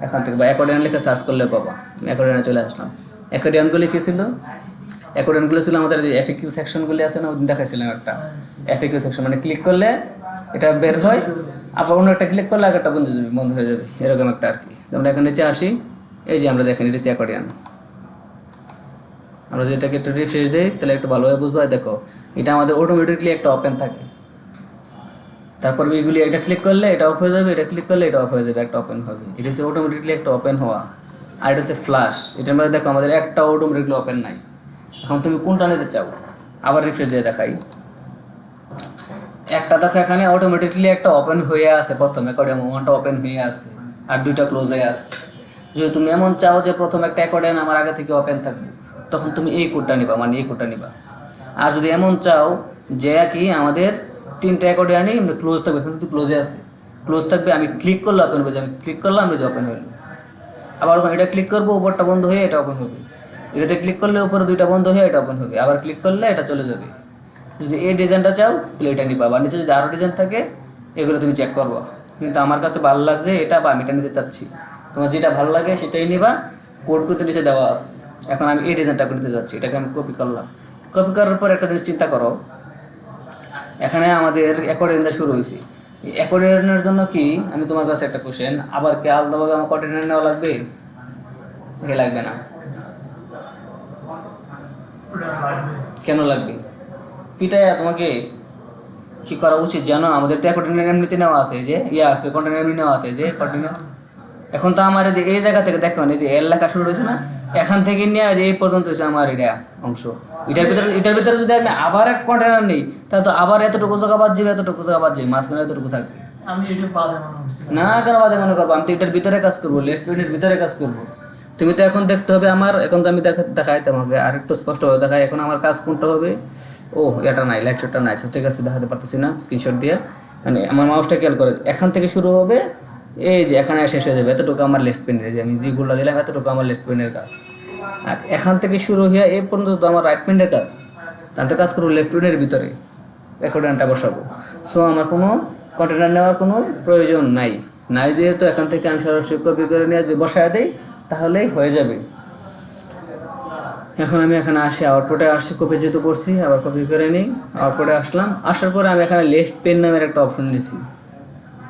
এখান থেকে বা অ্যাকর্ডিয়ান লিখে সার্চ করলে পাবা। আমি অ্যাকর্ডিয়ানে চলে আসলাম। অ্যাকর্ডিয়ানগুলি কী ছিল? অ্যাকর্ডিয়ানগুলো ছিল আমাদের যে FAQ সেকশনগুলি আছে না, ওদিন দেখাইছিলাম একটা FAQ সেকশন, মানে ক্লিক করলে এটা বের হয়, আবার অন্য একটা ক্লিক করলে আগেরটা বন্ধ হয়ে যাবে, এরকম একটা আর কি। আমরা এখানে নিচে আসি, এই যে আমরা দেখেন এটা হচ্ছে অ্যাকর্ডিয়ান। আমরা যেটাকে একটু রিফ্রেশ দিই তাহলে একটু ভালোভাবে বুঝবো। দেখো এটা আমাদের অটোমেটিকলি একটা ওপেন থাকে, তারপর এইগুলি এটা ক্লিক করলে এটা অফ হয়ে যাবে, এটা ক্লিক করলে এটা অফ হয়ে যাবে, একটা ওপেন হবে। এটা হচ্ছে অটোমেটিকলি একটা ওপেন হওয়া। আর এটা হচ্ছে ফ্ল্যাশ, এটার মধ্যে দেখো আমাদের একটা অটোমেটিকলি ওপেন নাই। এখন তুমি কোনটা নিতে চাও, আবার রিফ্রেশ দিয়ে দেখাই। একটা দেখো এখানে অটোমেটিকলি একটা ওপেন হয়ে আছে, প্রথমে অ্যাকর্ডিয়ানটা ওপেন হয়ে আছে, আর দুইটা ক্লোজ হয়ে আছে। যদি তুমি এমন চাও যে প্রথম একটা অ্যাকর্ডিয়ান আমার আগে থেকে ওপেন থাকবে, তখন তুমি এই কোডটা নিবা, মানে এই কোডটা নিবা। আর যদি এমন চাও যে কি আমাদের তিনটা অ্যাকর্ডিয়ানই ক্লোজ থাকবে, এখন কিন্তু ক্লোজে আছে, ক্লোজ থাকবে, আমি ক্লিক করলে ওপেন হয়ে যাবে, আমি ক্লিক করলাম এই যে ওপেন হইলো। আবার যখন এটা ক্লিক করবো উপরটা বন্ধ হয়ে এটা ওপেন হবে, এটাতে ক্লিক করলে উপরে দুইটা বন্ধ হয়ে এটা ওপেন হবে, আবার ক্লিক করলে এটা চলে যাবে। যদি এই ডিজাইনটা চাও তাহলে এটা নিবা, বা নিচে যদি আরও ডিজাইন থাকে এগুলো তুমি চেক করবা। কিন্তু আমার কাছে ভালো লাগছে এটা, বা আমি এটা নিতে চাচ্ছি, তোমার যেটা ভালো লাগে সেটাই নিবা। কোড করতে নিচে দেওয়া আছে। এখন আমি এই ডিজাইনটা করতে চাচ্ছি, এটাকে আমি কপি করলাম। কপি করার পর একটা জিনিস চিন্তা করো, এখানে আমাদের অ্যাকর্ডিয়ান শুরু হয়েছে। অ্যাকর্ডিয়ানের জন্য কি, আমি তোমার কাছে একটা কোশ্চেন, আবার কি আলাদাভাবে আমার অ্যাকর্ডিয়ান নেওয়া লাগবে? এ লাগবে না। কেন লাগবে? পিটাইয়া তোমাকে কি করা উচিত জানো? আমাদের তো অ্যাকর্ডিয়ান এমনিতে নেওয়া আছে, যে আছে কন্টেনার এমনি নেওয়া আছে, যে কন্টেনার। এখন তো আমার যে এই জায়গা থেকে দেখো না, যে এর লেখা শুরু হয়েছে না, এখান থেকে নিয়ে যে এই পর্যন্ত হয়েছে আমার এটা অংশ। এটার ভিতরে যদি আমি আবার এক কন্টেনার নিই, তাহলে তো আবার এতটুকু জায়গা বাদ যাবে, এতটুকু জায়গা বাদ যাবে, মাঝখানে এতটুকু থাকবে। আমি এটা বাদে মনে হচ্ছে না কেন বাদে মনে করবো? আমি তো এটার ভিতরে কাজ করবো, লেফট পেনের ভিতরে কাজ করবো। তুমি তো এখন দেখতে হবে আমার, এখন তো আমি দেখাইতে হবে, আর একটু স্পষ্টভাবে দেখাই এখন আমার কাজ কোনটা হবে। ও এটা নাই, লাইট শটটা নাই, ঠিক আছে দেখাতে পারতেছি না স্ক্রিনশট দিয়ে। মানে আমার মাউসটা খেয়াল করে, এখান থেকে শুরু হবে, এই যে এখানে শেষ হয়ে যাবে, এতটুকু আমার লেফট পেনের, যে আমি যেগুলো দিলাম এতটুকু আমার লেফট পেনের কাজ। আর এখান থেকে শুরু হয়ে এই পর্যন্ত তো আমার রাইট পেনের কাজ। তাতে কাজ করবো লেফট পেনের ভিতরে, অ্যাকর্ডিয়ানটা বসাবো। সো আমার কোনো কন্টেনার নেওয়ার কোনো প্রয়োজন নাই, যেহেতু এখান থেকে আমি সরাসরি কপি করে নিয়ে যদি বসায় দিই তাহলেই হয়ে যাবে। এখন আমি এখানে আসি, আউটপুটে আসি, কপি যেহেতু করছি আবার কপি করে নিই, আউটপুটে আসলাম। আসার পরে আমি এখানে লেফট পেন নামের একটা অপশন নিয়েছি,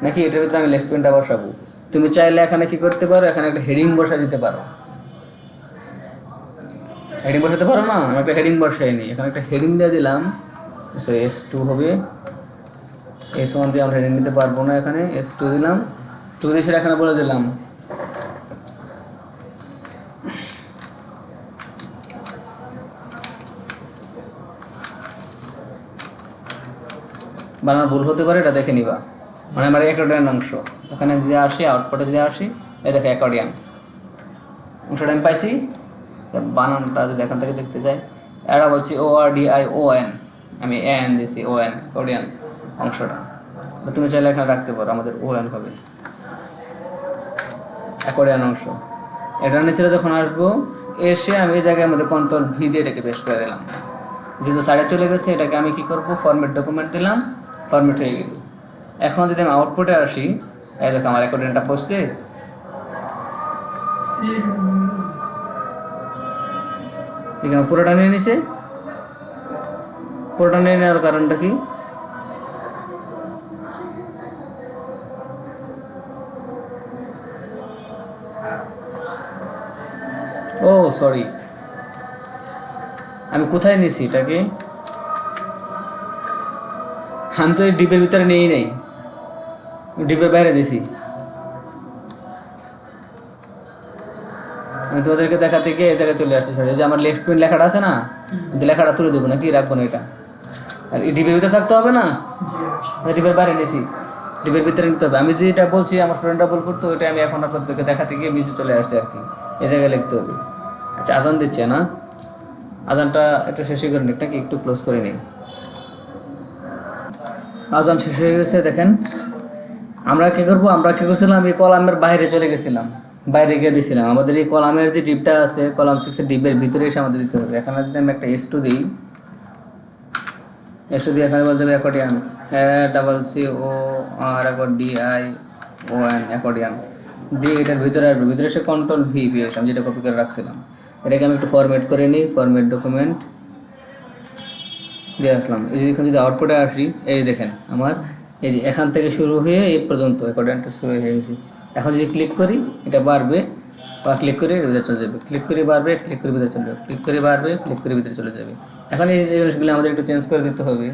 নাকি এটার ভিতরে আমি লেফট পেনটা বসাবো। তুমি চাইলে এখানে কি করতে পারো, এখানে একটা হেডিং বসা দিতে পারো, হেডিং বসাতে পারো না? আমি একটা হেডিং বসাই নি, এখানে একটা হেডিং দিয়ে দিলাম, সরি S2 হবে, S1 দিয়ে আমরা হেডিং নিতে পারবো না, এখানে S2 দিলাম, 2 দিয়ে সেটা এখানে বলে দিলাম। বানান ভুল হতে পারে, এটা দেখে নিবা। মানে আমার অ্যাকর্ডিয়ান অংশ এখানে যদি আসি, আউটপুটে যদি আসি, এই দেখো অ্যাকর্ডিয়ান অংশটা আমি পাইছি। বানানটা যদি এখান থেকে দেখতে চাই, এটা বলছি ORDION, আমি এন দিয়েছি, ON অ্যাকর্ডিয়ান অংশটা। তুমি চাইলে এখানে রাখতে পারো, আমাদের ON হবে অ্যাকর্ডিয়ান অংশ। এটার নিচে যখন আসবো, এসে আমি এই জায়গায় মধ্যে Ctrl+V দিয়ে এটাকে পেস্ট করে দিলাম। যেহেতু সাইডে চলে গেছে, এটাকে আমি কী করবো, ফরম্যাট ডকুমেন্ট দিলাম, ফরম্যাট হয়ে গেল। এখন যদি আমি আউটপুটে আসি, এই দেখো আমার অ্যাকর্ডিয়ানটা পড়ছে, এখানে পুরোটা নিয়ে নিছে। পুরোটা নিয়ে নেওয়ার কারণটা কি? ও সরি, আমি কোথায় নিয়েছি এটাকে? আমি তো এই ডিপের ভিতরে নেই নাই, ডিপের বাইরে দিয়েছি। আমি তোমাদেরকে দেখাতে গিয়ে এই জায়গায় চলে আসছি। সরি, যে আমার লেফট পেন লেখাটা আছে না, যে লেখাটা তুলে দেবো না, কি রাখবো না এটা, আর এই ডিপের ভিতরে থাকতে হবে না, ডিপের বাইরে নিয়েছি, ডিপের ভিতরে নিতে হবে। আমি যেটা বলছি আমার স্টুডেন্টরা বল করতো, ওইটা আমি এখন আপনাদেরকে দেখাতে গিয়ে মিশে চলে আসছি আর কি। এই জায়গায় লিখতে হবে। আচ্ছা, আজান দিচ্ছে না, আজানটা একটু শেষই করে নিক নাকি, একটু ক্লোজ করে নিই। আজান শেষ হয়ে গেছে, দেখেন আমরা কী করবো, আমরা কী করছিলাম, এই কলামের বাইরে চলে গেছিলাম, বাইরে গিয়ে দিয়েছিলাম। আমাদের এই কলামের যে ডিপটা আছে, কলাম 6-এর ডিপের ভিতরে এসে আমাদের দিতে হবে। এখানে যদি আমি একটা S2 দিই, S2 দিয়ে এখানে বলতে হবে অ্যাকর্ডিয়ান, ACCORDION অ্যাকর্ডিয়ান দিয়ে এটার ভিতরে আসবে। ভিতরে এসে Ctrl+V পেয়েছি, আমি যেটা কপি করে রাখছিলাম। এটাকে আমি একটু ফরম্যাট করে নিই, ফরম্যাট ডকুমেন্ট দিয়ে আসলাম। এই যে এখানে যদি আউটপুটে আসি, এই দেখেন আমার এই যে এখান থেকে শুরু হয়ে এই পর্যন্ত অ্যাকর্ডিয়ানটা শুরু হয়ে গেছে। এখন যদি ক্লিক করি, এটা বাড়বে, বা ক্লিক করে ভিতরে চলে যাবে, ক্লিক করে বাড়বে, ক্লিক করে ভিতরে চলে যাবে, ক্লিক করে বাড়বে, ক্লিক করে ভিতরে চলে যাবে। এখন এই জিনিসগুলো আমাদের একটু চেঞ্জ করে দিতে হবে।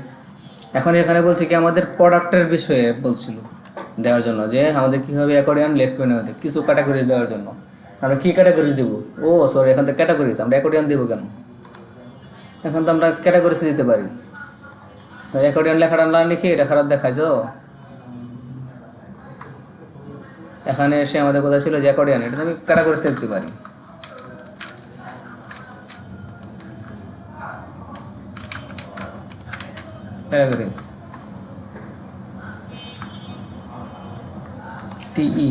এখন এখানে বলছে কি, আমাদের প্রোডাক্টের বিষয়ে বলছিল দেওয়ার জন্য, যে আমাদের কী হবে, অ্যাকর্ডিয়ান লেফট পেনে হতে কিছু ক্যাটাগরি দেওয়ার জন্য। আমরা কী ক্যাটাগরি দেবো? ও সরি, এখান থেকে ক্যাটাগরিজ, আমরা অ্যাকর্ডিয়ান দেবো কেন? এখন তো আমরা ক্যাটাগরিজ দিতে পারি। অ্যাকর্ডিয়ান লেখাটা না লিখে এটা খারাপ দেখায় তো। এখানে এসে আমাদের কথা ছিল যে অ্যাকর্ডিয়ান, এটা আমি ক্যাটাগরিজ দিতে পারি। Categories TE।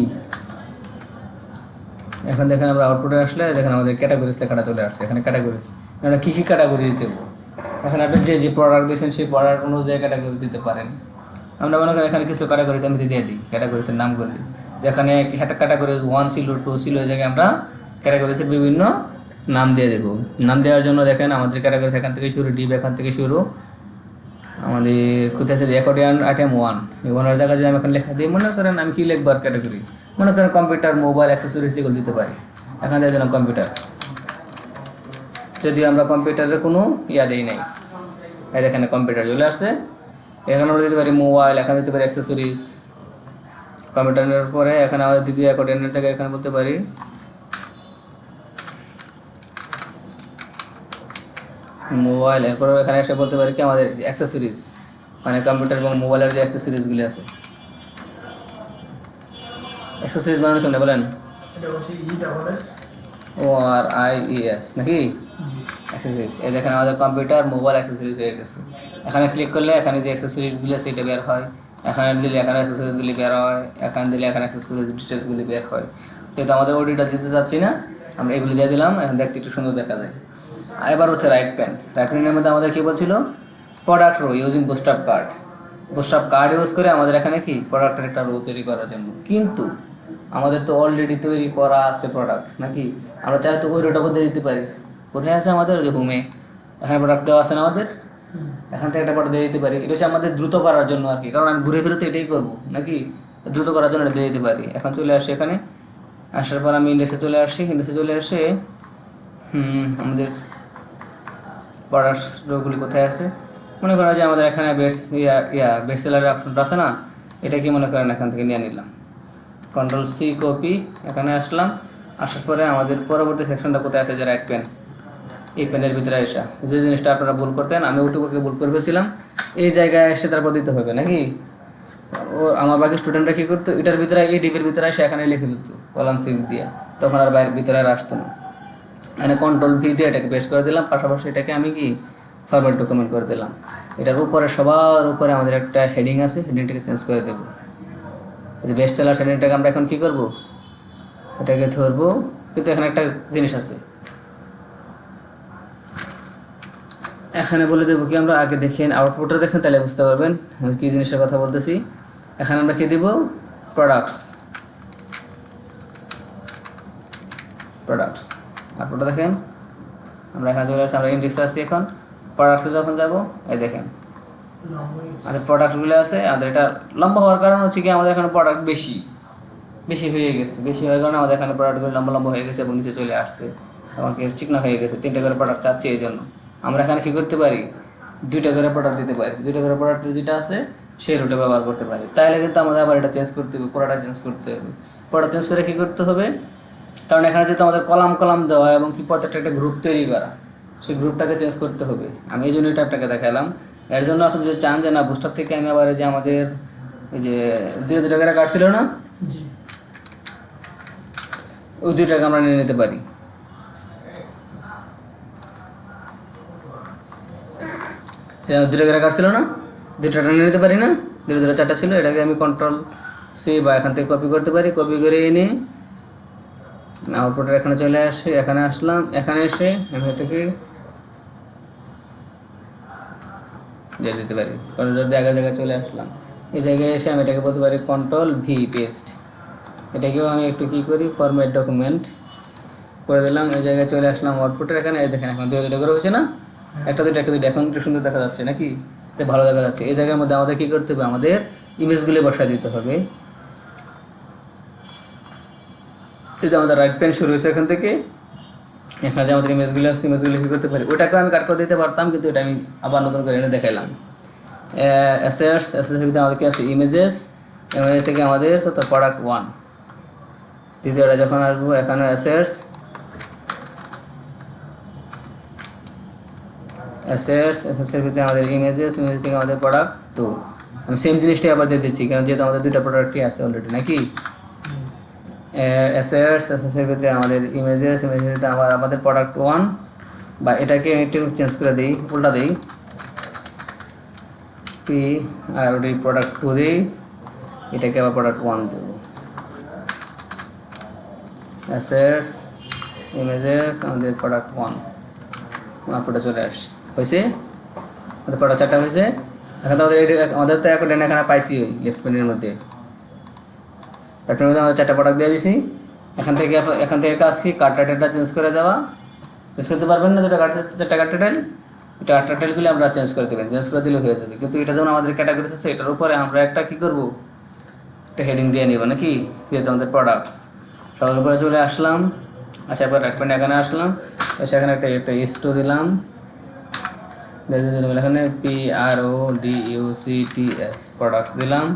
এখন দেখেন আমরা আউটপুটে আসলে দেখেন আমাদের ক্যাটাগরিজ লেখাটা চলে আসছে। এখানে ক্যাটাগরিজ, আমরা কী কী ক্যাটাগরিজ দেবো, এখানে আপনি যে যে প্রোডাক্ট দিয়েছেন সেই প্রোডাক্ট অনুযায়ী ক্যাটাগরি দিতে পারেন। আমরা মনে করেন এখানে কিছু ক্যাটাগরিজ আমি দিয়ে দিই, ক্যাটাগরিজের নামগুলি, যেখানে একটা ক্যাটাগরিজ 1 ছিল, 2 ছিল, ওই জায়গায় আমরা ক্যাটাগরিজের বিভিন্ন নাম দিয়ে দেবো। নাম দেওয়ার জন্য দেখেন আমাদের ক্যাটাগরিজ এখান থেকে শুরু, ডিপ এখান থেকে শুরু, আমাদের কোথায় আছে অ্যাকর্ডিয়ান আইটেম 1, এই 1-এর জায়গায় যদি আমি এখন লেখা দিই, মনে করেন আমি কী লিখবার ক্যাটাগরি, মনে করেন কম্পিউটার, মোবাইল, অ্যাক্সেসরিজ এগুলো দিতে পারি। এখান দিয়ে দিলাম কম্পিউটার, যদি আমরা কম্পিউটারের কোনো ইয়া দিই নাই, এই এখানে কম্পিউটার চলে আসছে। এখানে আমরা দিতে পারি মোবাইল, এখানে দিতে পারি অ্যাক্সেসরিজ। কম্পিউটারের পরে এখানে আমাদের দ্বিতীয় অ্যাকর্ডিয়ানের জায়গায় এখানে বলতে পারি মোবাইল। এরপর এখানে এসে বলতে পারি কি আমাদের অ্যাক্সেসরিজ, মানে কম্পিউটার এবং মোবাইলের যে অ্যাক্সেসরিজগুলি আছে। অ্যাক্সেসরিজ বানানো কেমন বলেন? ORIES নাকি অ্যাক্সেসরিজ। এই দেখেন আমাদের কম্পিউটার, মোবাইল অ্যাক্সেসরিজ হয়ে গেছে। এখানে ক্লিক করলে এখানে যে অ্যাক্সেসরিজগুলি আছে এটা বের হয়, এখানে দিলে এখানে অ্যাক্সেসরিজগুলি বের হয়, এখানে দিলে এখানে অ্যাক্সেসরিজ ডিটেলসগুলি বের হয়। যেহেতু আমাদের ওডিটা দিতে চাচ্ছি না, আমরা এগুলি দিয়ে দিলাম, এখন দেখতে একটু সুন্দর দেখা যায়। এবার হচ্ছে রাইট প্যান। রাইট প্যানের মধ্যে আমাদের কী বলছিল, product row using Bootstrap card. Bootstrap card use করে আমাদের এখানে কি প্রোডাক্টের একটা রো তৈরি করার জন্য। কিন্তু আমাদের তো অলরেডি তৈরি করা আছে প্রোডাক্ট নাকি, আমরা চাইলে তো ওই রোটা কোথায় দিতে পারি। কোথায় আছে আমাদের, যে হোমে, এখানে প্রোডাক্ট দেওয়া আছে না আমাদের, এখান থেকে একটা প্রোডাক্ট দিয়ে দিতে পারি। এটা হচ্ছে আমাদের দ্রুত করার জন্য আর কি, কারণ আমি ঘুরে ফিরে তো এটাই করবো নাকি, দ্রুত করার জন্য এটা দিয়ে দিতে পারি। এখন চলে আসি এখানে, আসার পর আমি ইন্ডেক্সে চলে আসছি। ইন্ডেক্সে চলে আসে আমাদের প্রোডাক্টস রোগুলি কোথায় আছে। মনে করেন যে আমাদের এখানে বেস্ট সেলারের অপশনটা আছে না, এটা কি মনে করেন এখান থেকে নিয়ে নিলাম, কন্ট্রোল সি কপি, এখানে আসলাম, আসার পরে আমাদের পরবর্তী সেকশনটা কোথায় আছে, যে রাইট পেন, এই পেনের ভিতরে আসা, যে জিনিসটা আপনারা ভুল করতেন, আমি ওটুকুকে ভুল করে ফেলছিলাম, এই জায়গায় এসে তারপর দিতে হবে নাকি। ও আমার বাকি স্টুডেন্টরা কী করতো, এটার ভিতরে এই ডিপের ভিতরে এসে এখানে লিখে দিত কলাম সিক্স দিয়ে, তখন আর বাইরের ভিতরে আর আসতো না। এখানে কন্ট্রোল ভি দিয়ে এটাকে পেস্ট করে দিলাম, পাশাপাশি এটাকে আমি কি ফরম্যাট ডকুমেন্ট করে দিলাম। এটার উপরে সবার উপরে আমাদের একটা হেডিং আছে, হেডিংটাকে চেঞ্জ করে দেবো। যে বেস্ট সেলার হেডিংটাকে আমরা এখন কী করবো, এটাকে ধরবো, কিন্তু এখানে একটা জিনিস আছে, এখানে বলে দেবো কি, আমরা আগে দেখেন আউটপুটটা দেখেন, তাহলে বুঝতে পারবেন আমি কী জিনিসের কথা বলতেছি। এখানে আমরা কী দেবো, প্রোডাক্টস, আউটপুটটা দেখেন, আমরা এখানে চলে আসছি, আমরা ইন্ডেক্সে আছি এখন। প্রোডাক্টে যখন যাব, এই দেখেন আমাদের প্রোডাক্টগুলো আছে। আমাদের এটা লম্বা হওয়ার কারণ হচ্ছে কি, আমাদের এখানে প্রোডাক্ট বেশি হয়ে গেছে, বেশি হওয়ার কারণে আমাদের এখানে প্রোডাক্টগুলো লম্বা হয়ে গেছে এবং নিচে চলে আসছে, এমনকি চিকনা হয়ে গেছে। 3টা করে প্রোডাক্ট চাচ্ছি, এই জন্য আমরা এখানে কী করতে পারি, 2টা করে প্রোডাক্ট দিতে পারি। 2টা করে প্রোডাক্ট যেটা আছে সেই রুটে ব্যবহার করতে পারি। তাইলে কিন্তু আমাদের আবার এটা চেঞ্জ করতে হবে, প্রোডাক্ট চেঞ্জ করতে হবে। প্রোডাক্ট চেঞ্জ করে কী করতে হবে, কারণ এখানে যেহেতু আমাদের কলাম দেওয়া এবং কি প্রত্যেকটা একটা গ্রুপ তৈরি করা, সেই গ্রুপটাকে চেঞ্জ করতে হবে। আমি এই জন্য এটা আপনাকে দেখালাম। এর জন্য আপনি যদি চান যে না বুস্টার থেকে আমি আবার এই যে আমাদের এই যে 2 টাকা কাটছিল না, ওই 2 টাকা আমরা নিয়ে নিতে পারি। দুটো করে কাটছিল না, 2টা নিয়ে নিতে পারি না, 2 4টা ছিল। এটাকে আমি কন্ট্রোল সি বা এখান থেকে কপি করতে পারি, কপি করে এনে আউটপুটের এখানে চলে আসে, এখানে আসলাম, এখানে এসে আমি এটাকে দিয়ে দিতে পারি, কারণ যদি আগের জায়গায় চলে আসলাম, এই জায়গায় এসে আমি এটাকে বলতে পারি কন্ট্রোল ভি পেস্ট। এটাকেও আমি একটু কী করি, ফরম্যাট ডকুমেন্ট করে দিলাম, এই জায়গায় চলে আসলাম আউটপুটের এখানে। এই দেখেন এখন 2 করে হয়েছে না, একটা দুটো এখন একটু সুন্দর দেখা যাচ্ছে নাকি, ভালো দেখা যাচ্ছে। এই জায়গার মধ্যে আমাদের কী করতে হবে, আমাদের ইমেজগুলি বসায় দিতে হবে। যদি আমাদের রাইট পেন শুরু হয়েছে এখান থেকে, এখানে যে আমাদের ইমেজগুলি আছে, ইমেজগুলি কী করতে পারি, ওটাকে আমি কাট করে দিতে পারতাম, কিন্তু এটা আমি আবার নতুন করে এনে দেখাইলাম। অ্যাসেটস ভিতরে আমাদের কী আছে, ইমেজেস থেকে আমাদের কত, প্রোডাক্ট 1। দ্বিতীয়টা যখন আসবো, এখানে অ্যাসেটসের ভিতরে আমাদের ইমেজ থেকে আমাদের প্রোডাক্ট 2। আমি সেম জিনিসটাই আবার দিয়ে দিচ্ছি, কারণ যেহেতু আমাদের 2টা প্রোডাক্টই আছে অলরেডি নাকি। অ্যাসেটসের ভিতরে আমাদের ইমেজের ভিতরে আমাদের প্রোডাক্ট 1, বা এটাকে একটু চেঞ্জ করে দিই, উল্টা দিই, পি আর ওটি প্রোডাক্ট 2 দিই, এটাকে আবার প্রোডাক্ট 1 দেবো। অ্যাসেটস ইমেজেস আমাদের প্রোডাক্ট 1, আউটপুটে চলে আসছে, হয়েছে আমাদের প্রোডাক্ট 4টা হয়েছে। এখন তো আমাদের তো এখন এখানে পাইছি ওই লেফট প্যানের মধ্যে, রাইট প্যানের মধ্যে আমাদের 4টা প্রোডাক্ট দিয়ে দিছি। এখান থেকে কাজ কি, কার্ড টাইটেলটা চেঞ্জ করে দেওয়া, চেঞ্জ করতে পারবেন না, 4টা কার্ড টাইটেল, এটা কার্ড টাইটেলগুলি আমরা চেঞ্জ করে দেবেন, চেঞ্জ করে দিলে হয়ে যাবে। কিন্তু এটা যেমন আমাদের ক্যাটাগরি আছে, এটার উপরে আমরা একটা কী করবো, একটা হেডিং দিয়ে নেব নাকি, যেহেতু আমাদের প্রোডাক্টস। সবার উপরে চলে আসলাম, আসার পর রাইট প্যানে এখানে আসলাম, সেখানে একটা স্টো দিলাম, এখানে PRODUCTS প্রোডাক্ট দিলাম।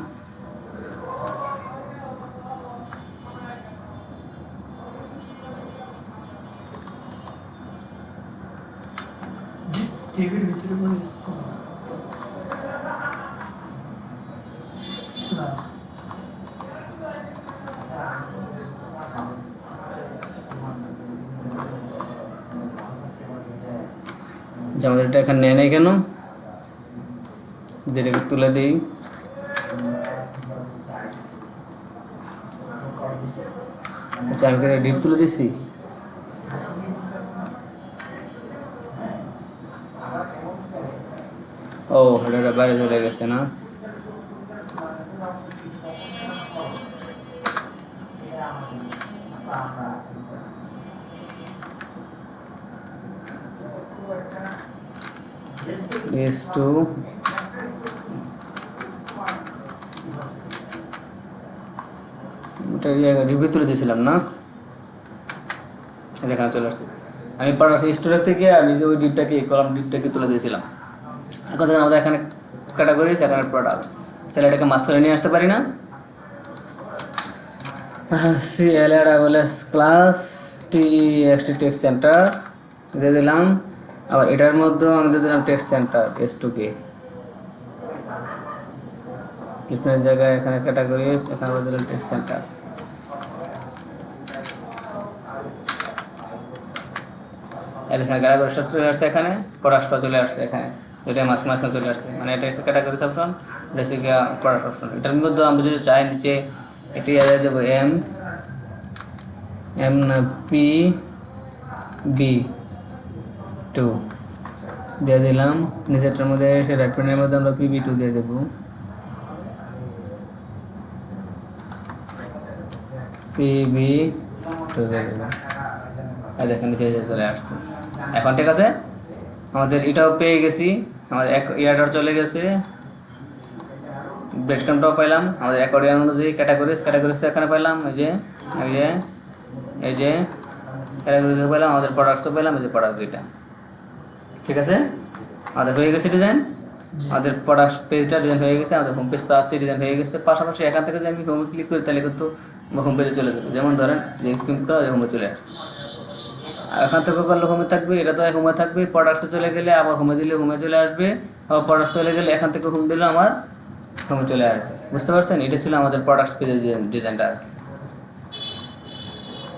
টিভির ভিতরে করে যে আমাদের এটা এখানে নেয় নাই কেন, যেটাকে তুলে দিই, আচ্ছা আমি ডিপ তুলে দিছি, ও এটা বাইরে চলে গেছে না, S2 এটা রিভিউ তুলে দিয়েছিলাম না, দেখা চলে আসছে। আমি প্রোডাক্ট স্টোরের থেকে আমি যে ওই ডিপটাকে কলাম ডিপটাকে তুলে দিয়েছিলাম। এখন দেখেন আমাদের এখানে ক্যাটাগরি এখানে প্রোডাক্ট, তাহলে এটাকে মাঝখানে নিয়ে আসতে পারি না? CLRWS class TXT text centre দিয়ে দিলাম। আবার এটার মধ্যেও আমি দিয়ে দিলাম টেক্সট সেন্টার S2K। ডিফারেন্ট জায়গায় এখানে ক্যাটাগরিজ, এখানে দিলাম টেক্সট সেন্টার। এখানে ক্যাটাগরি চলে আসছে, এখানে প্রোডাক্টটা চলে আসছে, এখানে এটা মাঝখানে চলে আসছে, মানে এটা হচ্ছে ক্যাটাগরিজ অপশন, এটা হচ্ছে গিয়ে প্রোডাক্ট অপশন। এটার মধ্যে আমরা যদি চাই নিচে এটি দেবো এম না PB2 দিয়ে দিলাম। নিচেরটার মধ্যে সে রাইট প্যানেলের মধ্যে আমরা PB2 দিয়ে দেবো, PB2 দিয়ে দেবো। আর দেখেন নিচে চলে আসছে। এখন ঠিক আছে, আমাদের এটাও পেয়ে গেছি, আমাদের ইয়ারটাও চলে গেছে, ব্রেডক্রাম্বটাও পাইলাম, আমাদের অ্যাকর্ডিয়ন অনুযায়ী ক্যাটাগরিজ এখানে পাইলাম, এই যে ক্যাটাগরিজ পেলাম, আমাদের প্রোডাক্টসও পেলাম, এই যে প্রোডাক্ট দুইটা। ঠিক আছে, আমাদের হয়ে গেছে ডিজাইন, আমাদের প্রোডাক্ট পেজটা ডিজাইন হয়ে গেছে, আমাদের হোম পেজ তো আসছে ডিজাইন হয়ে গেছে। পাশাপাশি এখান থেকে যদি আমি হোমে ক্লিক করি তাহলে কিন্তু হোম পেজে চলে যাবে। যেমন ধরেন যে ক্লিক করা হোমে চলে আসছে, এখান থেকে করলে হোমে থাকবে, এটা তো হোমে থাকবে। প্রোডাক্টসে চলে গেলে আবার হোমে দিলে হোমে চলে আসবে, আবার প্রোডাক্টস চলে গেলে এখান থেকে হোম দিলে আমার হোমে চলে আসবে। বুঝতে পারছেন? এটা ছিল আমাদের প্রোডাক্টস পেজের ডিজাইনটা আর কি।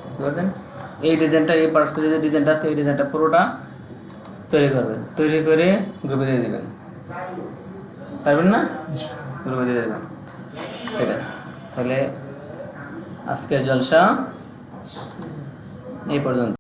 বুঝতে পারছেন? এই ডিজাইনটা, এই প্রোডাক্টস পেজের যে ডিজাইনটা আছে এই ডিজাইনটা পুরোটা তৈরি করবেন, তৈরি করে গ্রুপে দিয়ে দেবেন, পারবেন না? গ্রুপে দিয়ে দেবেন। ঠিক আছে, তাহলে আজকের জলসা এই পর্যন্ত।